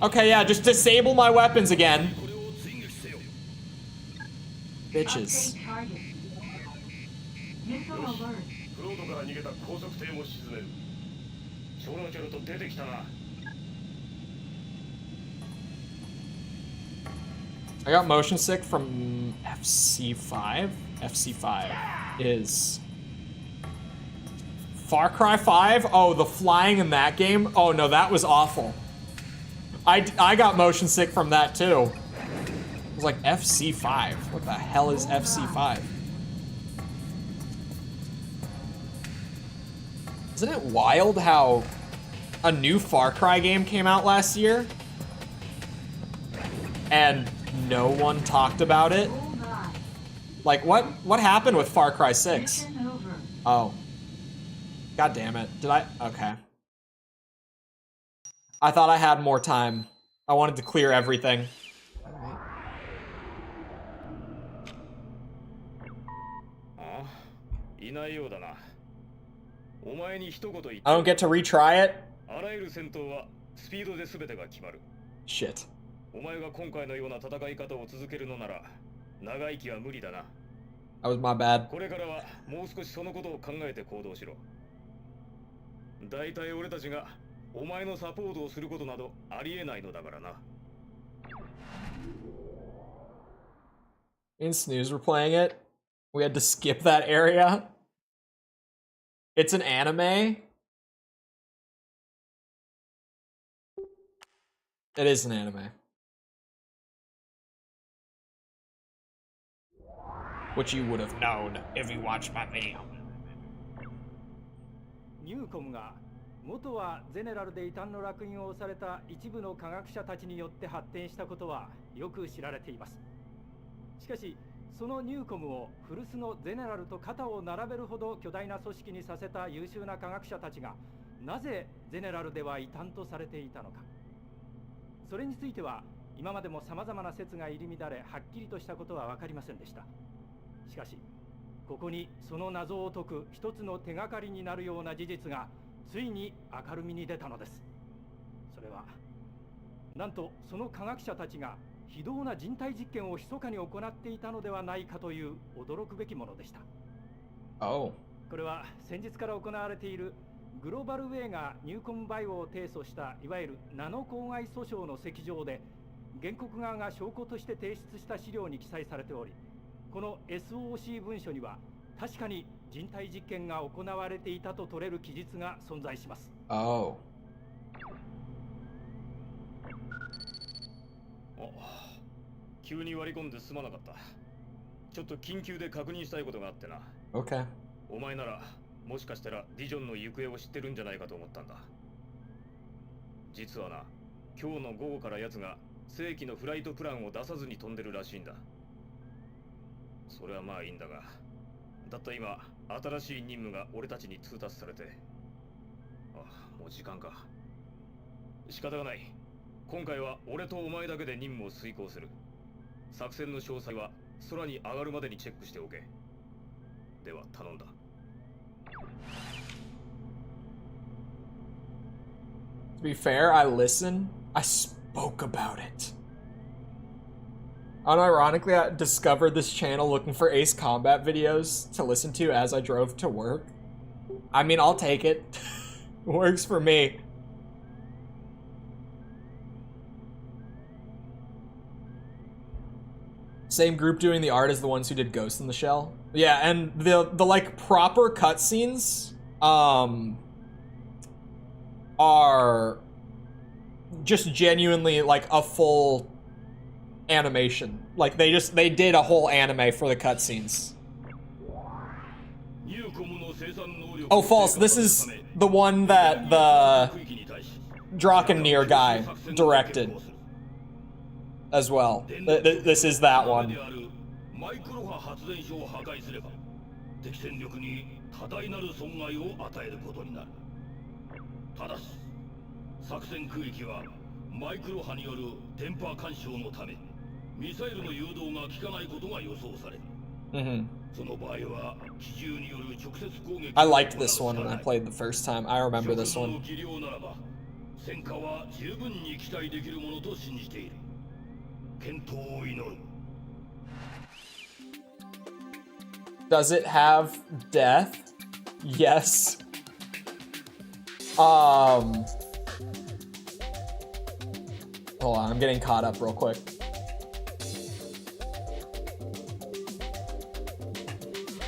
S1: Okay, yeah, just disable my weapons again. Bitches. I got motion sick from FC5. FC5 is Far Cry 5. Oh, the flying in that game. Oh no, that was awful. I got motion sick from that too. It was like FC5. What the hell is FC5? Isn't it wild how a new Far Cry game came out last year, and no one talked about it.
S2: Hold on.
S1: Like, what happened with Far Cry 6?
S2: Mission over.
S1: Oh. God damn it. Did I? Okay. I thought I had more time. I wanted to clear everything. Alright.
S7: ああ、いないようだな。お前に一言言って
S1: I don't get to retry it?
S7: あらゆる戦闘はスピードで全てが決まる。
S1: Shit.
S7: お前が今回のような戦い方を続けるのなら長生きは無理だな。
S1: That was my bad.
S7: これからはもう少しそのことを考えて行動しろ。だいたい俺たちがお前のサポートをすることなどありえないのだからな。
S1: In Snooze, we're playing it. We had to skip that area. It's an anime. It is an anime. Which you would have known if you watched my video.
S4: ニューコムが元はゼネラルで異端の烙印を押された一部の科学者たちによって発展したことはよく知られています。しかしそのニューコムを古巣のゼネラルと肩を並べるほど巨大な組織にさせた優秀な科学者たちがなぜゼネラルでは異端とされていたのか、それについては今までも様々な説が入り乱れはっきりとしたことは分かりませんでした。しかしここにその謎を解く一つの手がかりになるような事実がついに明るみに出たのです。それはなんとその科学者たちが非道な人体実験を密かに行っていたのではないかという驚くべきものでした。
S1: Oh.
S4: これは先日から行われているグローバルウェイがニューコムバイオを提訴したいわゆるナノ公害訴訟の席上で原告側が証拠として提出した資料に記載されており、この SOC 文書には確かに人体実験が行われていたと取れる記述が存在します。
S1: Oh.
S7: 急に割り込んですまなかった。ちょっと緊急で確認したいことがあってな。
S1: Okay.
S7: お前ならもしかしたらディジョンの行方を知ってるんじゃないかと思ったんだ。実はな、今日の午後から奴が正規のフライトプランを出さずに飛んでるらしいんだ。それはまあいいんだが、たった今新しい任務が俺たちに通達されて、もう時間か。仕方がない。今回は俺とお前だけで任務を遂行する。作戦の詳細は空に上がるまでにチェックしておけ。では頼んだ。
S1: To be fair, I listened. I spoke about it. Unironically, I discovered this channel looking for Ace Combat videos to listen to as I drove to work. I mean, I'll take it. Works for me. Same group doing the art as the ones who did Ghost in the Shell. Yeah, and the like proper cutscenes are just genuinely like a full animation. Like they did a whole anime for the cutscenes. Oh, false. This is the one that the Drakkenir guy directed as well. This is that one.
S7: 作戦空域はマイクロ波による電波干渉のためミサイルの誘導が効かないことが予想される。その場合は機銃による直接攻撃。I
S1: liked this one when I played the first time. I remember this one.
S7: 戦果は十分に期待できるものと信じている。健闘を祈る。
S1: Does it have death? Yes. Hold on, I'm getting caught up real quick.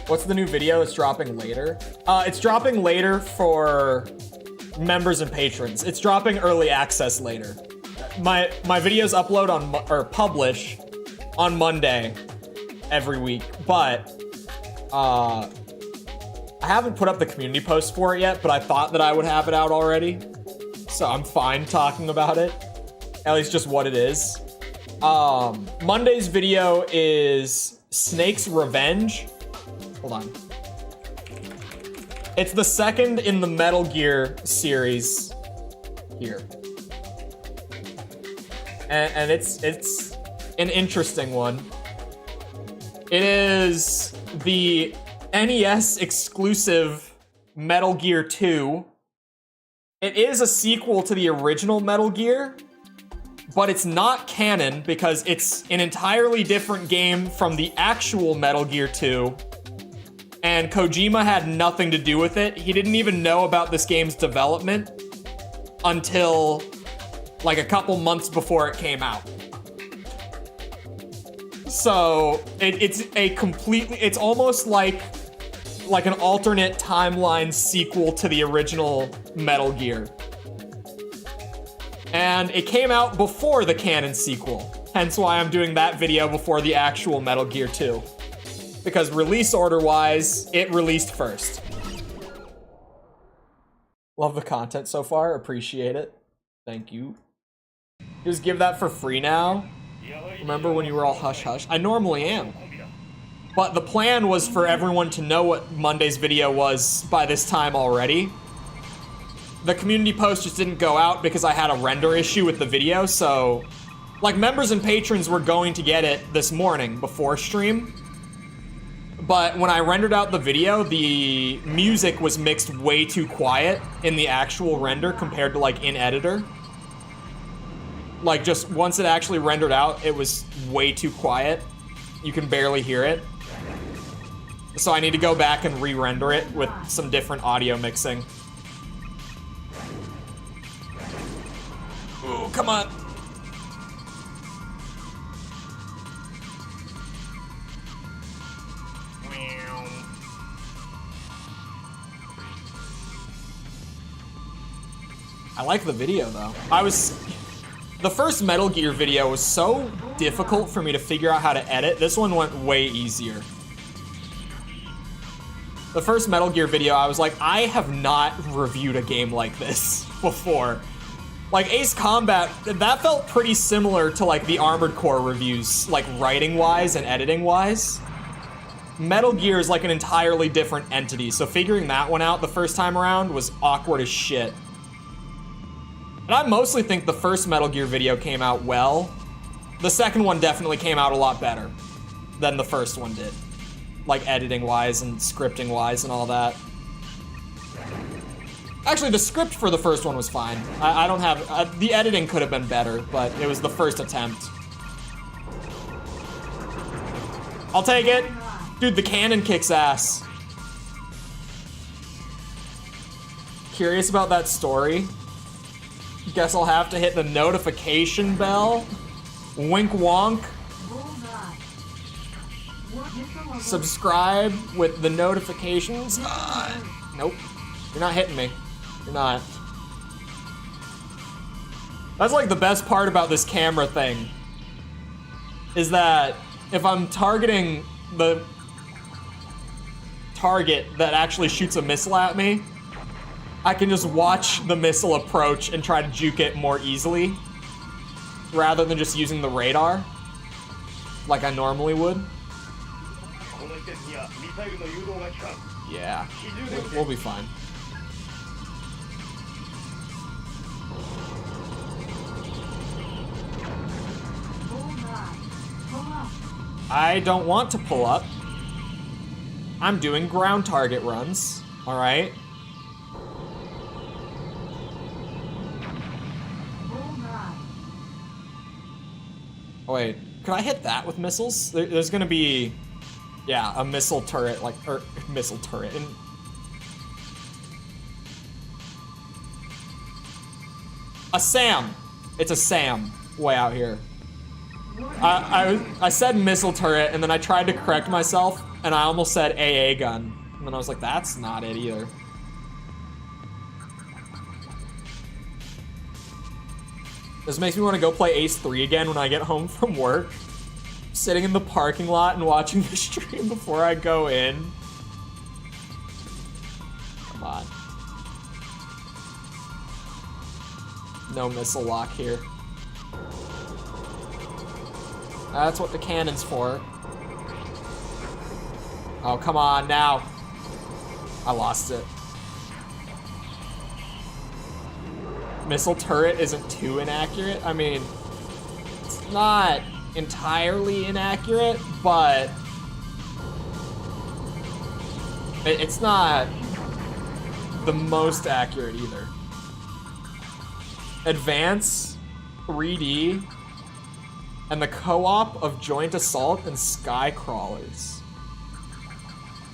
S1: What's the new video? It's dropping later. It's dropping later for members and patrons. It's dropping early access later. My videos upload on or publish on Monday every week, but I haven't put up the community post for it yet, but I thought that I would have it out already. so I'm fine talking about it. At least just what it is. Monday's video is Snake's Revenge. Hold on. It's the second in the Metal Gear series here. And it's an interesting one. It is the NES exclusive Metal Gear 2. It is a sequel to the original Metal Gear, but it's not canon because it's an entirely different game from the actual Metal Gear 2. And Kojima had nothing to do with it. He didn't even know about this game's development until like a couple months before it came out. So it's almost like an alternate timeline sequel to the original Metal Gear. And it came out before the canon sequel, hence why I'm doing that video before the actual Metal Gear 2. Because release order-wise, it released first. Love the content so far, appreciate it. Thank you. Just give that for free now. Remember when you were all hush-hush? I normally am. But the plan was for everyone to know what Monday's video was by this time already. The community post just didn't go out because I had a render issue with the video, so... Like, members and patrons were going to get it this morning before stream. But when I rendered out the video, the music was mixed way too quiet in the actual render compared to, like, in editor. Like, just once it actually rendered out, it was way too quiet. You can barely hear it. So I need to go back and re-render it with some different audio mixing. Ooh, come on. I like the video though. The first Metal Gear video was so difficult for me to figure out how to edit. This one went way easier. The first Metal Gear video, I was like, I have not reviewed a game like this before. Like Ace Combat, that felt pretty similar to like the Armored Core reviews, like writing-wise and editing-wise. Metal Gear is like an entirely different entity, so figuring that one out the first time around was awkward as shit. And I mostly think the first Metal Gear video came out well. The second one definitely came out a lot better than the first one did. Like editing-wise and scripting-wise and all that. Actually, the script for the first one was fine. I don't have... the editing could have been better, but it was the first attempt. I'll take it. Dude, the cannon kicks ass. Curious about that story? Guess I'll have to hit the notification bell. Wink wonk. Subscribe with the notifications. Nope. You're not hitting me. You're not. That's like the best part about this camera thing. Is that if I'm targeting the target that actually shoots a missile at me, I can just watch the missile approach and try to juke it more easily, rather than just using the radar, like I normally would. Yeah, we'll be fine. I don't want to pull up. I'm doing ground target runs, all right? Oh wait, can I hit that with missiles? There's gonna be, yeah, a missile turret, like, or missile turret. And a SAM. It's a SAM way out here. I said missile turret, and then I tried to correct myself, and I almost said AA gun. And then I was like, that's not it either. This makes me want to go play Ace 3 again when I get home from work. Sitting in the parking lot and watching the stream before I go in. Come on. No missile lock here. That's what the cannon's for. Oh, come on now. I lost it. Missile turret isn't too inaccurate. I mean, it's not entirely inaccurate, but it's not the most accurate either. Advance, 3D, and the co-op of Joint Assault and Sky Crawlers.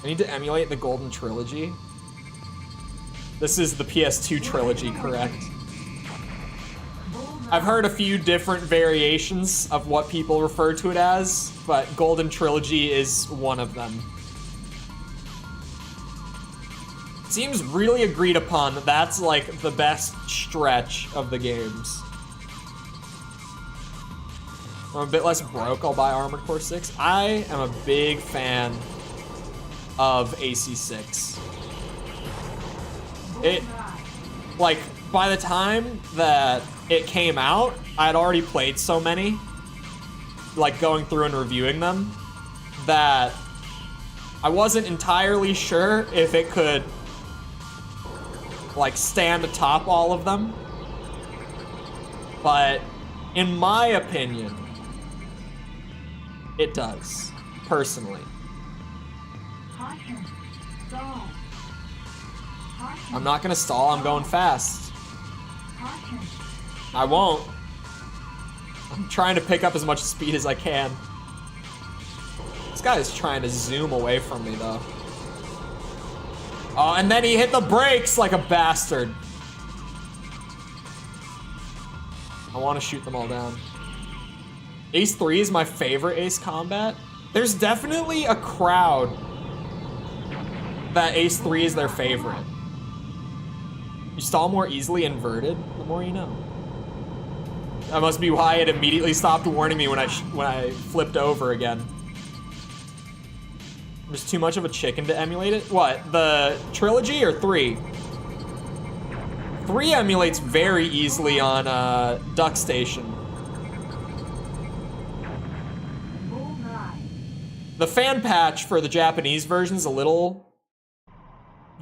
S1: I need to emulate the Golden Trilogy. This is the PS2 trilogy, correct? I've heard a few different variations of what people refer to it as, but Golden Trilogy is one of them. Seems really agreed upon that that's like the best stretch of the games. I'm a bit less broke, I'll buy Armored Core 6. I am a big fan of AC6. It, like, by the time that it came out, I had already played so many, like going through and reviewing them, that I wasn't entirely sure if it could like stand atop all of them. But in my opinion, it does, personally. I'm not gonna stall, I'm going fast. I won't. I'm trying to pick up as much speed as I can. This guy is trying to zoom away from me though. Oh, and then he hit the brakes like a bastard. I want to shoot them all down. Ace 3 is my favorite Ace Combat. There's definitely a crowd that Ace 3 is their favorite. You stall more easily inverted, the more you know. That must be why it immediately stopped warning me when I flipped over again. I'm just too much of a chicken to emulate it. What, the trilogy or 3? 3 emulates very easily on Duck Station. The fan patch for the Japanese version is a little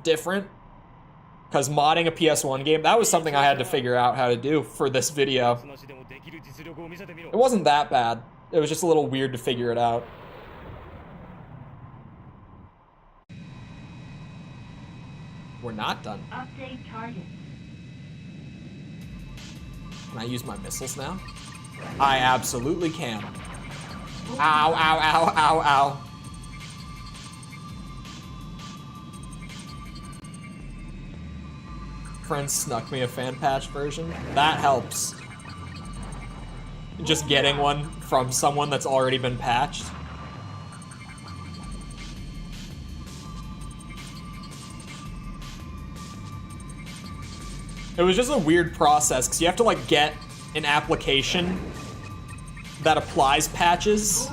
S1: different, because modding a PS1 game, that was something I had to figure out how to do for this video. It wasn't that bad. It was just a little weird to figure it out. We're not done.
S2: Update target.
S1: Can I use my missiles now? I absolutely can. Ow, ow, ow, ow, ow. Friend snuck me a fan patch version. That helps. Just getting one from someone that's already been patched. It was just a weird process, because you have to like get an application that applies patches.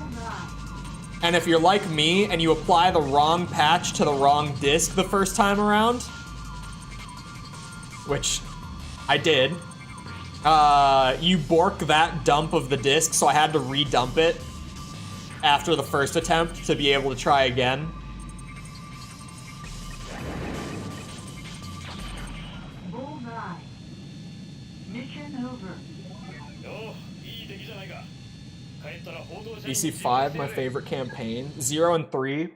S1: And if you're like me and you apply the wrong patch to the wrong disk the first time around, which I did, you bork that dump of the disk, so I had to redump it after the first attempt to be able to try again. BC5, my favorite campaign. 0 and 3,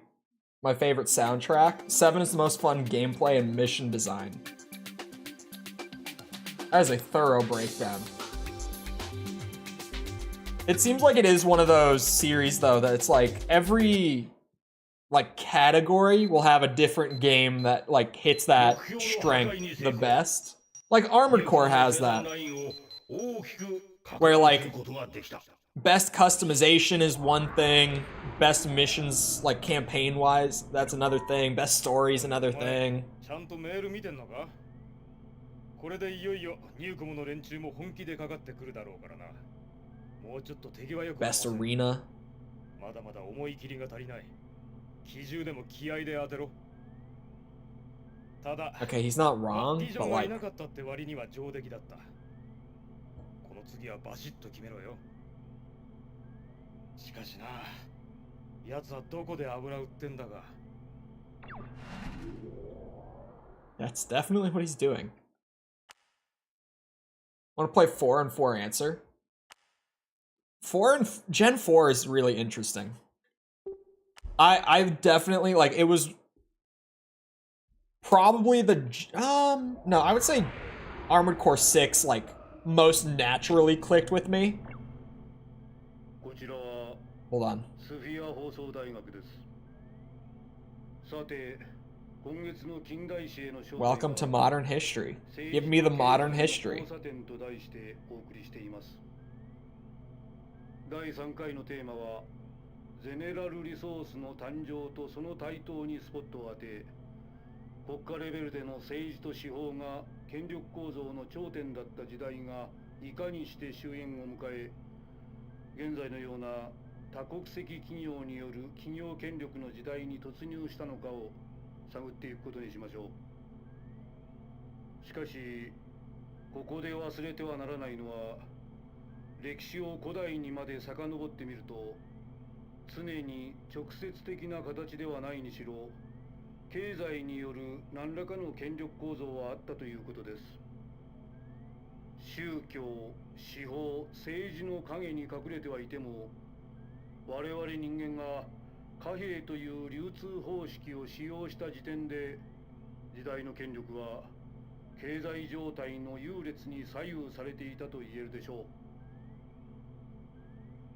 S1: my favorite soundtrack. 7 is the most fun gameplay and mission design. That is a thorough breakdown. It seems like it is one of those series, though, that it's like every like category will have a different game that like hits that strength the best. Like Armored Core has that, where like best customization is one thing, best missions like campaign wise, that's another thing, best story is another thing. Best arena. Okay, he's not wrong, but like
S8: 次はバシッと決めろよ。しかしな、奴はどこで油売ってんだか。
S1: That's definitely what he's doing. Want to play 4 and 4 answer? 4 and Gen 4 is really interesting. I definitely like it was probably the no, I would say Armored Core 6 like most naturally clicked with me. Hold on. Welcome to modern history. Give me the modern history.
S8: 第3回のテーマはゼネラルリソースの誕生とその台頭にスポットを当て、国家レベルでの政治と司法が権力構造の頂点だった時代がいかにして終焉を迎え、現在のような多国籍企業による企業権力の時代に突入したのかを探っていくことにしましょう。しかしここで忘れてはならないのは、歴史を古代にまで遡ってみると、常に直接的な形ではないにしろ、経済による何らかの権力構造はあったということです。宗教、司法、政治の陰に隠れてはいても、我々人間が貨幣という流通方式を使用した時点で、時代の権力は経済状態の優劣に左右されていたと言えるでしょう。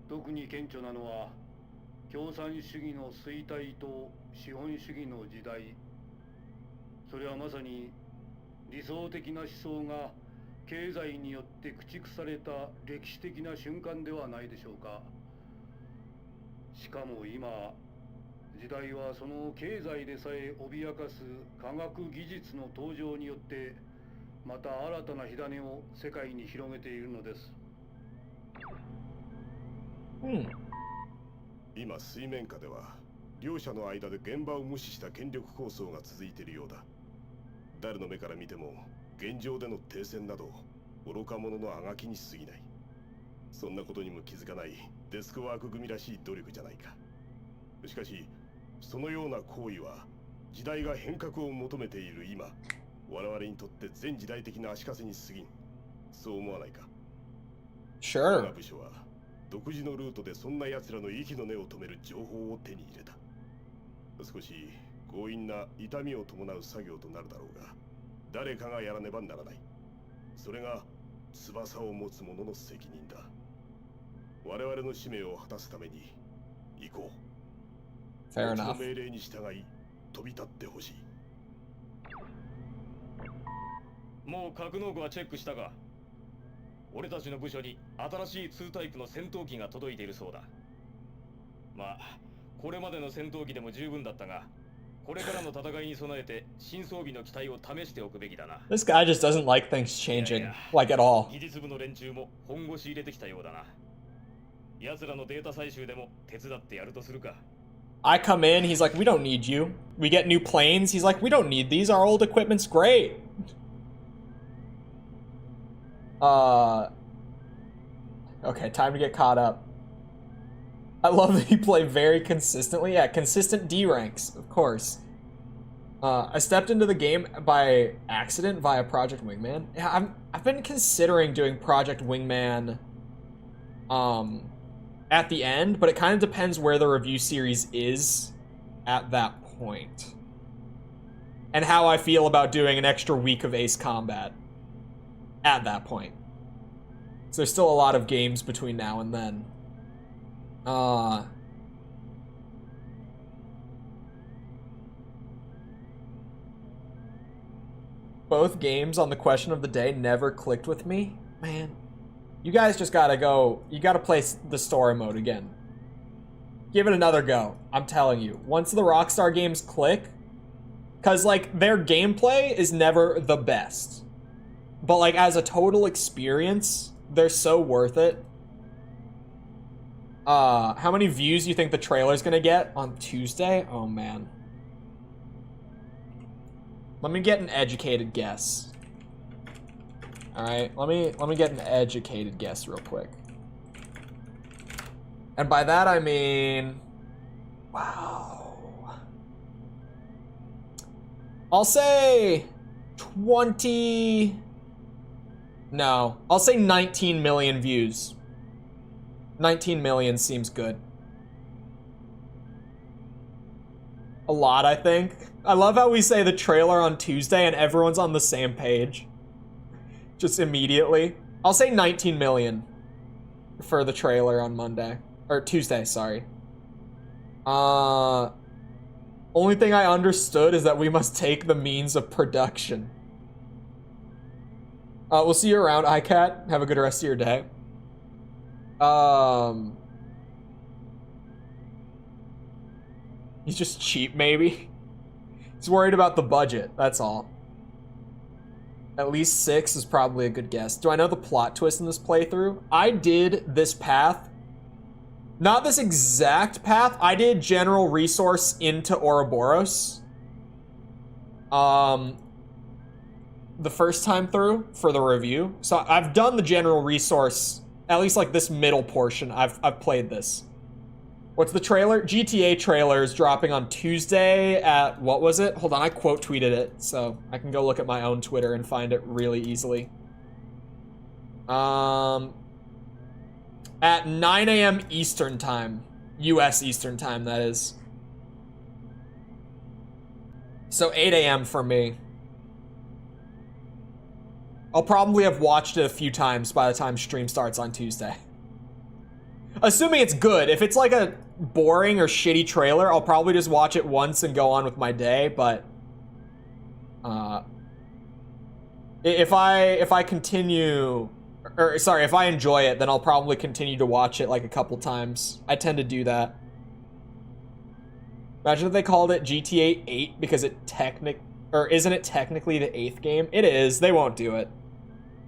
S8: 特に顕著なのは共産主義の衰退と資本主義の時代。それはまさに理想的な思想が経済によって駆逐された歴史的な瞬間ではないでしょうか。しかも今、時代はその経済でさえ脅かす科学技術の登場によって、また新たな火種を世界に広げているのです。
S6: 今水面下では両者の間で現場を無視した権力構想が続いているようだ。誰の目から見ても現状での停戦など愚か者のあがきに過ぎない。そんなことにも気づかないデスクワーク組らしい努力じゃないか。しかしそのような行為は時代が変革を求めている今、我々にとって全時代的な足かせに過ぎん。そう思わないか？
S1: Sure.
S6: 我が部署は独自のルートでそんな奴らの息の根を止める情報を手に入れた。少し強引な痛みを伴う作業となるだろうが、誰かがやらねばならない。それが翼を持つ者の責任だ。我々の使命を果たすために行こう。
S1: Fair
S6: の
S1: enough.
S6: 命令に従い飛び立ってほしい。
S7: もう格納庫はチェックしたか？俺たちの部署に新しい2タイプの戦闘機が届いているそうだ。まあこれまでの戦闘機でも十分だったが、これからの戦いに備えて新装備の機体を試しておくべきだな。
S1: This guy just doesn't like things changing, like at all.
S7: 技術部の連中も本腰入れてきたようだな。奴らのデータ採集でも手伝ってやるとするか。
S1: I come in, he's like, we don't need you. We get new planes, he's like, we don't need these, our old equipment's great. Okay, time to get caught up. I love that you play very consistently. Yeah, consistent D ranks, of course. I stepped into the game by accident via Project Wingman. Yeah, I've been considering doing Project Wingman at the end, but it kind of depends where the review series is at that point. And how I feel about doing an extra week of Ace Combat at that point. So there's still a lot of games between now and then. Both games on the question of the day never clicked with me. Man, you guys just gotta go. You gotta play the story mode again. Give it another go. I'm telling you. Once the Rockstar games click, because, like, their gameplay is never the best. But, like, as a total experience, they're so worth it. How many views do you think the trailer's gonna get on Tuesday? Oh, man. Let me get an educated guess. All right, let me get an educated guess real quick. And by that I mean, wow. I'll say 20. No, I'll say 19 million views. 19 million seems good. A lot, I think. I love how we say the trailer on Tuesday and everyone's on the same page. Just immediately. I'll say 19 million for the trailer on Monday. Or Tuesday, sorry. Only thing I understood is that we must take the means of production. We'll see you around, iCat. Have a good rest of your day. He's just cheap, maybe. He's worried about the budget, that's all. At least 6 is probably a good guess. Do I know the plot twist in this playthrough? I did this path. Not this exact path. I did general resource into Ouroboros. The first time through for the review. So I've done the general resource, at least like this middle portion. I've played this. What's the trailer? GTA trailer is dropping on Tuesday at, what was it? Hold on, I quote tweeted it, so I can go look at my own Twitter and find it really easily. At 9 a.m. Eastern time. US Eastern time, that is. So 8 a.m. for me. I'll probably have watched it a few times by the time stream starts on Tuesday. Assuming it's good. If it's like a boring or shitty trailer, I'll probably just watch it once and go on with my day, but if I continue, or sorry, if I enjoy it, then I'll probably continue to watch it like a couple times. I tend to do that. Imagine if they called it GTA 8 because isn't it technically the 8th game? It is. They won't do it.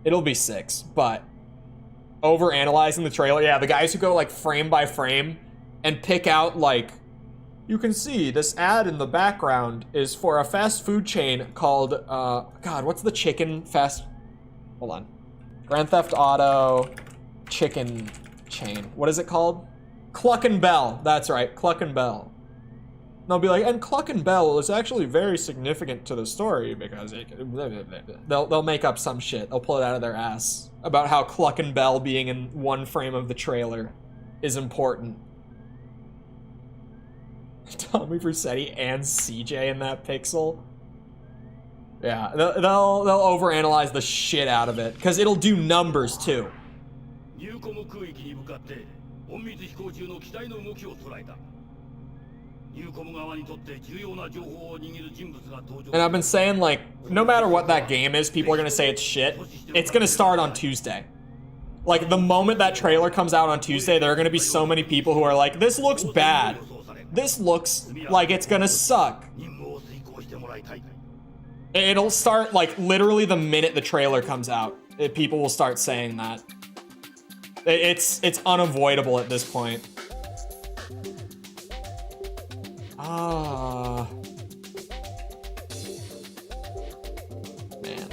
S1: It'll be 6, but over-analyzing the trailer. Yeah, the guys who go like frame by frame and pick out like, you can see this ad in the background is for a fast food chain called, God, what's the chicken fast, hold on. Grand Theft Auto chicken chain. What is it called? Cluck and Bell. That's right, Cluck and Bell. And they'll be like, and Cluck and Bell is actually very significant to the story because they'll make up some shit. They'll pull it out of their ass about how Cluck and Bell being in one frame of the trailer is important. Tommy Vercetti and CJ in that pixel. Yeah, they'll overanalyze the shit out of it because it'll do numbers too. And I've been saying, like, no matter what that game is, people are gonna say it's shit. It's gonna start on Tuesday. Like, the moment that trailer comes out on Tuesday, there are gonna be so many people who are like, this looks bad. This looks like it's gonna suck. It'll start, like, literally the minute the trailer comes out. People will start saying that. It's unavoidable at this point. Man.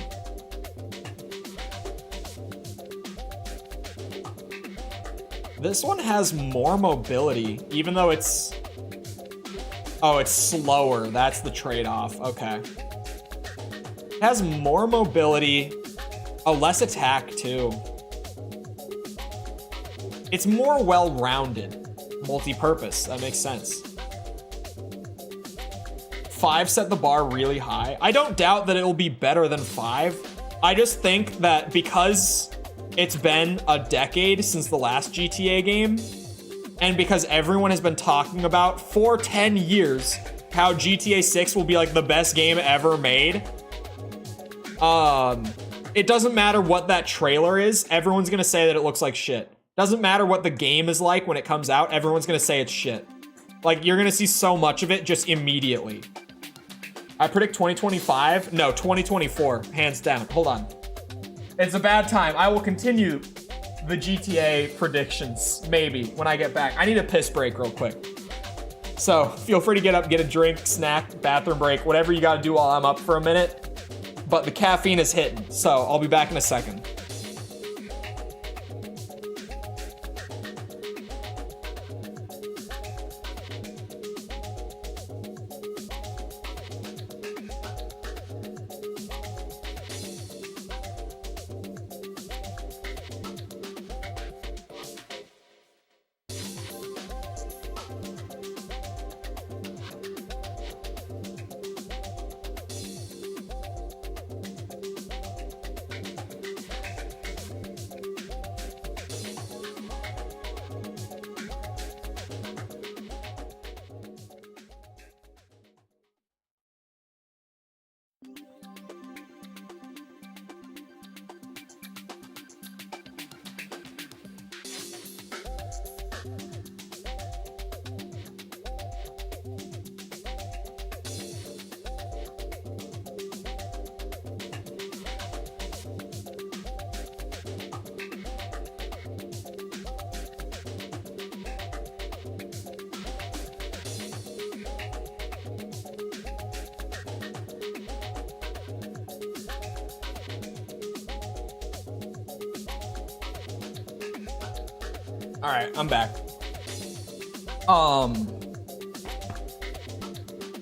S1: This one has more mobility, even though it's... Oh, it's slower. That's the trade-off. Okay. It has more mobility. Oh, less attack, too. It's more well-rounded. Multi-purpose. That makes sense. 5 set the bar really high. I don't doubt that it'll be better than 5. I just think that because it's been a decade since the last GTA game, and because everyone has been talking about for 10 years how GTA 6 will be like the best game ever made, it doesn't matter what that trailer is, everyone's gonna say that it looks like shit. Doesn't matter what the game is like when it comes out, everyone's gonna say it's shit. Like, you're gonna see so much of it just immediately. I predict 2025. No, 2024, hands down. Hold on. It's a bad time. I will continue the GTA predictions, maybe, when I get back. I need a piss break real quick. So feel free to get up, get a drink, snack, bathroom break, whatever you gotta do while I'm up for a minute. but the caffeine is hitting, so I'll be back in a second. All right, I'm back.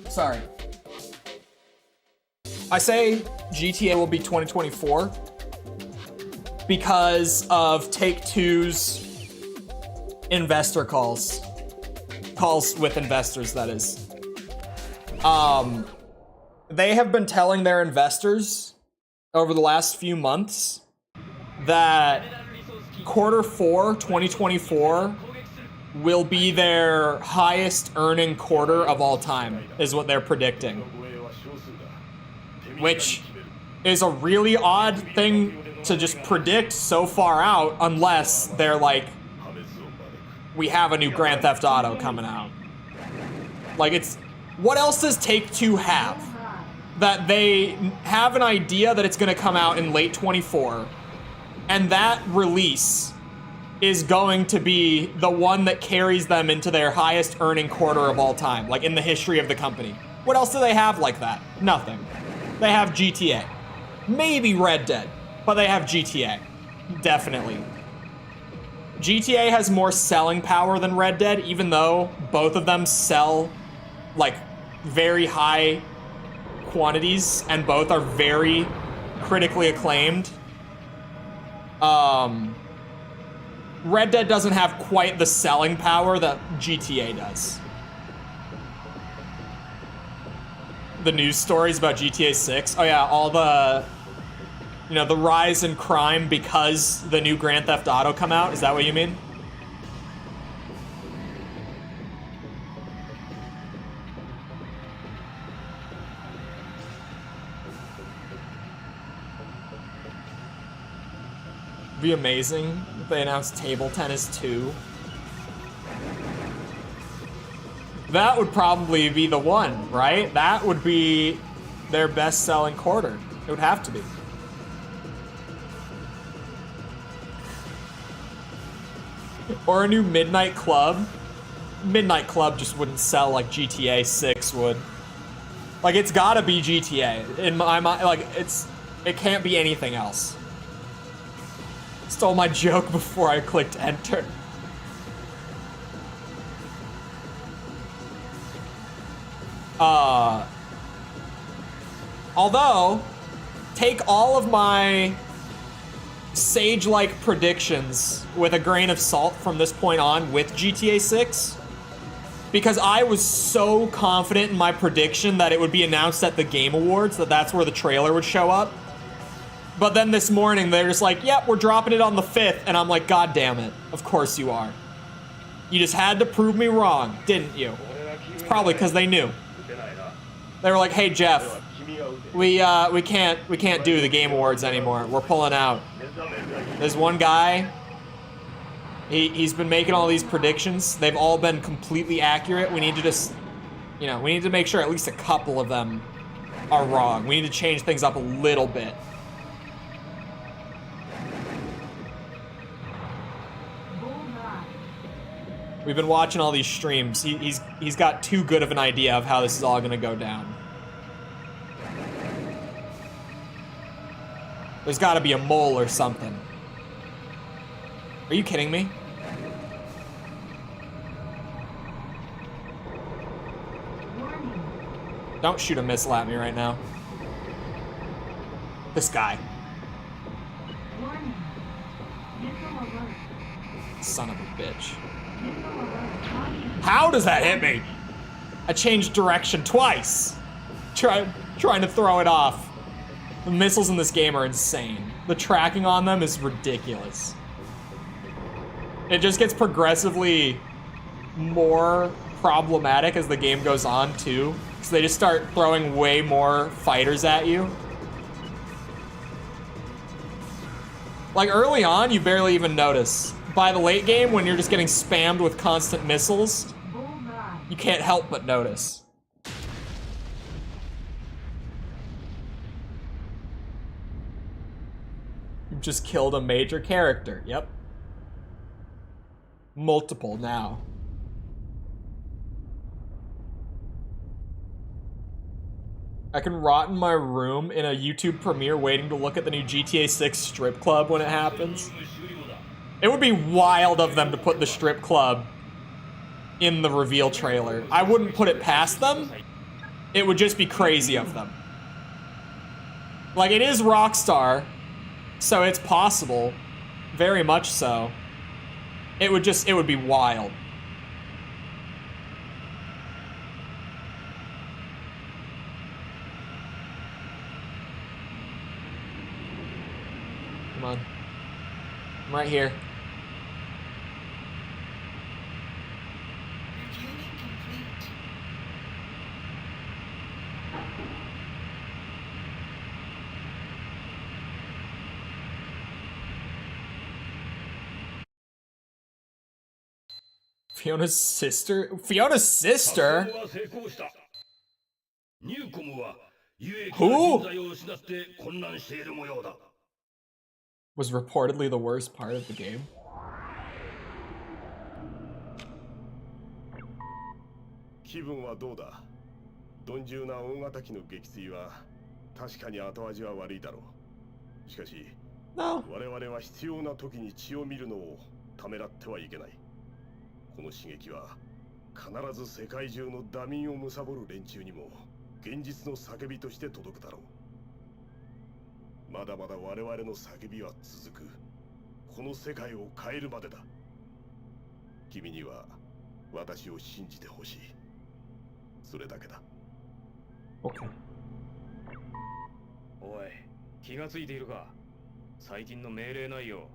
S1: Sorry. I say GTA will be 2024 because of Take-Two's investor calls. Calls with investors, that is. They have been telling their investors over the last few months that Q4 2024 will be their highest earning quarter of all time, is what they're predicting. Which is a really odd thing to just predict so far out, unless they're like, we have a new Grand Theft Auto coming out. Like, it's, what else does Take-Two have? That they have an idea that it's gonna come out in late 24, and that release is going to be the one that carries them into their highest earning quarter of all time, like in the history of the company. What else do they have like that? Nothing. They have GTA. Maybe Red Dead, but they have GTA. Definitely. GTA has more selling power than Red Dead, even though both of them sell like very high quantities and both are very critically acclaimed. Red Dead doesn't have quite the selling power that GTA does. The news stories about GTA 6. Oh yeah, all the, you know, the rise in crime because the new Grand Theft Auto come out. Is that what you mean? It'd be amazing if they announced Table Tennis 2. That would probably be the one, right? That would be their best-selling quarter. It would have to be. Or a new Midnight Club. Midnight Club just wouldn't sell like GTA 6 would. Like, it's gotta be GTA. In my mind, like, it can't be anything else. Stole my joke before I clicked enter. Although, take all of my sage-like predictions with a grain of salt from this point on with GTA 6, because I was so confident in my prediction that it would be announced at the Game Awards, that's where the trailer would show up. But then this morning, they're just like, yep, we're dropping it on the 5th. And I'm like, God damn it. Of course you are. You just had to prove me wrong, didn't you? It's probably because they knew. They were like, hey, Jeff, we can't do the Game Awards anymore. We're pulling out. There's one guy, he's been making all these predictions. They've all been completely accurate. We need to just, you know, we need to make sure at least a couple of them are wrong. We need to change things up a little bit. We've been watching all these streams. He's got too good of an idea of how this is all gonna go down. There's gotta be a mole or something. Are you kidding me?
S2: Warning.
S1: Don't shoot a missile at me right now. This guy.
S2: Warning. Missile alert.
S1: Son of a bitch.
S2: Missile alert. Caution.
S1: How does that hit me? I changed direction twice. Trying to throw it off. The missiles in this game are insane. The tracking on them is ridiculous. It just gets progressively more problematic as the game goes on too. So they just start throwing way more fighters at you. Like early on, you barely even notice. By the late game, when you're just getting spammed with constant missiles,
S2: Bullseye.
S1: you can't help but notice. You've just killed a major character. Yep. Multiple now. I can rot in my room in a YouTube premiere waiting to look at the new GTA 6 strip club when it happens. It would be wild of them to put the strip club in the reveal trailer. I wouldn't put it past them. It would just be crazy of them. Like, it is Rockstar, so it's possible. Very much so. It would be wild. Come on. I'm right here. Fiona's sister? Fiona's sister? Who? Was reportedly the worst part of the game. No.
S6: この刺激は必ず世界中のダミンを貪る連中にも現実の叫びとして届くだろう。まだまだ我々の叫びは続く。この世界を変えるまでだ。君には私を信じてほしい。それだけだ。
S1: Okay.
S4: おい、気がついているか？最近の命令内容。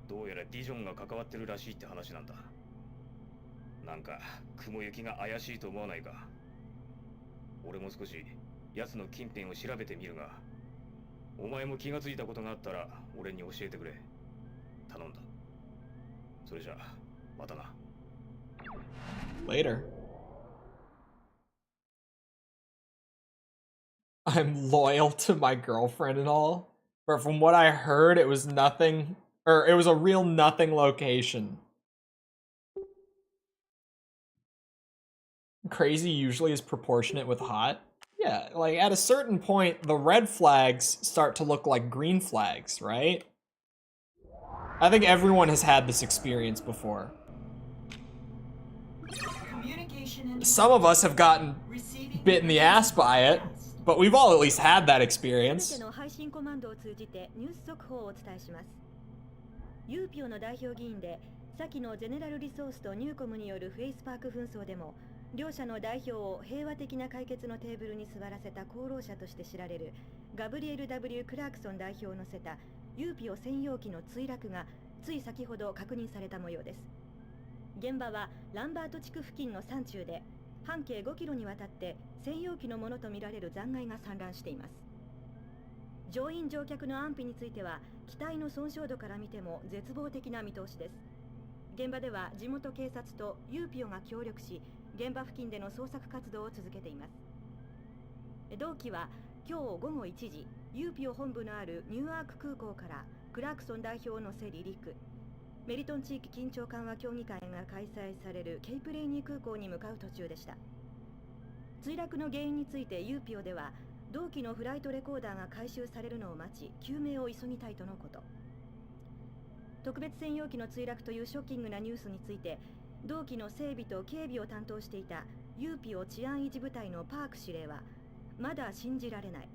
S4: どうやらディジョンが関わってるらしいって話なんだ。なんか雲行きが怪しいと思わないか？俺も少し奴の近辺を調べてみるが、お前も気がついたことがあったら俺に教えてくれ。頼んだ。それじゃまたな。
S1: Later. I'm loyal to my girlfriend and all, but from what I heard, it was nothing, or it was a real nothing location. Crazy usually is proportionate with hot. Yeah, like at a certain point, the red flags start to look like green flags, right? I think everyone has had this experience before. Some of us have gotten bit in the ass by it, but we've all at least had that experience.
S5: ユーピオの代表議員で、先のゼネラルリソースとニューコムによるフェイスパーク紛争でも、両者の代表を平和的な解決のテーブルに座らせた功労者として知られるガブリエル・ W ・クラークソン代表を乗せたユーピオ専用機の墜落がつい先ほど確認された模様です。現場はランバート地区付近の山中で、半径5キロにわたって専用機のものとみられる残骸が散乱しています。乗員乗客の安否については機体の損傷度から見ても絶望的な見通しです。現場では地元警察とユーピオが協力し、現場付近での捜索活動を続けています。同機は今日午後1時、ユーピオ本部のあるニューアーク空港からクラークソン代表を乗せ離陸、メリトン地域緊張緩和協議会が開催されるケイプレイニー空港に向かう途中でした。墜落の原因についてユーピオでは、
S9: 同機のフライトレコーダーが回収されるのを待ち、救命を急ぎたいとのこと。特別専用機の墜落というショッキングなニュースについて、同機の整備と警備を担当していたユーピオ治安維持部隊のパーク司令は、まだ信じられない。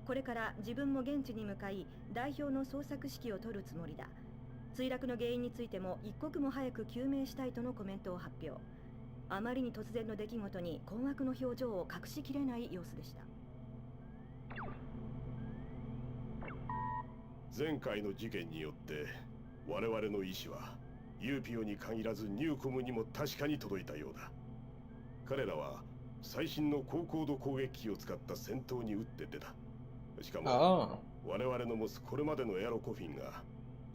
S9: これから自分も現地に向かい、代表の捜索指揮を取るつもりだ。墜落の原因についても一刻も早く究明したいとのコメントを発表。あまりに突然の出来事に困惑の表情を隠しきれない様子でした。
S6: 前回の事件によって我々の意思はユーピオに限らずニューコムにも確かに届いたようだ。彼らは最新の高高度攻撃機を使った戦闘に打って出た。しかも我々の持つこれまでのエアロコフィンが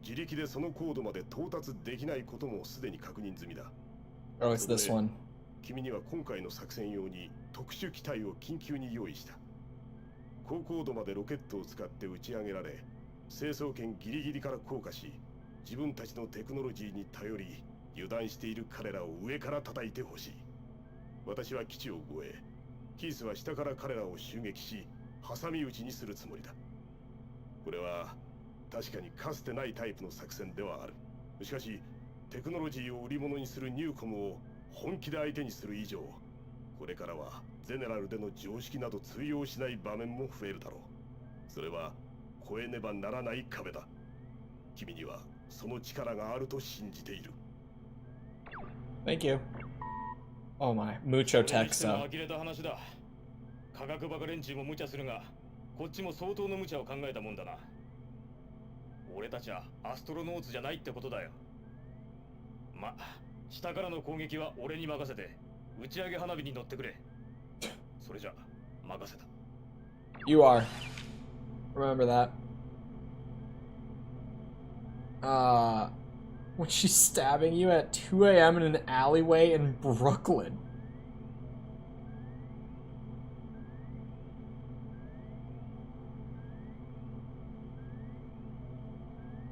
S6: 自力でその高度まで到達できないこともすでに確認済みだ。
S1: Oh, it's this one.
S6: 君には今回の作戦用に特殊機体を緊急に用意した。高高度までロケットを使って打ち上げられ、成層圏ギリギリから降下し、自分たちのテクノロジーに頼り油断している彼らを上から叩いてほしい。私は基地を護衛、キースは下から彼らを襲撃し挟み撃ちにするつもりだ。これは確かにかつてないタイプの作戦ではある。しかしテクノロジーを売り物にするニューコムを本気で相手にする以上、これからはゼネラルでの常識など通用しない場面も増えるだろう。それは越えねばならない壁だ。君にはその力があると信じている。
S1: Thank you. Oh my, mucho texto.
S7: 呆れた話だ。科学バカ連中も無茶するが、こっちも相当の無茶を考えたもんだな。俺たちはアストロノーツじゃないってことだよ。ま、下からの攻撃は俺に任せて打ち上げ花火に乗ってくれ。それじゃ任せた。
S1: You are. Remember that. When she's stabbing you at 2 a.m. in an alleyway in Brooklyn.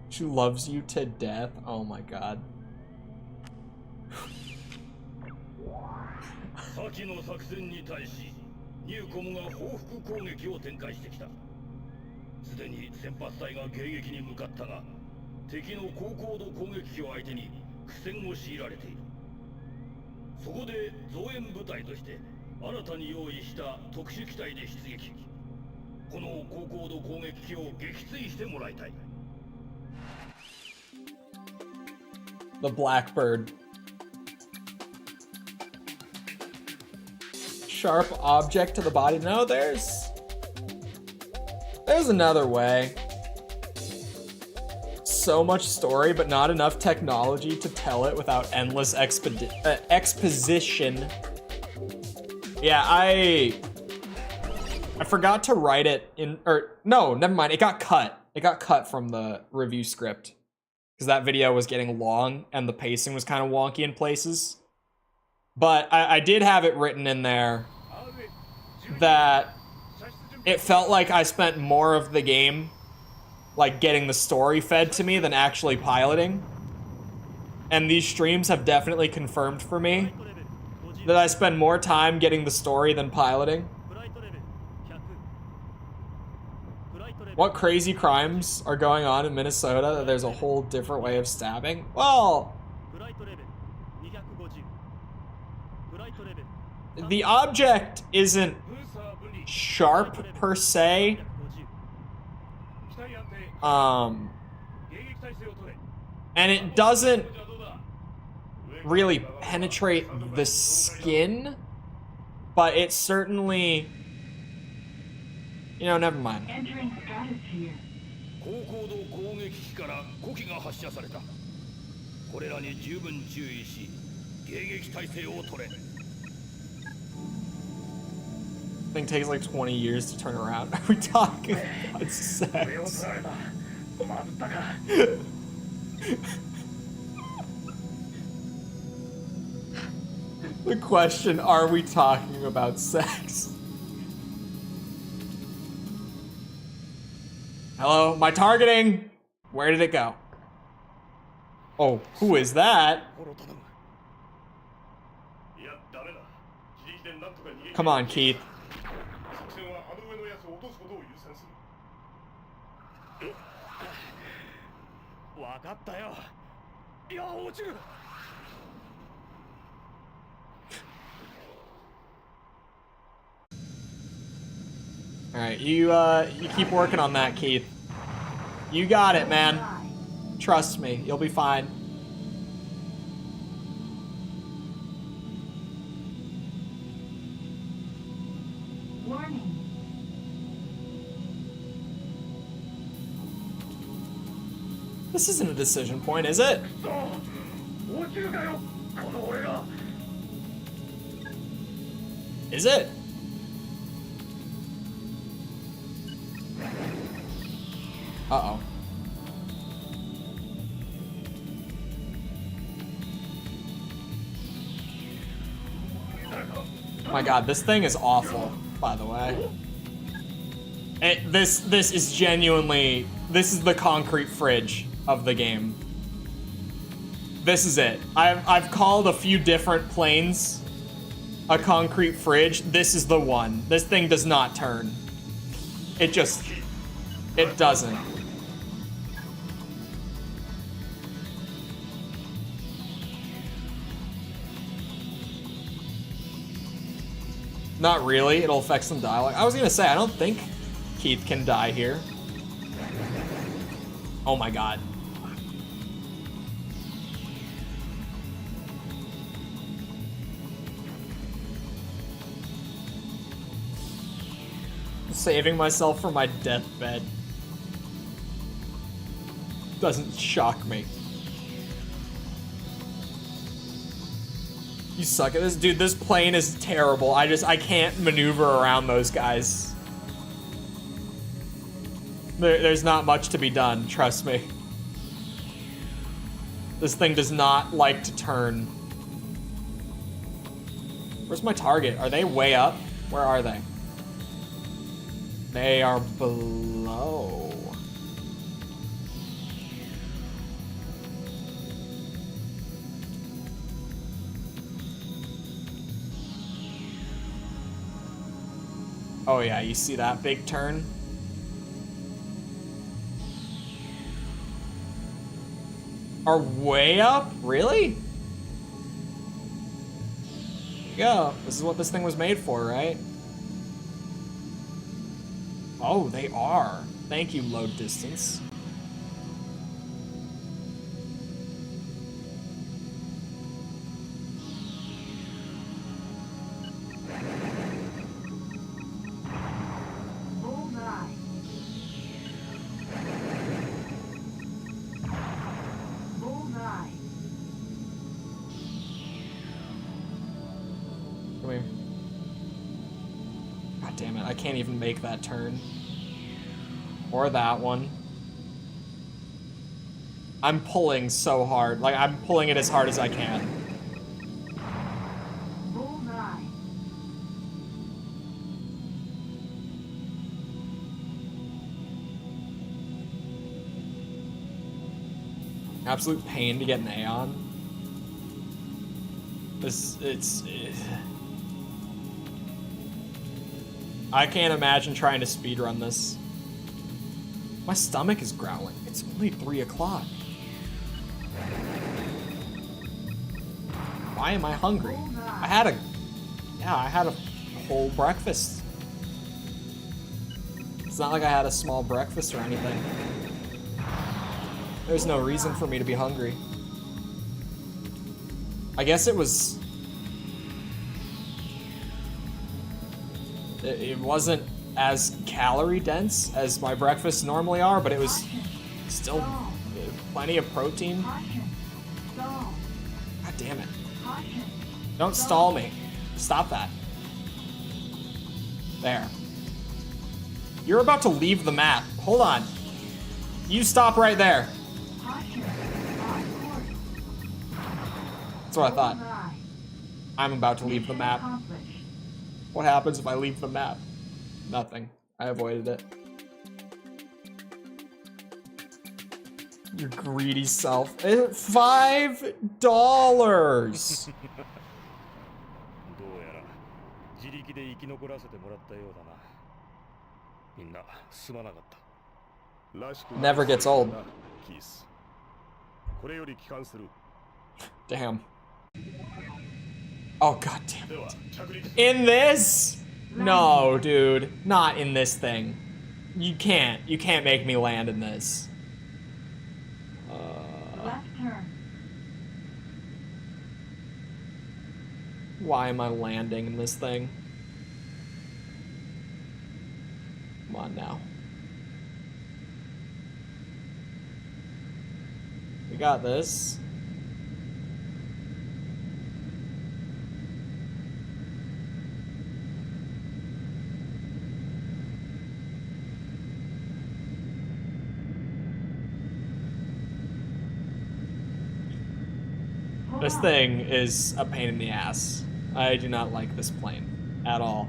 S1: She loves you to death. Oh my god.
S7: 先の作戦に対しニューコムが報復攻撃を展開してきた。すでに先発隊が迎撃に向かったが、敵の高高度攻撃機を相手に苦戦を強いられている。そこで増援部隊として新たに用意した特殊機体で出撃。この高高度攻撃機を撃墜してもらいたい。
S1: The Blackbird. Sharp object to the body. No, there's another way. So much story, but not enough technology to tell it without endless exposition. Yeah, I forgot to write it in, or no, never mind. It got cut. It got cut from the review script because that video was getting long and the pacing was kind of wonky in places. But I did have it written in there that it felt like I spent more of the game like getting the story fed to me than actually piloting. And these streams have definitely confirmed for me that I spend more time getting the story than piloting. What crazy crimes are going on in Minnesota that there's a whole different way of stabbing? Well, the object isn't sharp per se. And it doesn't really penetrate the skin, but it certainly, you know, never mind.
S2: Entering stratosphere.
S7: 高高度攻撃機から呼気が発射された。これらに十分注意し、迎撃態勢を取れ。
S1: Thing takes like 20 years to turn around. Are we talking about sex? The question, are we talking about sex? Hello, my targeting! Where did it go? Oh, who is that? Come on, Keith.
S4: わかったよ。いや、落ちる。
S1: All right, you keep working on that, Keith. You got it, man. Trust me, you'll be fine.
S2: Warning.
S1: This isn't a decision point, is it?
S8: 落ちるかよ、この俺が。
S1: Is it? Uh-oh. My god, this thing is awful, by the way. This is genuinely, this is the concrete fridge of the game. This is it. I've called a few different planes a concrete fridge. This is the one. This thing does not turn. It doesn't. Not really, it'll affect some dialogue. I was gonna say, I don't think Keith can die here. Oh my god. Saving myself from my deathbed doesn't shock me. You suck at this. Dude, this plane is terrible. I can't maneuver around those guys. There's not much to be done, trust me. This thing does not like to turn. Where's my target? Are they way up? Where are they? They are below. Oh yeah, you see that big turn? Are way up? Really? There you go. This is what this thing was made for, right? Oh, they are. Thank you, load distance.
S2: Bullseye. Bullseye.
S1: Come here. God damn it, I can't even make that turn. Or that one. I'm pulling so hard. Like, I'm pulling it as hard as I can.
S2: Bullseye.
S1: Absolute pain to get an A on. I can't imagine trying to speedrun this. My stomach is growling. It's only 3 o'clock. Why am I hungry? I had a whole breakfast. It's not like I had a small breakfast or anything. There's no reason for me to be hungry. I guess it was... It wasn't as calorie dense as my breakfasts normally are, but it was still plenty of protein. God damn it. Don't stall me. Stop that. There. You're about to leave the map. Hold on. You stop right there. That's what I thought. I'm about to leave the map. What happens if I leave the map? Nothing. I avoided it. Your greedy self. $5!
S4: どうやら自力で生き残らせてもらったようだな。みんなすまなかった。
S1: Never gets old.
S6: キース。これより帰還する。
S1: Damn. Oh, god damn
S6: では
S1: it.
S6: 着陸。
S1: In this? No, dude. Not in this thing. You can't make me land in this.
S2: Left turn.
S1: Why am I landing in this thing? Come on now. We got this. This thing is a pain in the ass. I do not like this plane at all.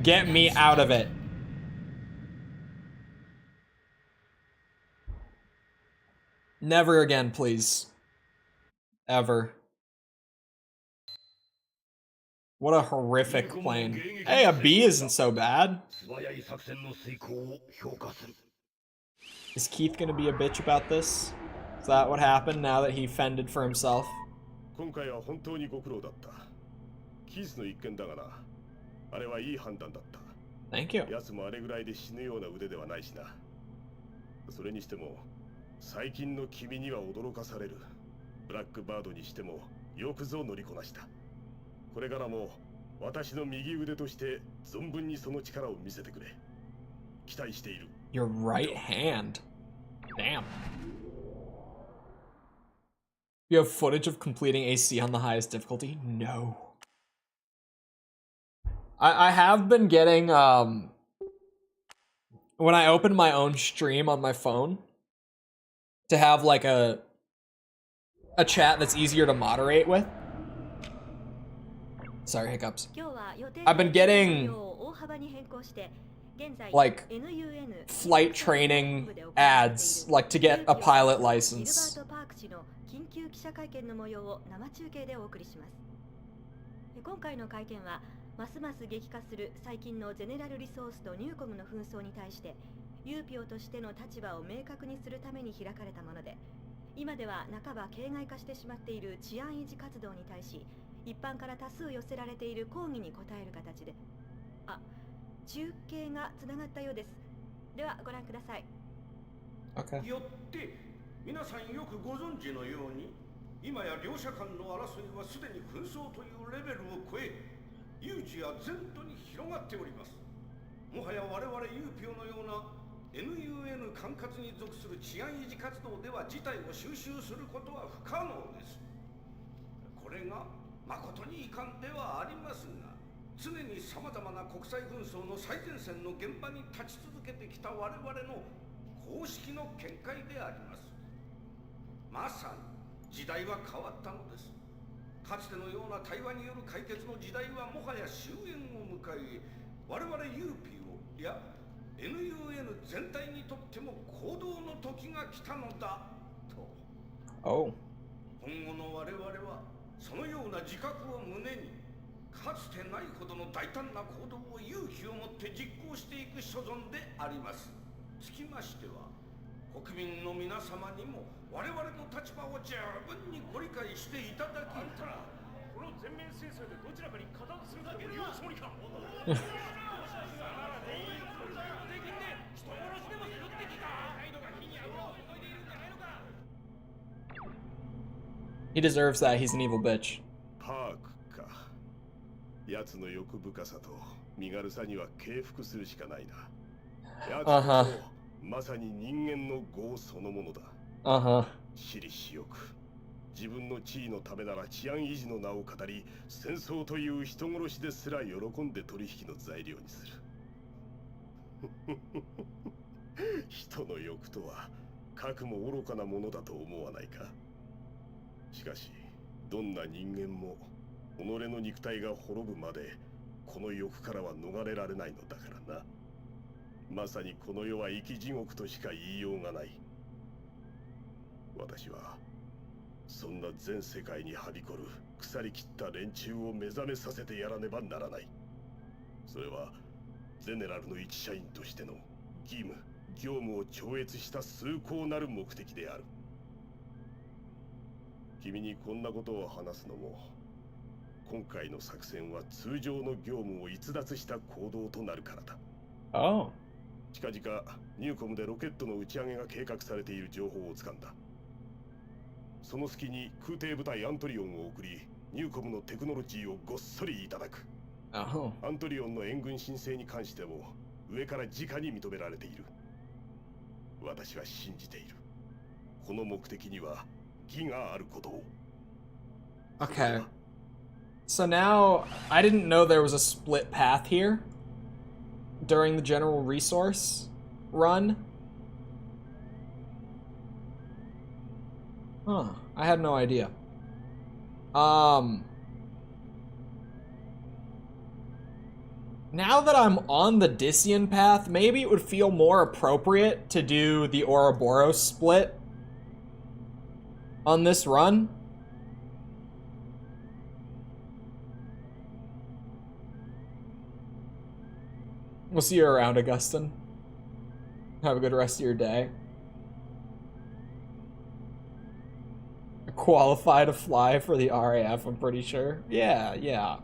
S1: Get me out of it. Never again, please. Ever. What a horrific plane. Hey, a B isn't so bad.
S7: 素早い作戦の遂行を評価する。
S1: Is Keith gonna be a bitch about this? Is that what happened now that he fended for himself?
S6: 今回は本当にご苦労だった。キースの一件だがな。あれはいい判断だった。
S1: Thank you.
S6: 奴もあれぐらいで死ぬような腕ではないしな。それにしても、最近の君には驚かされる。ブラックバードにしてもよくぞ乗りこなした。これからも私の右腕として存分にその力を見せてくれ。期待している。
S1: Your right hand. Damn. You have footage of completing AC on the highest difficulty? No. I have been getting, when I open my own stream on my phone, to have like a chat that's easier to moderate with. Sorry, hiccups. I've been getting like flight training ads, like to get a pilot license.
S9: 緊急記者会見の模様を生中継でお送りします。今回の会見はますます激化する最近のゼネラルリソースとニューコムの紛争に対してユーピオとしての立場を明確にするために開かれたもので、今では半ば形骸化してしまっている治安維持活動に対し一般から多数寄せられている抗議に応える形で、中継がつながったようです。ではご覧ください。
S1: Okay.
S8: よって皆さんよくご存知のように、今や両者間の争いはすでに紛争というレベルを超え、有事や全土に広がっております。もはや我々ユーピオのような NUN 管轄に属する治安維持活動では事態を収拾することは不可能です。これが誠に遺憾ではありますが、常に様々な国際紛争の最前線の現場に立ち続けてきた我々の公式の見解であります。まさに時代は変わったのです。かつてのような対話による解決の時代はもはや終焉を迎え、我々ユーピオや NUN 全体にとっても行動の時が来たのだと。
S1: Oh.
S8: 今後の我々はそのような自覚を胸に、かつてないほどの大胆な行動を勇気を持って実行していく所存であります。つきましては、国民の皆様にも我々の立場を十分にご理解していただきたい。この全面戦争でどちらかに加担するというつもりか。
S1: He deserves that. He's an evil bitch.
S6: パークか。奴の欲深さと身軽さには敬服するしかないな。奴こそまさに人間の業そのものだ。私利私欲。自分の地位のためなら治安維持の名を語り、戦争という人殺しですら喜んで取引の材料にする。人の欲とはかくも愚かなものだと思わないか。しかしどんな人間も己の肉体が滅ぶまでこの欲からは逃れられないのだからな。まさにこの世は生き地獄としか言いようがない。私はそんな全世界にはびこる腐りきった連中を目覚めさせてやらねばならない。それはゼネラルの一社員としての義務、業務を超越した崇高なる目的である。君にこんなことを話すのも、今回の作戦は通常の業務を逸脱した行動となるからだ。
S1: Oh.
S6: 近々ニューコムでロケットの打ち上げが計画されている情報をつかんだ。その隙に空挺部隊アントリオンを送り、ニューコムのテクノロジーをごっそりいただく。
S1: Oh.
S6: アントリオンの援軍申請に関しても上から直に認められている。私は信じている。この目的には義があることを。
S1: Okay. So now, I didn't know there was a split path here during the general resource run. Huh, I had no idea. Now that I'm on the Dissian path, maybe it would feel more appropriate to do the Ouroboros split on this run. We'll see you around, Augustin. Have a good rest of your day. Qualify to fly for the RAF, I'm pretty sure. Yeah.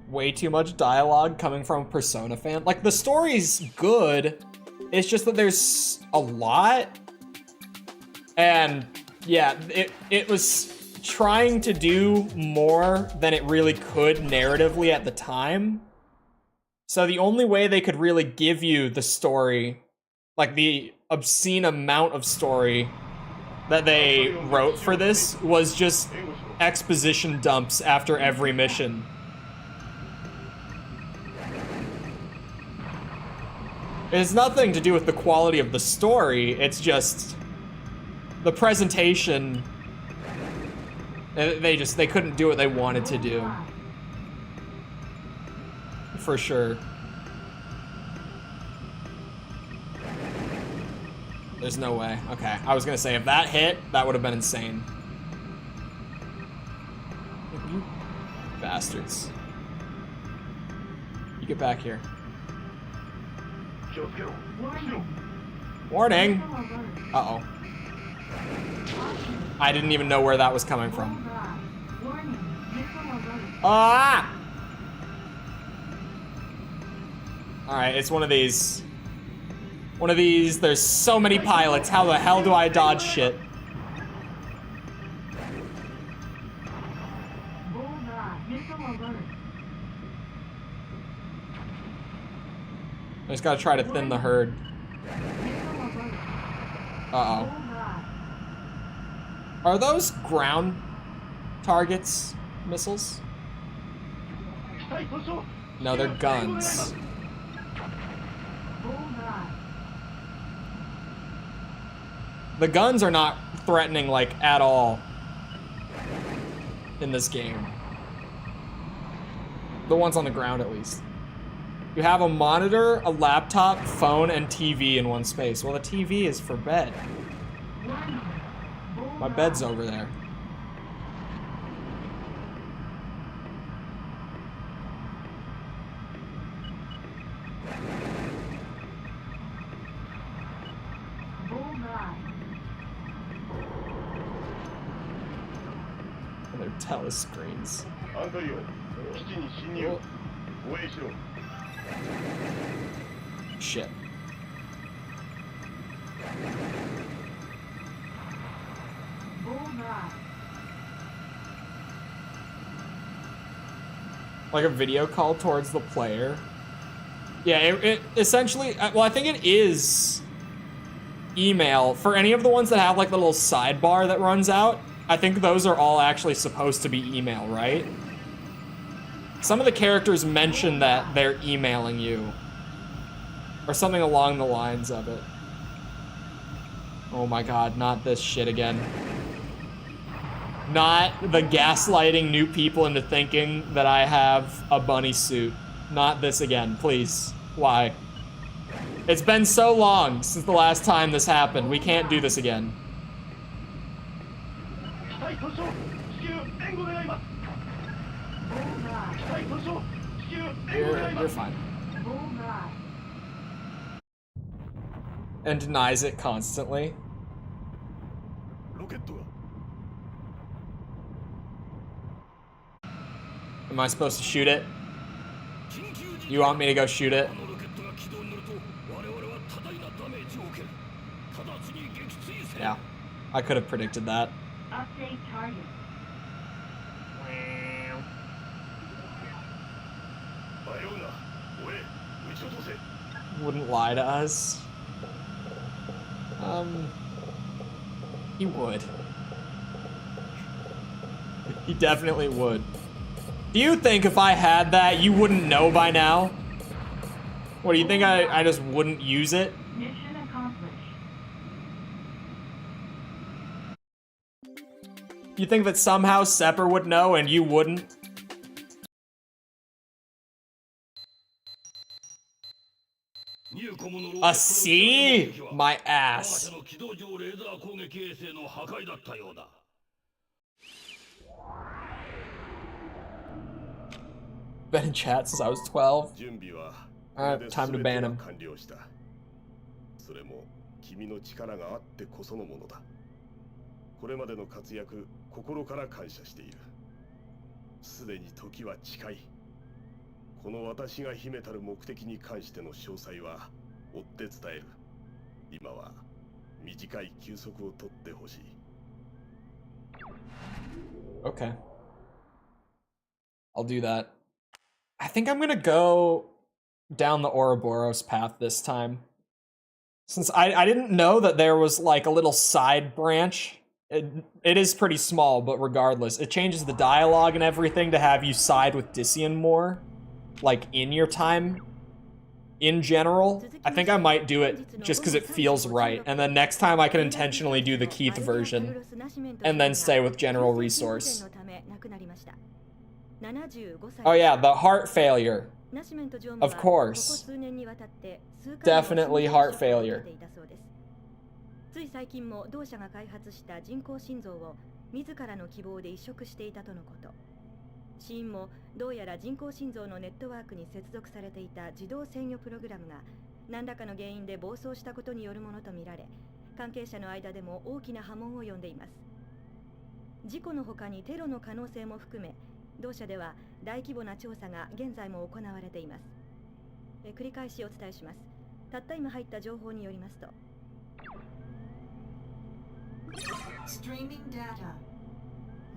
S1: Way too much dialogue coming from a Persona fan. Like, the story's good. It's just that there's a lot. And, yeah, it was trying to do more than it really could narratively at the time. So the only way they could really give you the story, like the obscene amount of story that they wrote for this, was just exposition dumps after every mission. It has nothing to do with the quality of the story, it's just the presentation. They couldn't do what they wanted to do. For sure. There's no way. Okay, I was gonna say, if that hit, that would have been insane. You bastards. You get back here. Warning! Uh-oh. I didn't even know where that was coming from. Ah! Alright, it's one of these. One of these. There's so many pilots. How the hell do I dodge shit? I just gotta try to thin the herd. Uh-oh. Are those ground targets missiles? No, they're guns. The guns are not threatening, like, at all in this game. The ones on the ground, at least. You have a monitor, a laptop, phone, and TV in one space. Well, the TV is for bed. My bed's over there. And they're telescreens. Shit. Like a video call towards the player. Yeah, it essentially, well, I think it is email. For any of the ones that have like the little sidebar that runs out, I think those are all actually supposed to be email, right? Some of the characters mention that they're emailing you. Or something along the lines of it. Oh my god, not this shit again. Not the gaslighting new people into thinking that I have a bunny suit. Not this again, please. Why? It's been so long since the last time this happened. We can't do this again. You're fine. And denies it constantly.
S6: ケットが。
S1: Am I supposed to shoot it? You want me to go shoot it?
S7: あのロケットが軌道に乗ると我々は多大なダメージを受ける。直ちに撃墜せ。
S1: Yeah, I could have predicted that.
S2: Update target.
S1: Wouldn't lie to us. He would. He definitely would. Do you think if I had that, you wouldn't know by now? What, do you think I just wouldn't use it?
S2: Mission accomplished.
S1: You think that somehow Sepper would know and you wouldn't? A C? My ass. Been in chat since I was 12. Time to ban him.
S6: それも君の力があってこそのものだ。これまでの活躍、心から感謝している。すでに時は近い。この私が秘めたる目的に関しての詳細は追って伝える。今は短い休息を取ってほしい。
S1: Okay. I'll do that. I think I'm gonna go down the Ouroboros path this time. Since I didn't know that there was like a little side branch. It is pretty small, but regardless, it changes the dialogue and everything to have you side with Dician more. Like, in your time. In general. I think I might do it just because it feels right. And then next time I can intentionally do the Keith version. And then stay with General Resource. Oh yeah, the heart failure. Of course. Definitely heart failure.
S9: つい最近も同社が開発した人工心臓を自らの希望で移植していたとのこと。死因もどうやら人工心臓のネットワークに接続されていた自動制御プログラムが何らかの原因で暴走したことによるものとみられ、関係者の間でも大きな波紋を呼んでいます。事故の他にテロの可能性も含め、同社では大規模な調査が現在も行われています。繰り返しお伝えします。たった今入った情報によりますと、
S2: Streaming data.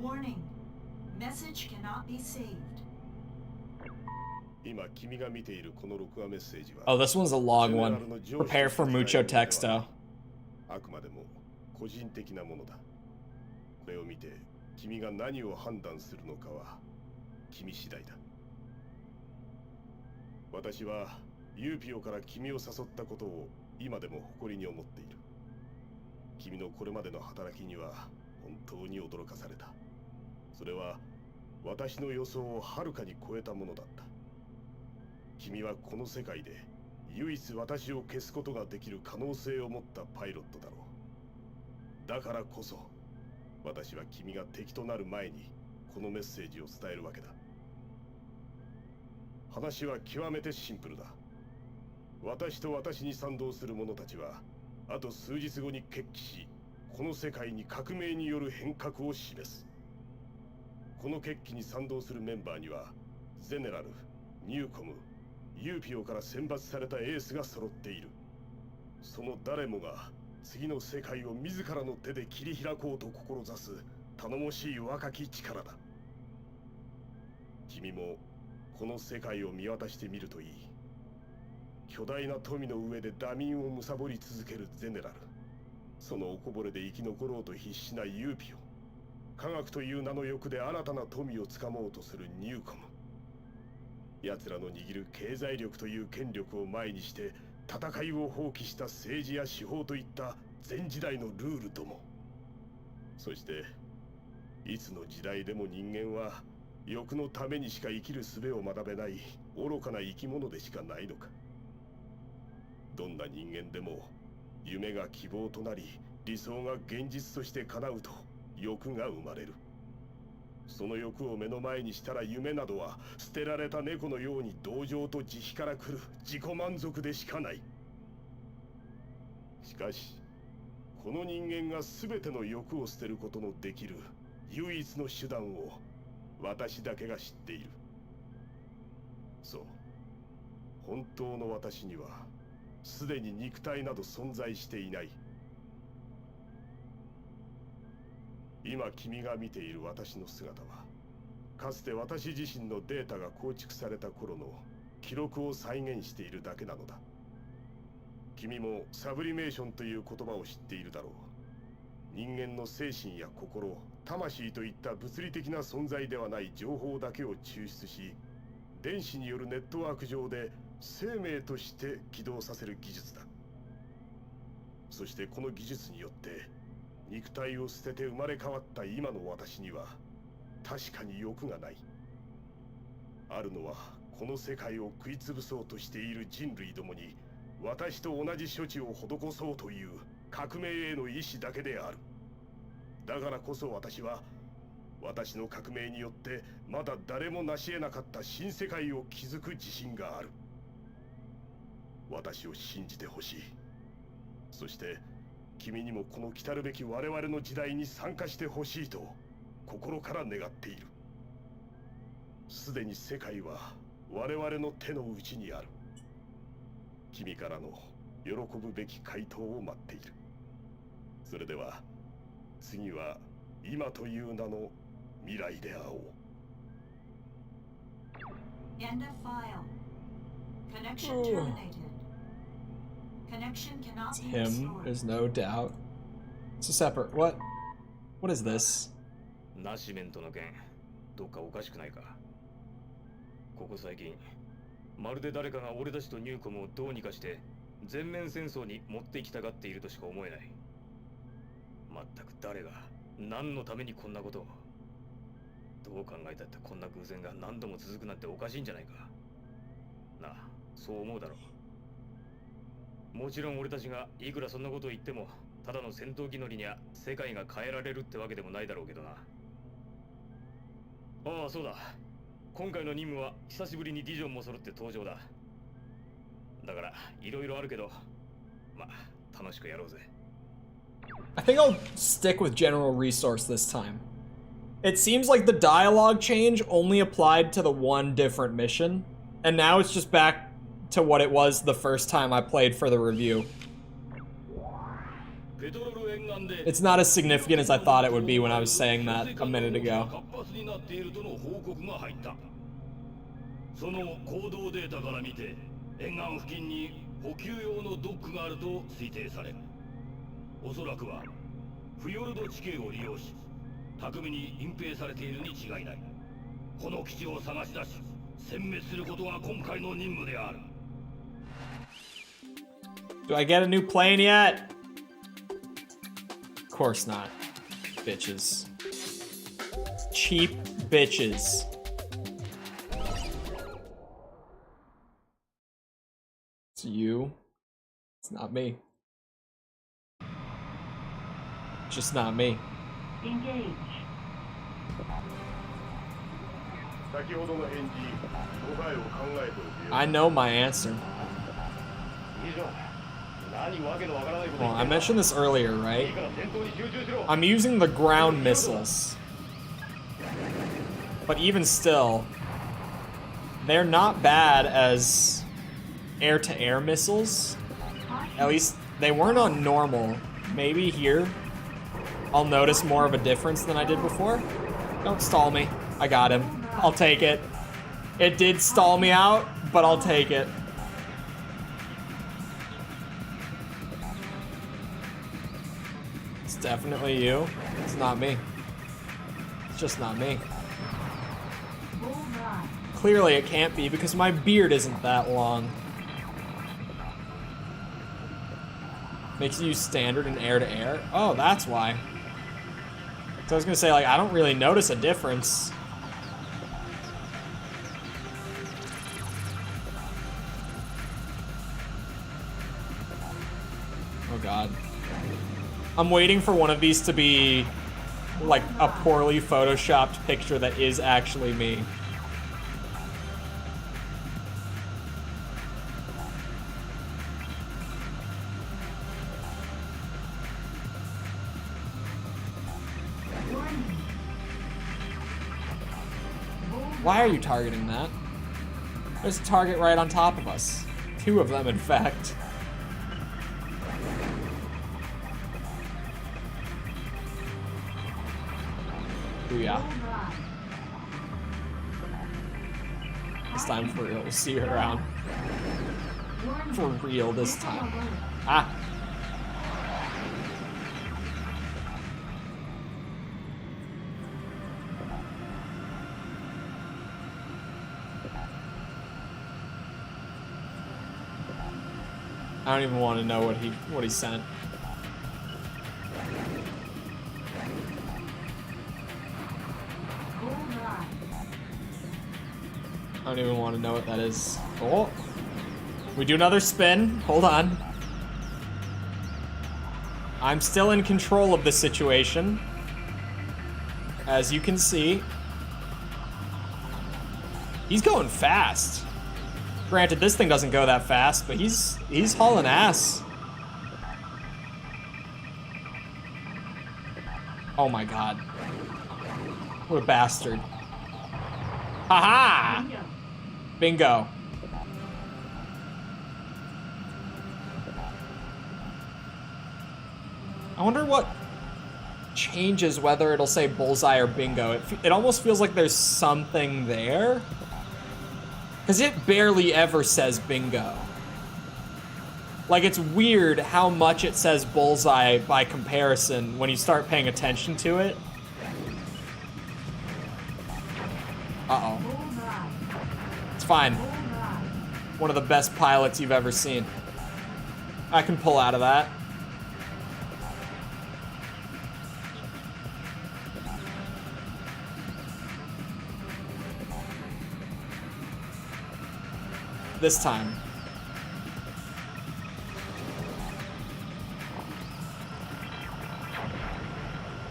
S2: Warning. Message cannot be saved.
S6: 今君が見ているこの録画メッセージは
S1: Oh, this one's a long one. Prepare for mucho texto.
S6: あくまでも個人的なものだ。これを見て君が何を判断するのかは君次第だ。私はユーピオから君を誘ったことを今でも誇りに思っている。君のこれまでの働きには本当に驚かされた。それは私の予想をはるかに超えたものだった。君はこの世界で唯一私を消すことができる可能性を持ったパイロットだろう。だからこそ私は君が敵となる前にこのメッセージを伝えるわけだ。話は極めてシンプルだ。私と私に賛同する者たちはあと数日後に決起し、この世界に革命による変革を示す。この決起に賛同するメンバーにはゼネラル、ニューコム、ユーピオから選抜されたエースが揃っている。その誰もが次の世界を自らの手で切り開こうと志す頼もしい若き力だ。君もこの世界を見渡してみるといい。巨大な富の上でダ民を貪り続けるゼネラル、そのおこぼれで生き残ろうと必死なユーピオ、科学という名の欲で新たな富をつかもうとするニューコム。奴らの握る経済力という権力を前にして戦いを放棄した政治や司法といった前時代のルールとも。そしていつの時代でも人間は欲のためにしか生きる術を学べない愚かな生き物でしかないのか。どんな人間でも夢が希望となり理想が現実として叶うと欲が生まれる。その欲を目の前にしたら夢などは捨てられた猫のように同情と慈悲から来る自己満足でしかない。しかしこの人間が全ての欲を捨てることのできる唯一の手段を私だけが知っている。そう、本当の私にはすでに肉体など存在していない。今君が見ている私の姿は、かつて私自身のデータが構築された頃の記録を再現しているだけなのだ。君もサブリメーションという言葉を知っているだろう。人間の精神や心、魂といった物理的な存在ではない情報だけを抽出し、電子によるネットワーク上で生命として起動させる技術だ。そしてこの技術によって肉体を捨てて生まれ変わった今の私には確かに欲がない。あるのはこの世界を食い潰そうとしている人類どもに私と同じ処置を施そうという革命への意志だけである。だからこそ私は私の革命によってまだ誰も成し得なかった新世界を築く自信がある。私を信じてほしい。そして君にもこの来たるべき我々の時代に参加してほしいと心から願っている。すでに世界は我々の手の内にある。君からの喜ぶべき回答を待っている。それでは次は今という名の未来で会おう。
S2: End of file. Connection terminated. Connection cannot
S1: It's
S2: be
S1: him,
S2: restored.
S1: there's no doubt. It's a separate. What is this?
S7: ナシメントの件、どっかおかしくないか。ここ最近、まるで誰かが俺たちとニューコムをどうにかして全面戦争に持って行きたがっているとしか思えない。まったく誰が何のためにこんなことを。どう考えたってこんな偶然が何度も続くなんておかしいんじゃないか。なあ、そう思うだろう。もちろん俺たちがいくらそんなことを言っても、ただの戦闘機乗りには世界が変えられるってわけでもないだろうけどな。ああ、そうだ。今回の任務は久しぶりにディジョンも揃って登場だ。だからいろいろあるけど、まあ楽しくやろうぜ。
S1: I think I'll stick with general resource this time. It seems like the dialogue change only applied to the one different mission, and now it's just back to what it was the first time I played for the review. It's not as significant as I thought it would be when I was saying that a minute ago.
S7: その行動データから見て、沿岸付近に補給用のドックがあると推定される。おそらくはフィヨルド地形を利用し、巧みに隠蔽されているに違いない。この基地を探し出し、殲滅することが今回の任務である。
S1: Do I get a new plane yet? Of course not. Bitches. Cheap bitches. It's you. It's not me. Just not me.
S2: Engage.
S6: 先ほどの返事、答えを考えておけよ。
S1: I know my answer. Well, I mentioned this earlier, right? I'm using the ground missiles. But even still, they're not bad as air-to-air missiles. At least they weren't on normal. Maybe here I'll notice more of a difference than I did before. Don't stall me. I got him. I'll take it. It did stall me out, but I'll take it. It's definitely you. It's not me. It's just not me. Clearly it can't be because my beard isn't that long. Makes you use standard and air-to-air? Oh, that's why. So I was gonna say, like, I don't really notice a difference. Oh god. I'm waiting for one of these to be like a poorly photoshopped picture that is actually me. Why are you targeting that? There's a target right on top of us. 2 of them, in fact. Booyah. This time for real. We'll see you around. For real this time. Ah! I don't even want to know what he sent. I don't even want to know what that is. Oh, we do another spin. Hold on. I'm still in control of the situation, as you can see. He's going fast. Granted, this thing doesn't go that fast, but he's hauling ass. Oh my god. What a bastard. Haha! Bingo. I wonder what changes whether it'll say bullseye or bingo. It almost feels like there's something there. Because it barely ever says bingo. Like, it's weird how much it says bullseye by comparison when you start paying attention to it. Uh-oh. It's fine. One of the best pilots you've ever seen. I can pull out of that. This time.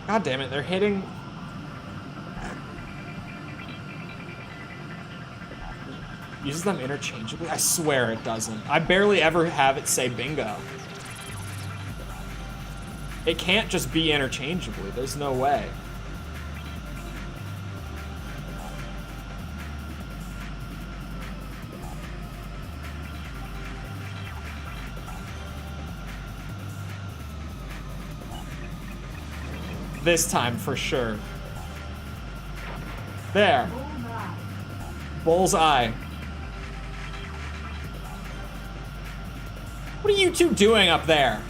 S1: God damn it, they're hitting. Uses them interchangeably? I swear it doesn't. I barely ever have it say bingo. It can't just be interchangeably. There's no way. This time, for sure. There. Bullseye. What are you two doing up there?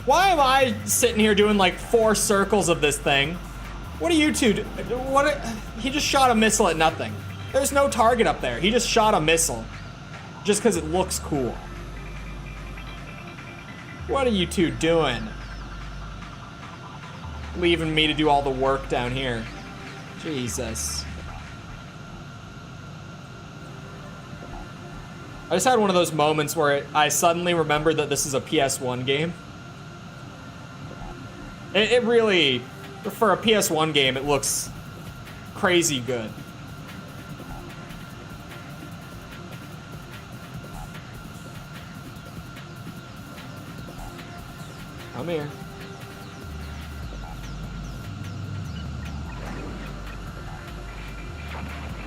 S1: Why am I sitting here doing like 4 circles of this thing? What are you two do? He just shot a missile at nothing. There's no target up there. He just shot a missile. Just because it looks cool. What are you two doing? Leaving me to do all the work down here. Jesus. I just had one of those moments where I suddenly remembered that this is a PS1 game. It really, for a PS1 game, it looks crazy good. Come here.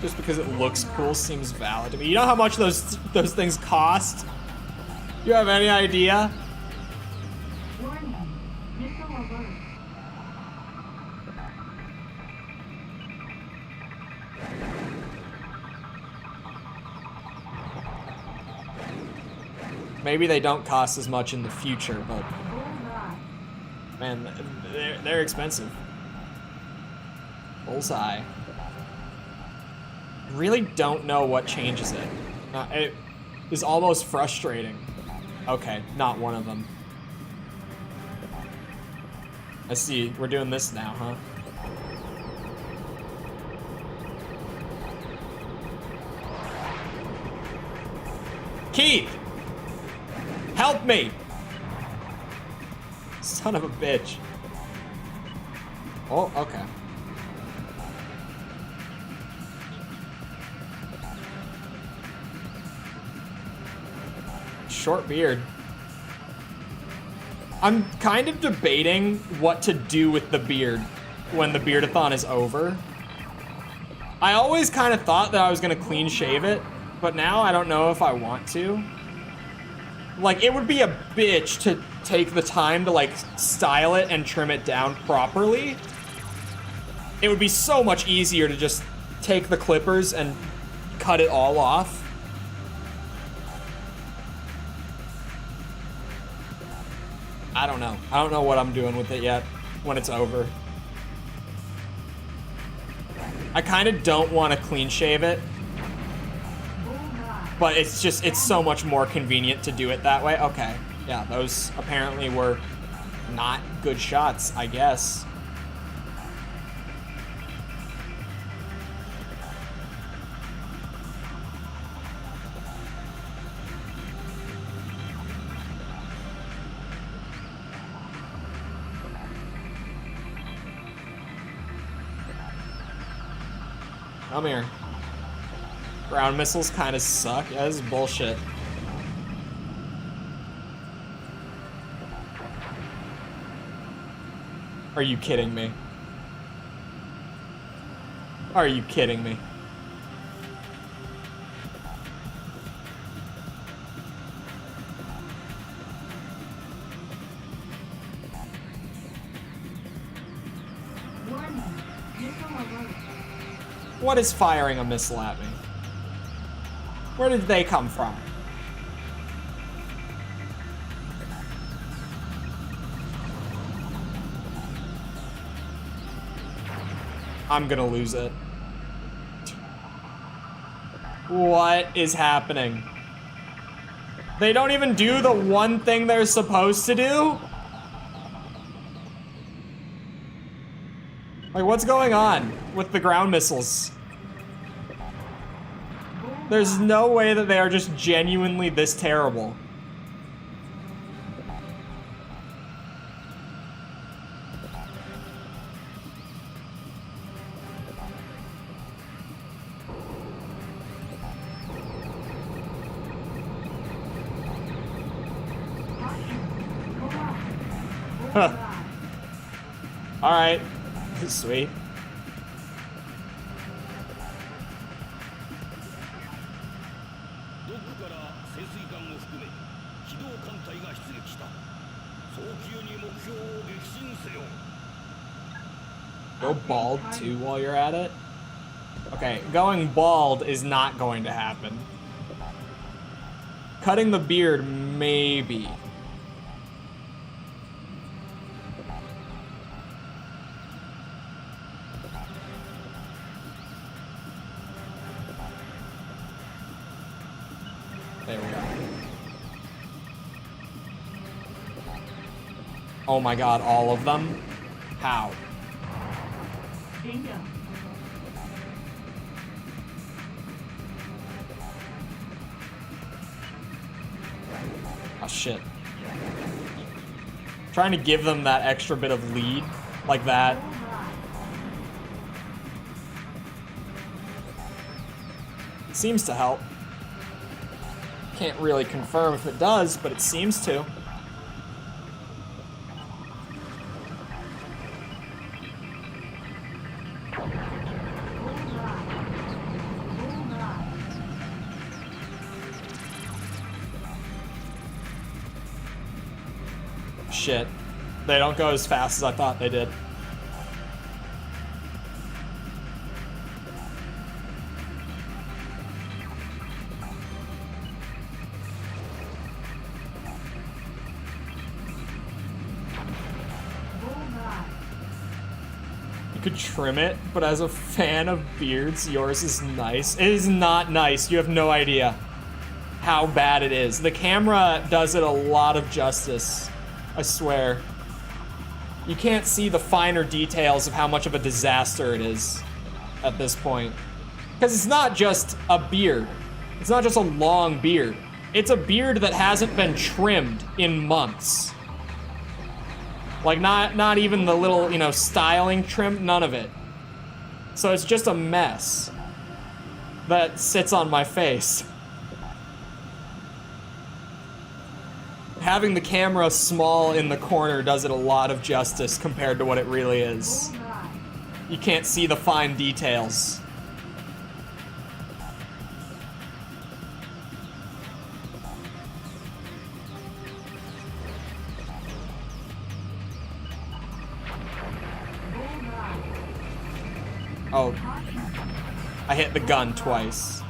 S1: Just because it looks cool seems valid to me. You know how much those things cost? You have any idea?
S2: Warning. Missile alert.
S1: Maybe they don't cost as much in the future, but
S2: Bullseye.
S1: man, they're expensive. Bullseye. Really don't know what changes it. It is almost frustrating. Okay, not one of them. I see, we're doing this now, huh? Keith! Help me! Son of a bitch. Oh, okay. Short beard. I'm kind of debating what to do with the beard when the beardathon is over. I always kind of thought that I was gonna clean shave it, but now I don't know if I want to. Like, it would be a bitch to take the time to, like, style it and trim it down properly. It would be so much easier to just take the clippers and cut it all off. I don't know. I don't know what I'm doing with it yet when it's over. I kind of don't want to clean shave it, but it's just, it's so much more convenient to do it that way. Okay, yeah, those apparently were not good shots, I guess. Come here. Ground missiles kind of suck. Yeah, this is bullshit. Are you kidding me? Are you kidding me?
S2: Warning. Missile alert.
S1: What is firing a missile at me? Where did they come from? I'm gonna lose it. What is happening? They don't even do the one thing they're supposed to do? Like, what's going on with the ground missiles? There's no way that they are just genuinely this terrible. Huh. All right. Sweet.
S7: ドックから潜水艦を含め機動艦隊が出撃した。早急に目標を撃沈せよ。
S1: Go bald too while you're at it? Okay, going bald is not going to happen. Cutting the beard, maybe. There we go. Oh my god, all of them? How?
S2: Bingo.
S1: Oh shit. Trying to give them that extra bit of lead, like that. Seems to help. Can't really confirm if it does, but it seems to. Shit. They don't go as fast as I thought they did. You could trim it, but as a fan of beards, yours is nice. It is not nice. You have no idea how bad it is. The camera does it a lot of justice. I swear. You can't see the finer details of how much of a disaster it is at this point. Because it's not just a beard. It's not just a long beard. It's a beard that hasn't been trimmed in months. Like, not even the little, you know, styling trim, none of it. So it's just a mess that sits on my face. Having the camera small in the corner does it a lot of justice compared to what it really is. You can't see the fine details. Oh. I hit the gun twice.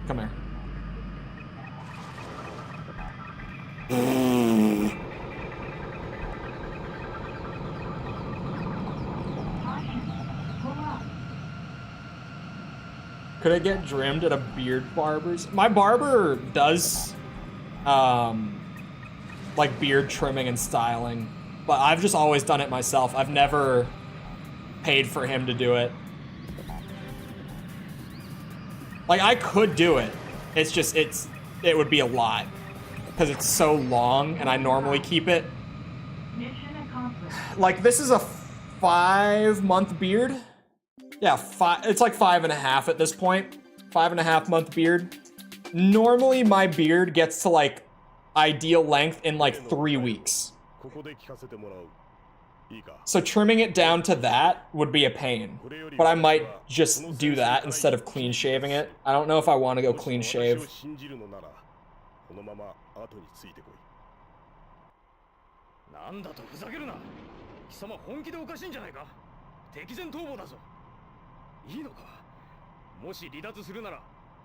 S1: Come here. Could I get trimmed at a beard barber's? My barber does, like beard trimming and styling, but I've just always done it myself. I've never paid for him to do it. Like, I could do it. It's just, it would be a lot because it's so long and I normally keep it.
S2: Mission accomplished.
S1: Like, this is a 5-month beard. Yeah, it's like 5.5 at this point. 5.5-month beard. Normally my beard gets to like ideal length in like 3 weeks. So trimming it down to that would be a pain. But I might just do that instead of clean shaving it. I don't know if I want to go clean shave.
S4: なんだとふざけるな。貴様本気でおかしいんじゃないか。敵前逃亡だぞ。いいのか。もし離脱するなら、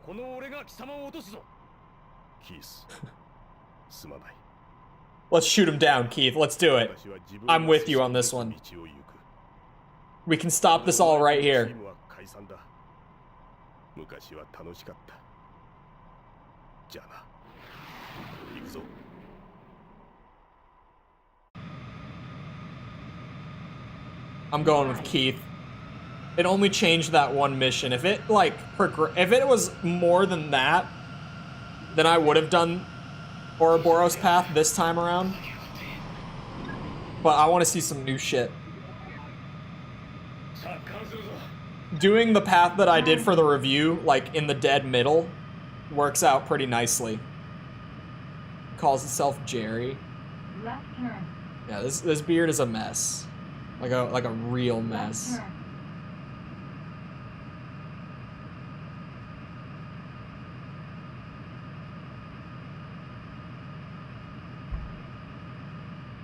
S4: この俺が貴様を落とすぞ。
S6: キース、すまない。
S1: Let's shoot him down, Keith. Let's do it. I'm with you on this one. We can stop this all right here. I'm going with Keith. It only changed that one mission. If it like if it was more than that, then I would have done Ouroboros path this time around. But I want to see some new shit. Doing the path that I did for the review, like in the dead middle, works out pretty nicely. Calls itself Jerry.
S2: Left turn.
S1: Yeah, this beard is a mess. Like a real mess.
S2: Left turn.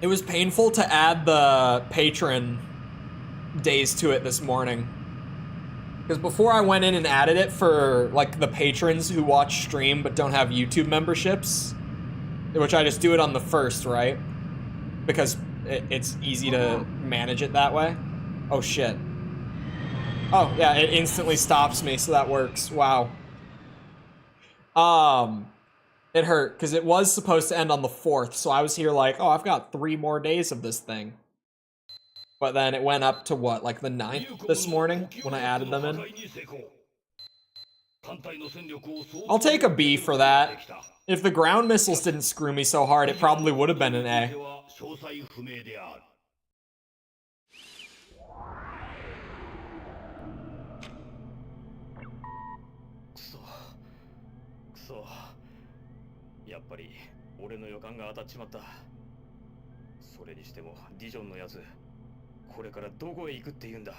S1: It was painful to add the patron days to it this morning. Because before I went in and added it for like the patrons who watch stream but don't have YouTube memberships, which I just do it on the first, right? Because it's easy to manage it that way. Oh shit. Oh yeah, it instantly stops me, so that works. Wow. It hurt, because it was supposed to end on the 4th, so I was here like, oh, I've got 3 more days of this thing. But then it went up to what, like the 9th this morning, when I added them in? I'll take a B for that. If the ground missiles didn't screw me so hard, it probably would have been an A.
S4: So. やっぱり俺の予感が当たっちまった。それにしてもディジョンのやつ、これからどこへ行くって言うんだ。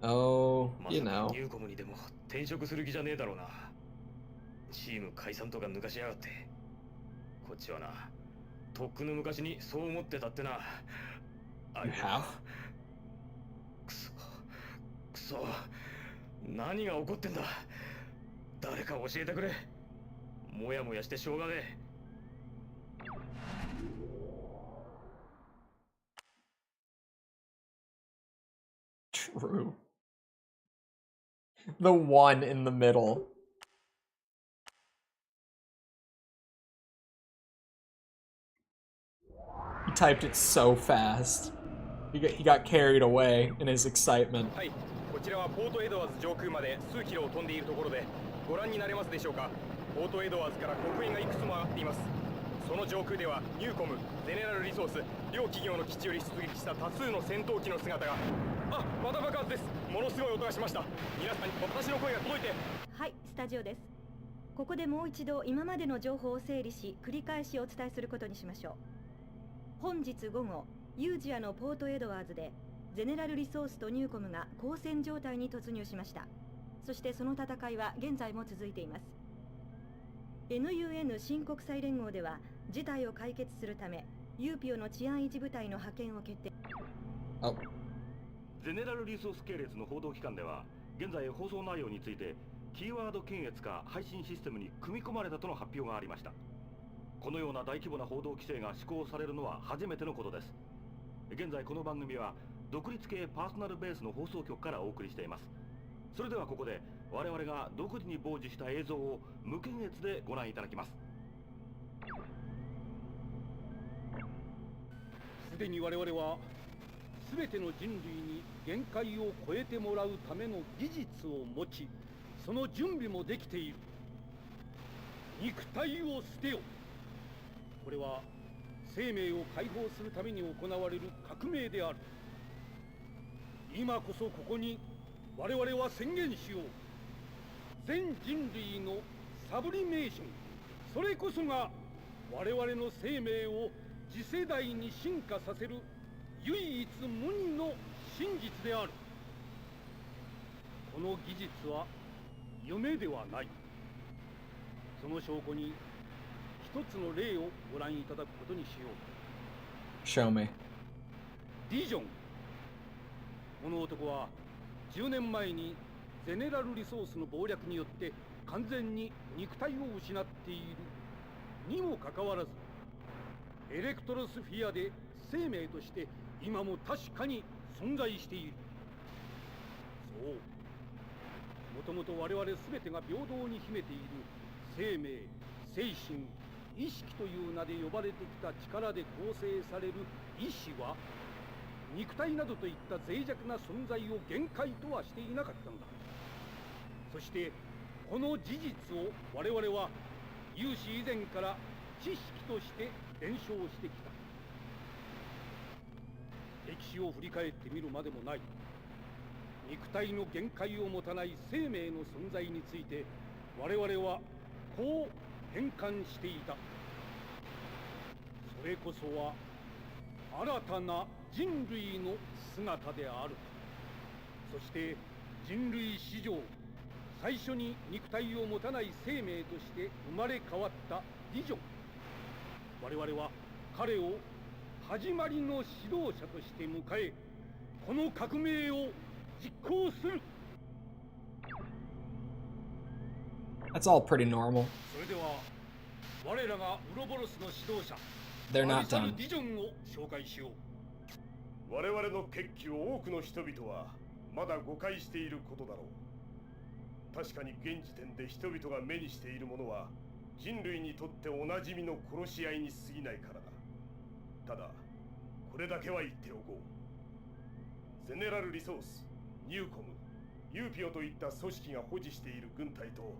S1: Oh,
S4: まさかニューコムにでも転職する気じゃねえだろうな。チーム解散とか抜かしやがって。こっちはな、とっくの昔にそう思ってたってな。
S1: You have?
S4: くそ、何が起こってんだ。誰か教えてくれ。もやもやしてしょうがねえ。
S1: True. The one in the middle. He typed it so fast. He got carried away in his excitement.
S4: はい、こちらはポートエドワーズ上空まで数キロを飛んでいるところで、ご覧になれますでしょうか。ポートエドワーズから黒煙がいくつも上がっています。その上空ではニューコム、ゼネラルリソース、両企業の基地より出撃した多数の戦闘機の姿が。あ、また爆発です。ものすごい音がしました。皆さんに私の声が届いて。
S9: はい、スタジオです。ここでもう一度今までの情報を整理し、繰り返しお伝えすることにしましょう。本日午後、ユージアのポートエドワーズでゼネラルリソースとニューコムが交戦状態に突入しました。そしてその戦いは現在も続いています。NUN 新国際連合では事態を解決するためユーピオの治安維持部隊の派遣を決定。
S1: Oh.
S4: ゼネラルリソース系列の報道機関では、現在放送内容についてキーワード検閲が配信システムに組み込まれたとの発表がありました。このような大規模な報道規制が施行されるのは初めてのことです。現在この番組は独立系パーソナルベースの放送局からお送りしています。それではここで我々が独自に傍受した映像を無検閲でご覧いただきます。
S8: すでに我々は全ての人類に限界を超えてもらうための技術を持ち、その準備もできている。肉体を捨てよ。これは生命を解放するために行われる革命である。今こそここに我々は宣言しよう。全人類のサブリメーション、それこそが我々の生命を次世代に進化させる唯一無二の真実である。この技術は夢ではない。その証拠に一つの例をご覧いただくことにしよう。
S1: Show me.
S8: ディジョン。この男は10年前にゼネラルリソースの謀略によって完全に肉体を失っているにもかかわらず、エレクトロスフィアで生命として今も確かに存在している。そう、もともと我々全てが平等に秘めている生命、精神、意識という名で呼ばれてきた力で構成される意志は、肉体などといった脆弱な存在を限界とはしていなかったのだ。そしてこの事実を我々は有史以前から知識として伝承してきた。歴史を振り返ってみるまでもない。肉体の限界を持たない生命の存在について我々はこう変換していた。それこそは新たな人類の姿である。そして人類史上最初に肉体を持たない生命として生まれ変わったディジョン。我々は彼を始まりの指導者として迎え、この革命を実行する。
S1: That's all pretty normal.
S8: それでは我らがウロボロスの指導者
S1: They're
S8: ア
S1: not
S8: リサル
S1: done.
S8: ディジョンを紹介しよう。
S6: 我々の決起を多くの人々はまだ誤解していることだろう。確かに現時点で人々が目にしているものは人類にとっておなじみの殺し合いに過ぎないからだ。ただこれだけは言っておこう。ゼネラルリソース、ニューコム、ユーピオといった組織が保持している軍隊と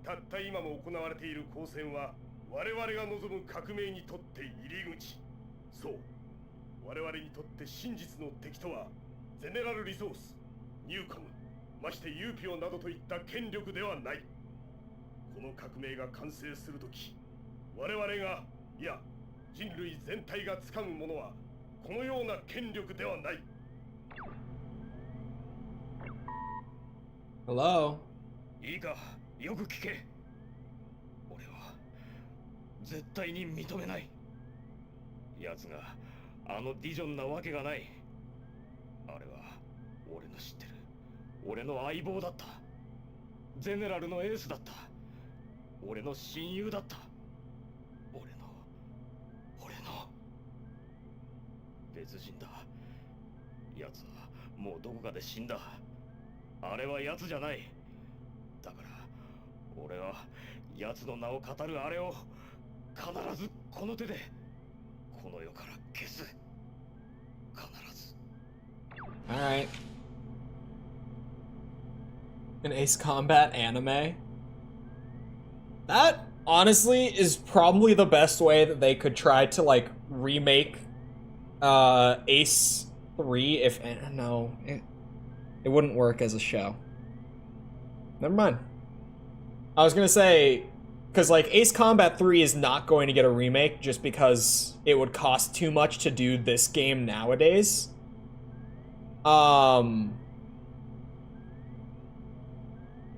S6: たった今も行われている交戦は我々が望む革命にとって入り口。そう、我々にとって真実の敵とはゼネラルリソース、ニューコム、ましてユーピオなどといった権力ではない。この革命が完成するとき、我々が、いや人類全体が掴むものはこのような権力ではない。
S1: Hello?
S7: いいか、よく聞け。俺は絶対に認めない。奴があのディジョンなわけがない。あれは俺の知ってる俺の相棒だった。ゼネラルのエースだった。俺の親友だった。俺の別人だ。奴はもうどこかで死んだ。あれは奴じゃない。だから俺は奴の名を語るあれを必ずこの手でこの世から消す。必ず。
S1: Alright. An Ace Combat anime? That, honestly, is probably the best way that they could try to, like, remake, Ace 3 if... No, it wouldn't work as a show. Never mind. I was gonna say, because, like, Ace Combat 3 is not going to get a remake just because it would cost too much to do this game nowadays.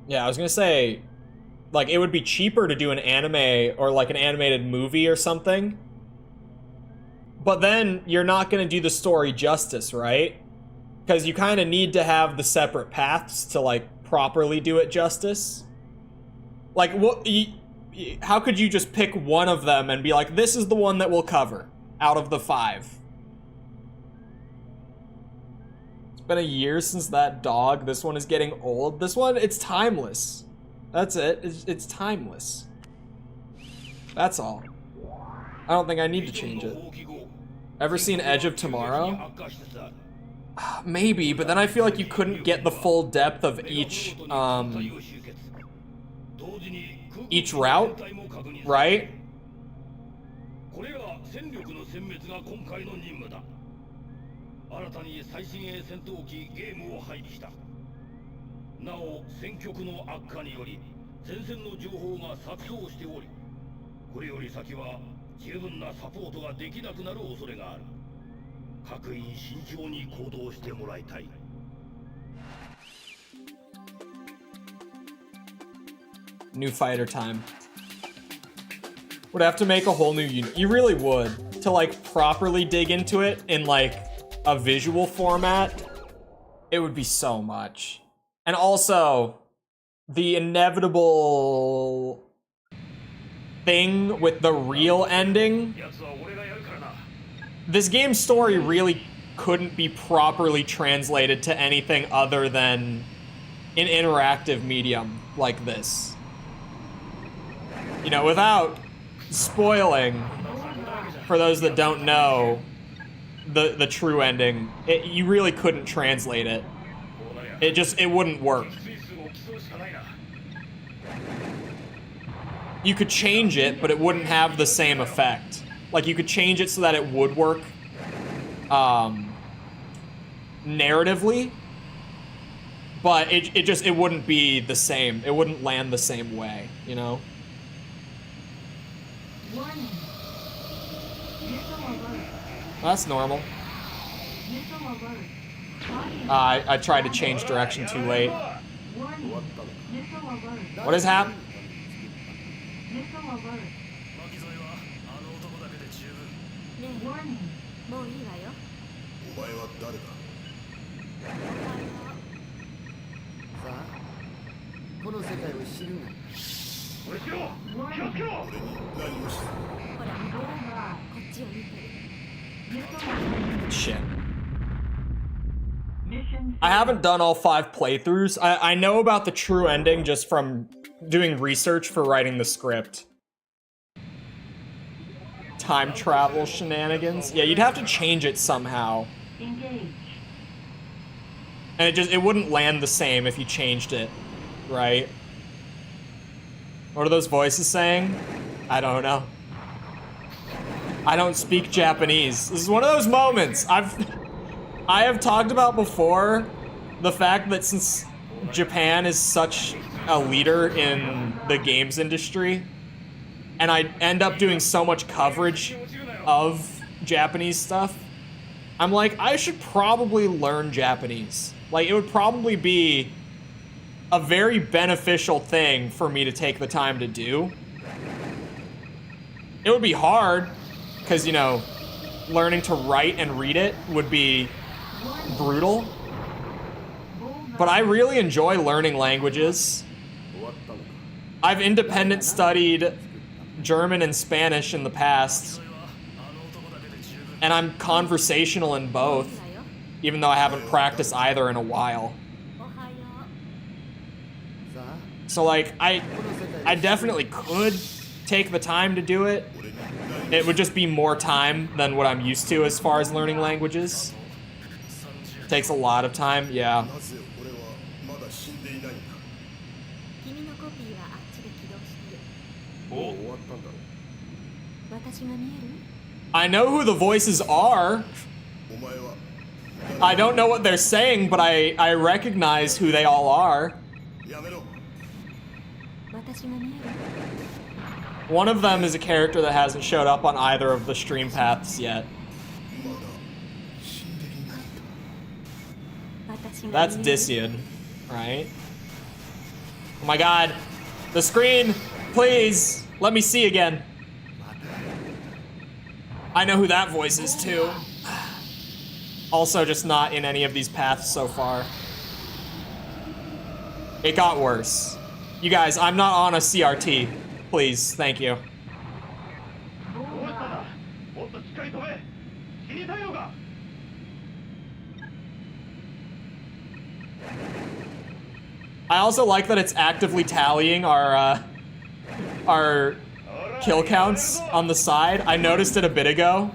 S1: Yeah, I was gonna say, like, it would be cheaper to do an anime or, like, an animated movie or something. But then you're not going to do the story justice, right? Because you kind of need to have the separate paths to, like, properly do it justice. Like, what? How could you just pick one of them and be like, this is the one that we'll cover out of the 5? It's been a year since that dog. This one is getting old. This one, it's timeless. That's it. It's timeless. That's all. I don't think I need to change it. Ever seen Edge of Tomorrow? Maybe, but then I feel like you couldn't get the full depth of each route, right?
S7: これが戦力の殲滅が今回の任務だ。新たに最新鋭戦闘機ゲームを配備した。なお戦局の悪化により前線の情報が錯綜しており、これより先は十分なサポートができなくなる恐れがある。各員慎重に行動してもらいたい。
S1: New fighter time. Would have to make a whole new unit. You really would. To like properly dig into it in like a visual format, it would be so much. And also, the inevitable thing with the real ending. This game's story really couldn't be properly translated to anything other than an interactive medium like this. You know, without spoiling, for those that don't know the true ending, you really couldn't translate it. It wouldn't work. You could change it, but it wouldn't have the same effect. Like, you could change it so that it would work narratively, but it wouldn't be the same. It wouldn't land the same way, you know?
S2: Warning. Missile alert.
S1: That's normal.
S2: Missile alert.
S1: I tried to change direction too late.
S2: Warning. Missile alert.
S1: What has happened?
S2: Missile alert.
S3: 巻き添えはあの男だけで十分。
S9: ね
S2: Warning.
S9: え、もういいわよ。
S6: お前は誰だ？
S10: さあ、この世界を知るが。
S7: これしろ。気をつけろ。
S6: 俺に何をした？
S9: ほら、こっちを見てる。
S2: Missile alert.
S1: Shit.
S2: Mission.
S1: I haven't done all 5 playthroughs. I know about the true ending just from doing research for writing the script. Time travel shenanigans. Yeah, you'd have to change it somehow.
S2: Engage.
S1: And it wouldn't land the same if you changed it, right? What are those voices saying? I don't know. I don't speak Japanese. This is one of those moments I have talked about before, the fact that since Japan is such a leader in the games industry, and I end up doing so much coverage of Japanese stuff, I'm like, I should probably learn Japanese. Like, it would probably be a very beneficial thing for me to take the time to do. It would be hard, because, you know, learning to write and read it would be brutal. But I really enjoy learning languages. I've independent studied German and Spanish in the past, and I'm conversational in both, even though I haven't practiced either in a while. So like, I definitely could take the time to do it. It would just be more time than what I'm used to as far as learning languages. Takes a lot of time, yeah.
S9: 君のコピーはあっちで起動してる。
S6: もう終わったんだろう。
S9: 私が見える？
S1: I know who the voices are.
S6: お前は
S1: I don't know what they're saying, but I recognize who they all are.
S6: やめろ。
S9: 私が見える？
S1: One of them is a character that hasn't showed up on either of the stream paths yet.
S6: まだ死んでいないんだ。
S9: 私が見える？
S1: That's Dissian, right? Oh my god. The screen! Please! Let me see again. I know who that voice is too. Also just not in any of these paths so far. It got worse. You guys, I'm not on a CRT. Please, thank you. I also like that it's actively tallying our kill counts on the side. I noticed it a bit ago.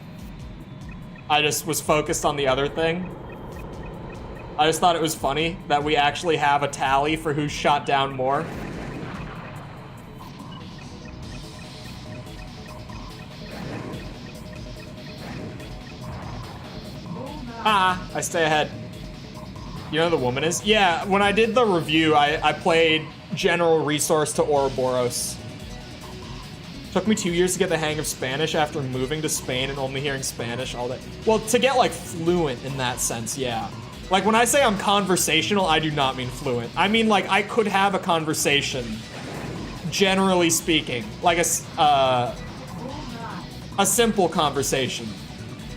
S1: I just was focused on the other thing. I just thought it was funny that we actually have a tally for who's shot down more. Ah, I stay ahead. You know who the woman is? Yeah, when I did the review, I played General Resource to Ouroboros. Took me 2 years to get the hang of Spanish after moving to Spain and only hearing Spanish all day. Well, to get like fluent in that sense, yeah. Like when I say I'm conversational, I do not mean fluent. I mean like I could have a conversation, generally speaking, like a simple conversation.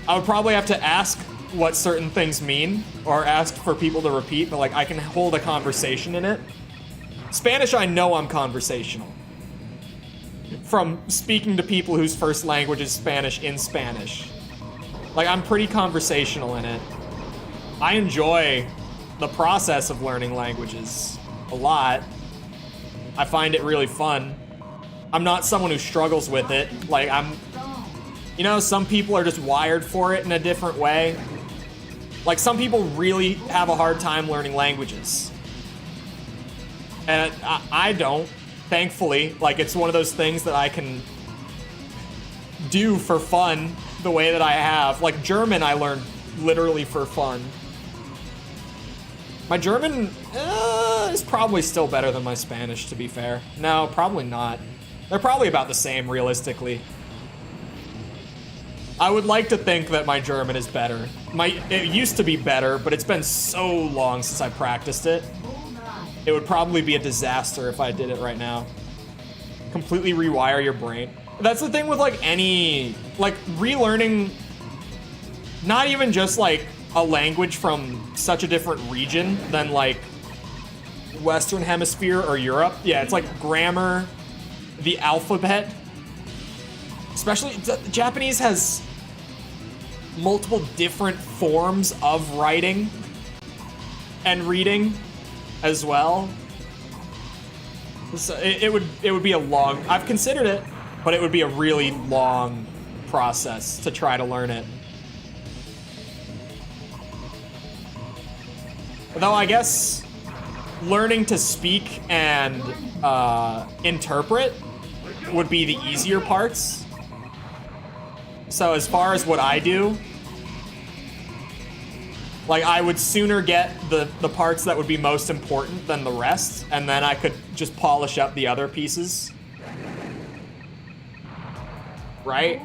S1: I would probably have to ask what certain things mean or ask for people to repeat, but like I can hold a conversation in it. Spanish, I know I'm conversational. From speaking to people whose first language is Spanish in Spanish. Like I'm pretty conversational in it. I enjoy the process of learning languages a lot. I find it really fun. I'm not someone who struggles with it. Like you know, some people are just wired for it in a different way. Like some people really have a hard time learning languages. And I don't, thankfully. Like it's one of those things that I can do for fun the way that I have. Like German I learned literally for fun. My German is probably still better than my Spanish, to be fair. No, probably not. They're probably about the same, realistically. I would like to think that my German is better. It used to be better, but it's been so long since I practiced it. It would probably be a disaster if I did it right now. Completely rewire your brain. That's the thing with like any, like relearning, not even just like a language from such a different region than like Western Hemisphere or Europe. Yeah, it's like grammar, the alphabet. Especially, Japanese has multiple different forms of writing and reading as well. So it would be a long, I've considered it, but it would be a really long process to try to learn it. Though I guess learning to speak and interpret would be the easier parts. So as far as what I do, like I would sooner get the parts that would be most important than the rest, and then I could just polish up the other pieces. Right?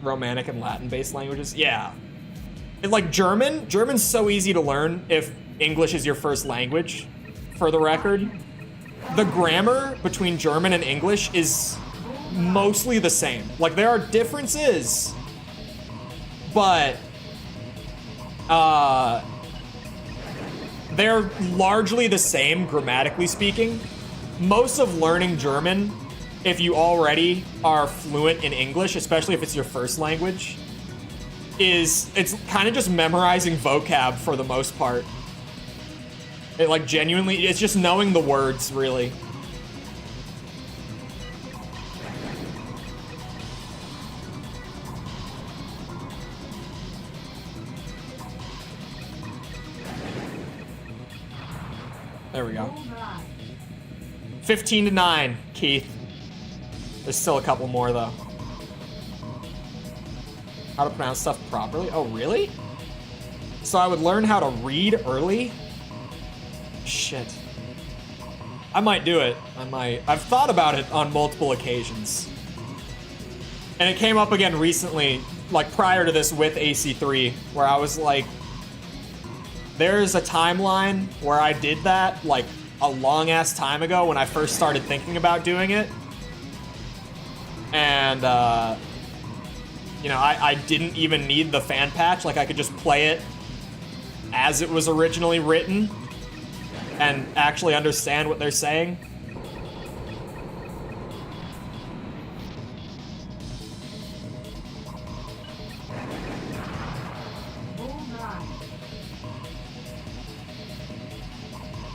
S1: Romantic and Latin-based languages? Yeah. And like German's so easy to learn if English is your first language, for the record. The grammar between German and English is mostly the same. Like there are differences, but they're largely the same grammatically speaking. Most of learning German, if you already are fluent in English, especially if it's your first language, it's kind of just memorizing vocab for the most part. It like genuinely, it's just knowing the words, really. There we go. 15-9, Keith. There's still a couple more though. How to pronounce stuff properly? Oh, really? So I would learn how to read early? Shit. I might do it. I might. I've thought about it on multiple occasions. And it came up again recently, like prior to this with AC3, where I was like, there's a timeline where I did that like a long ass time ago when I first started thinking about doing it. And, you know, I didn't even need the fan patch. Like, I could just play it as it was originally written and actually understand what they're saying.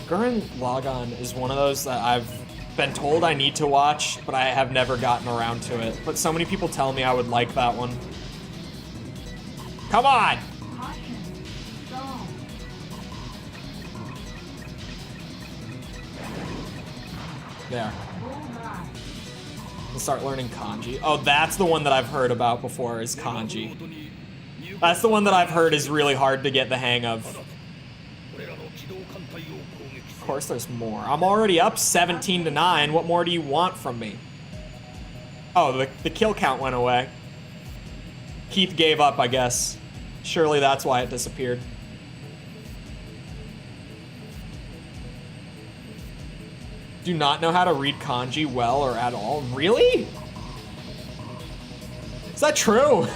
S1: Gurren Lagann is one of those that I've been told I need to watch, but I have never gotten around to it. But so many people tell me I would like that one. Come on!
S2: Caution. Stall.
S1: There.
S2: Bullseye.
S1: We'll start learning kanji. Oh, that's the one that I've heard about before, is kanji. That's the one that I've heard is really hard to get the hang of. Of course there's more. I'm already up 17-9. What more do you want from me? Oh, the kill count went away. Keith gave up, I guess. Surely that's why it disappeared. Do not know how to read kanji well or at all. Really? Is that true?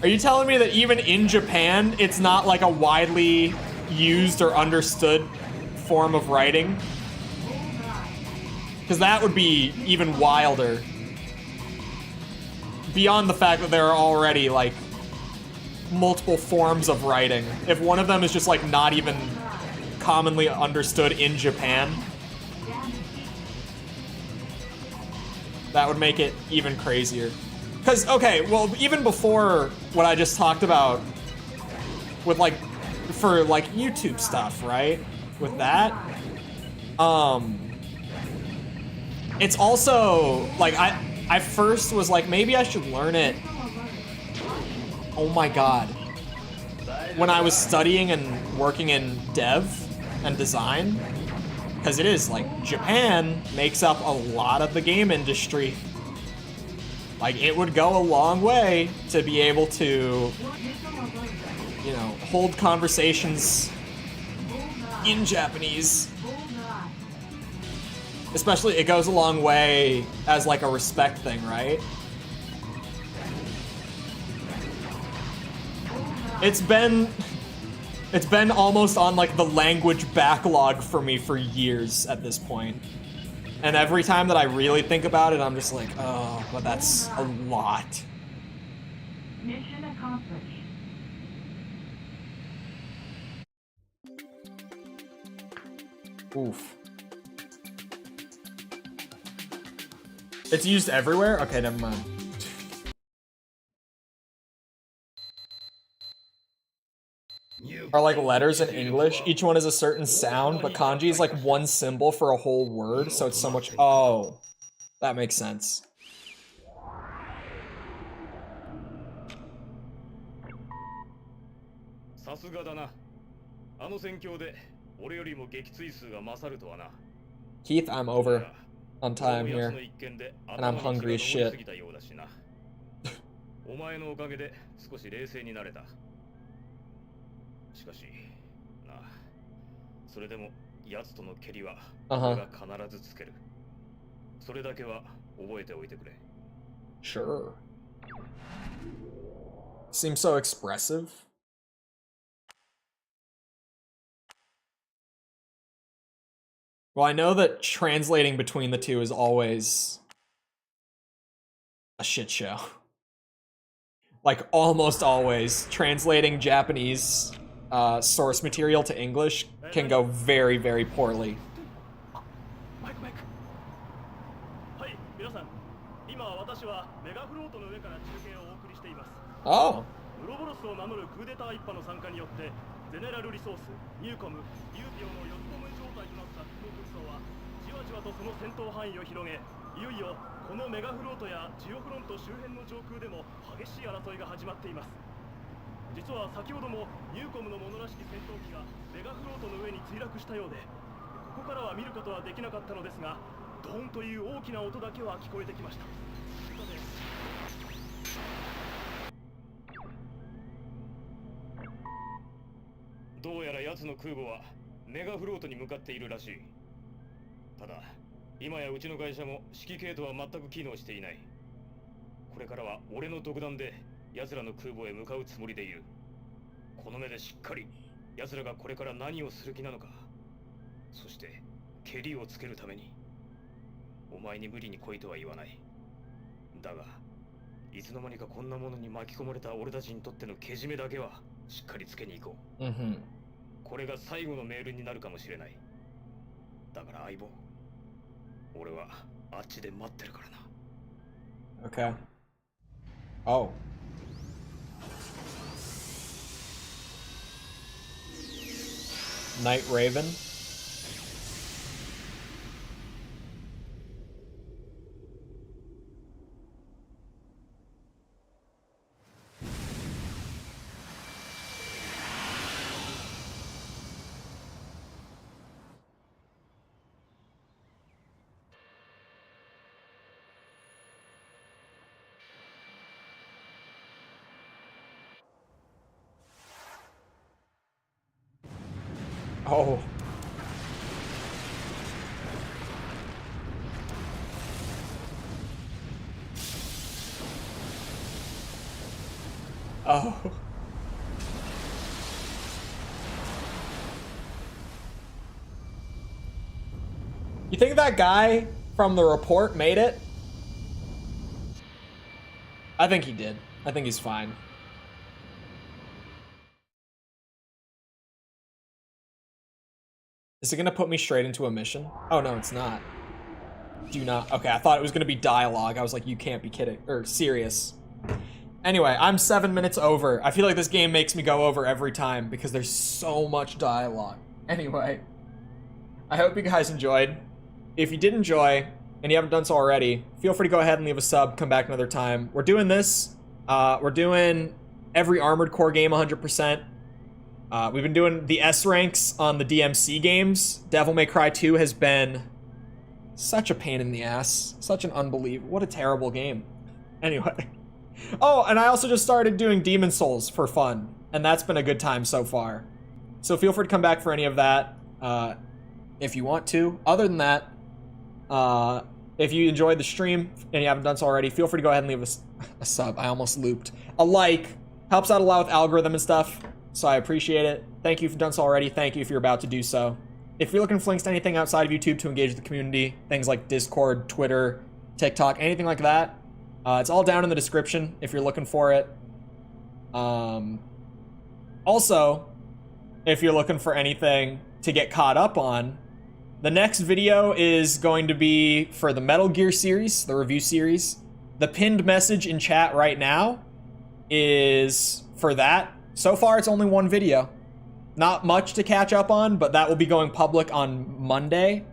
S1: Are you telling me that even in Japan, it's not like a widely used or understood form of writing? Because that would be even wilder. Beyond the fact that there are already, like, multiple forms of writing. If one of them is just, like, not even commonly understood in Japan, that would make it even crazier. Because, okay, well, even before what I just talked about with, like, for, like, YouTube stuff, right? With that, it's also, like, I first was like, maybe I should learn it. Oh my god. When I was studying and working in dev and design, because it is, like, Japan makes up a lot of the game industry. Like, it would go a long way to be able to, you know, hold conversations in Japanese. Especially, it goes a long way as, like, a respect thing, right? It's been almost on, like, the language backlog for me for years at this point. And every time that I really think about it, I'm just like, oh, but that's a lot.
S2: Mission accomplished.
S1: Oof. It's used everywhere? Okay, never mind. Are like letters in English. Each one is a certain sound, but kanji is like one symbol for a whole word, so it's so much. Oh, that makes sense. Keith, I'm over on time here, and I'm hungry as shit.
S7: お前のおかげで少し冷静になれた。しかし、なあ、それでも奴との蹴りは俺が必ずつける。それだけは覚えておいてくれ。
S1: Sure. Seems so expressive. Well, I know that translating between the two is always a shit show. Like, almost always, translating Japanese source material to English can go very, very poorly. Oh.
S4: ウロボロスを名乗るクーデター一派の参加によってゼネラルリソース、ニューコム、ユーピオの四つどもえ状態となったこの紛争はじわじわとその戦闘範囲を広げ、いよいよこのメガフロートやジオフロント周辺の上空でも激しい争いが始まっています。実は先ほどもニューコムのものらしき戦闘機がメガフロートの上に墜落したようで、ここからは見ることはできなかったのですが、ドーンという大きな音だけは聞こえてきました。どうやら奴の空母はメガフロートに向かっているらしい。ただ、
S7: 今やうちの会社も指揮系統は全く機能していない。これからは俺の独断で奴らの空母へ向かうつもりでいる。この目でしっかり奴らがこれから何をする気なのか、そしてケリをつけるために。お前に無理に来いとは言わない。だがいつの間にかこんなものに巻き込まれた俺たちにとってのけじめだけはしっかりつけに行こう。これが最後のメールになるかもしれない。だから相棒、俺はあっちで待ってるからな。
S1: Okay. Oh. Night Raven. Oh. Oh. You think that guy from the report made it? I think he did. I think he's fine. Is it gonna put me straight into a mission? Oh no, it's not. Do not. Okay, I thought it was gonna be dialogue. I was like, you can't be kidding. Or serious. Anyway, I'm 7 minutes over. I feel like this game makes me go over every time because there's so much dialogue. Anyway, I hope you guys enjoyed. If you did enjoy, and you haven't done so already, feel free to go ahead and leave a sub, come back another time. We're doing this. We're doing every Armored Core game 100%. We've been doing the S ranks on the DMC games. Devil May Cry 2 has been such a pain in the ass. Such an unbelievable, what a terrible game. Anyway. Oh, and I also just started doing Demon Souls for fun, and that's been a good time so far. So feel free to come back for any of that if you want to. Other than that, if you enjoyed the stream and you haven't done so already, feel free to go ahead and leave a sub. I almost looped. A like. Helps out a lot with algorithm and stuff, so I appreciate it. Thank you if you've done so already. Thank you if you're about to do so. If you're looking for links to anything outside of YouTube to engage with the community, things like Discord, Twitter, TikTok, anything like that, it's all down in the description if you're looking for it. Also, if you're looking for anything to get caught up on, the next video is going to be for the Metal Gear series, the review series. The pinned message in chat right now is for that. So far, it's only one video. Not much to catch up on, but that will be going public on Monday.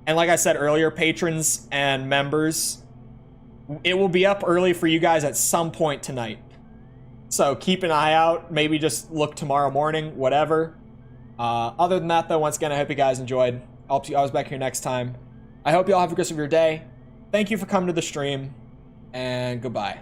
S1: And like I said earlier, patrons and members, it will be up early for you guys at some point tonight. So keep an eye out. Maybe just look tomorrow morning, whatever. Other than that, though, once again, I hope you guys enjoyed. I'll see you guys back here next time. I hope you all have a good rest of your day. Thank you for coming to the stream, and goodbye.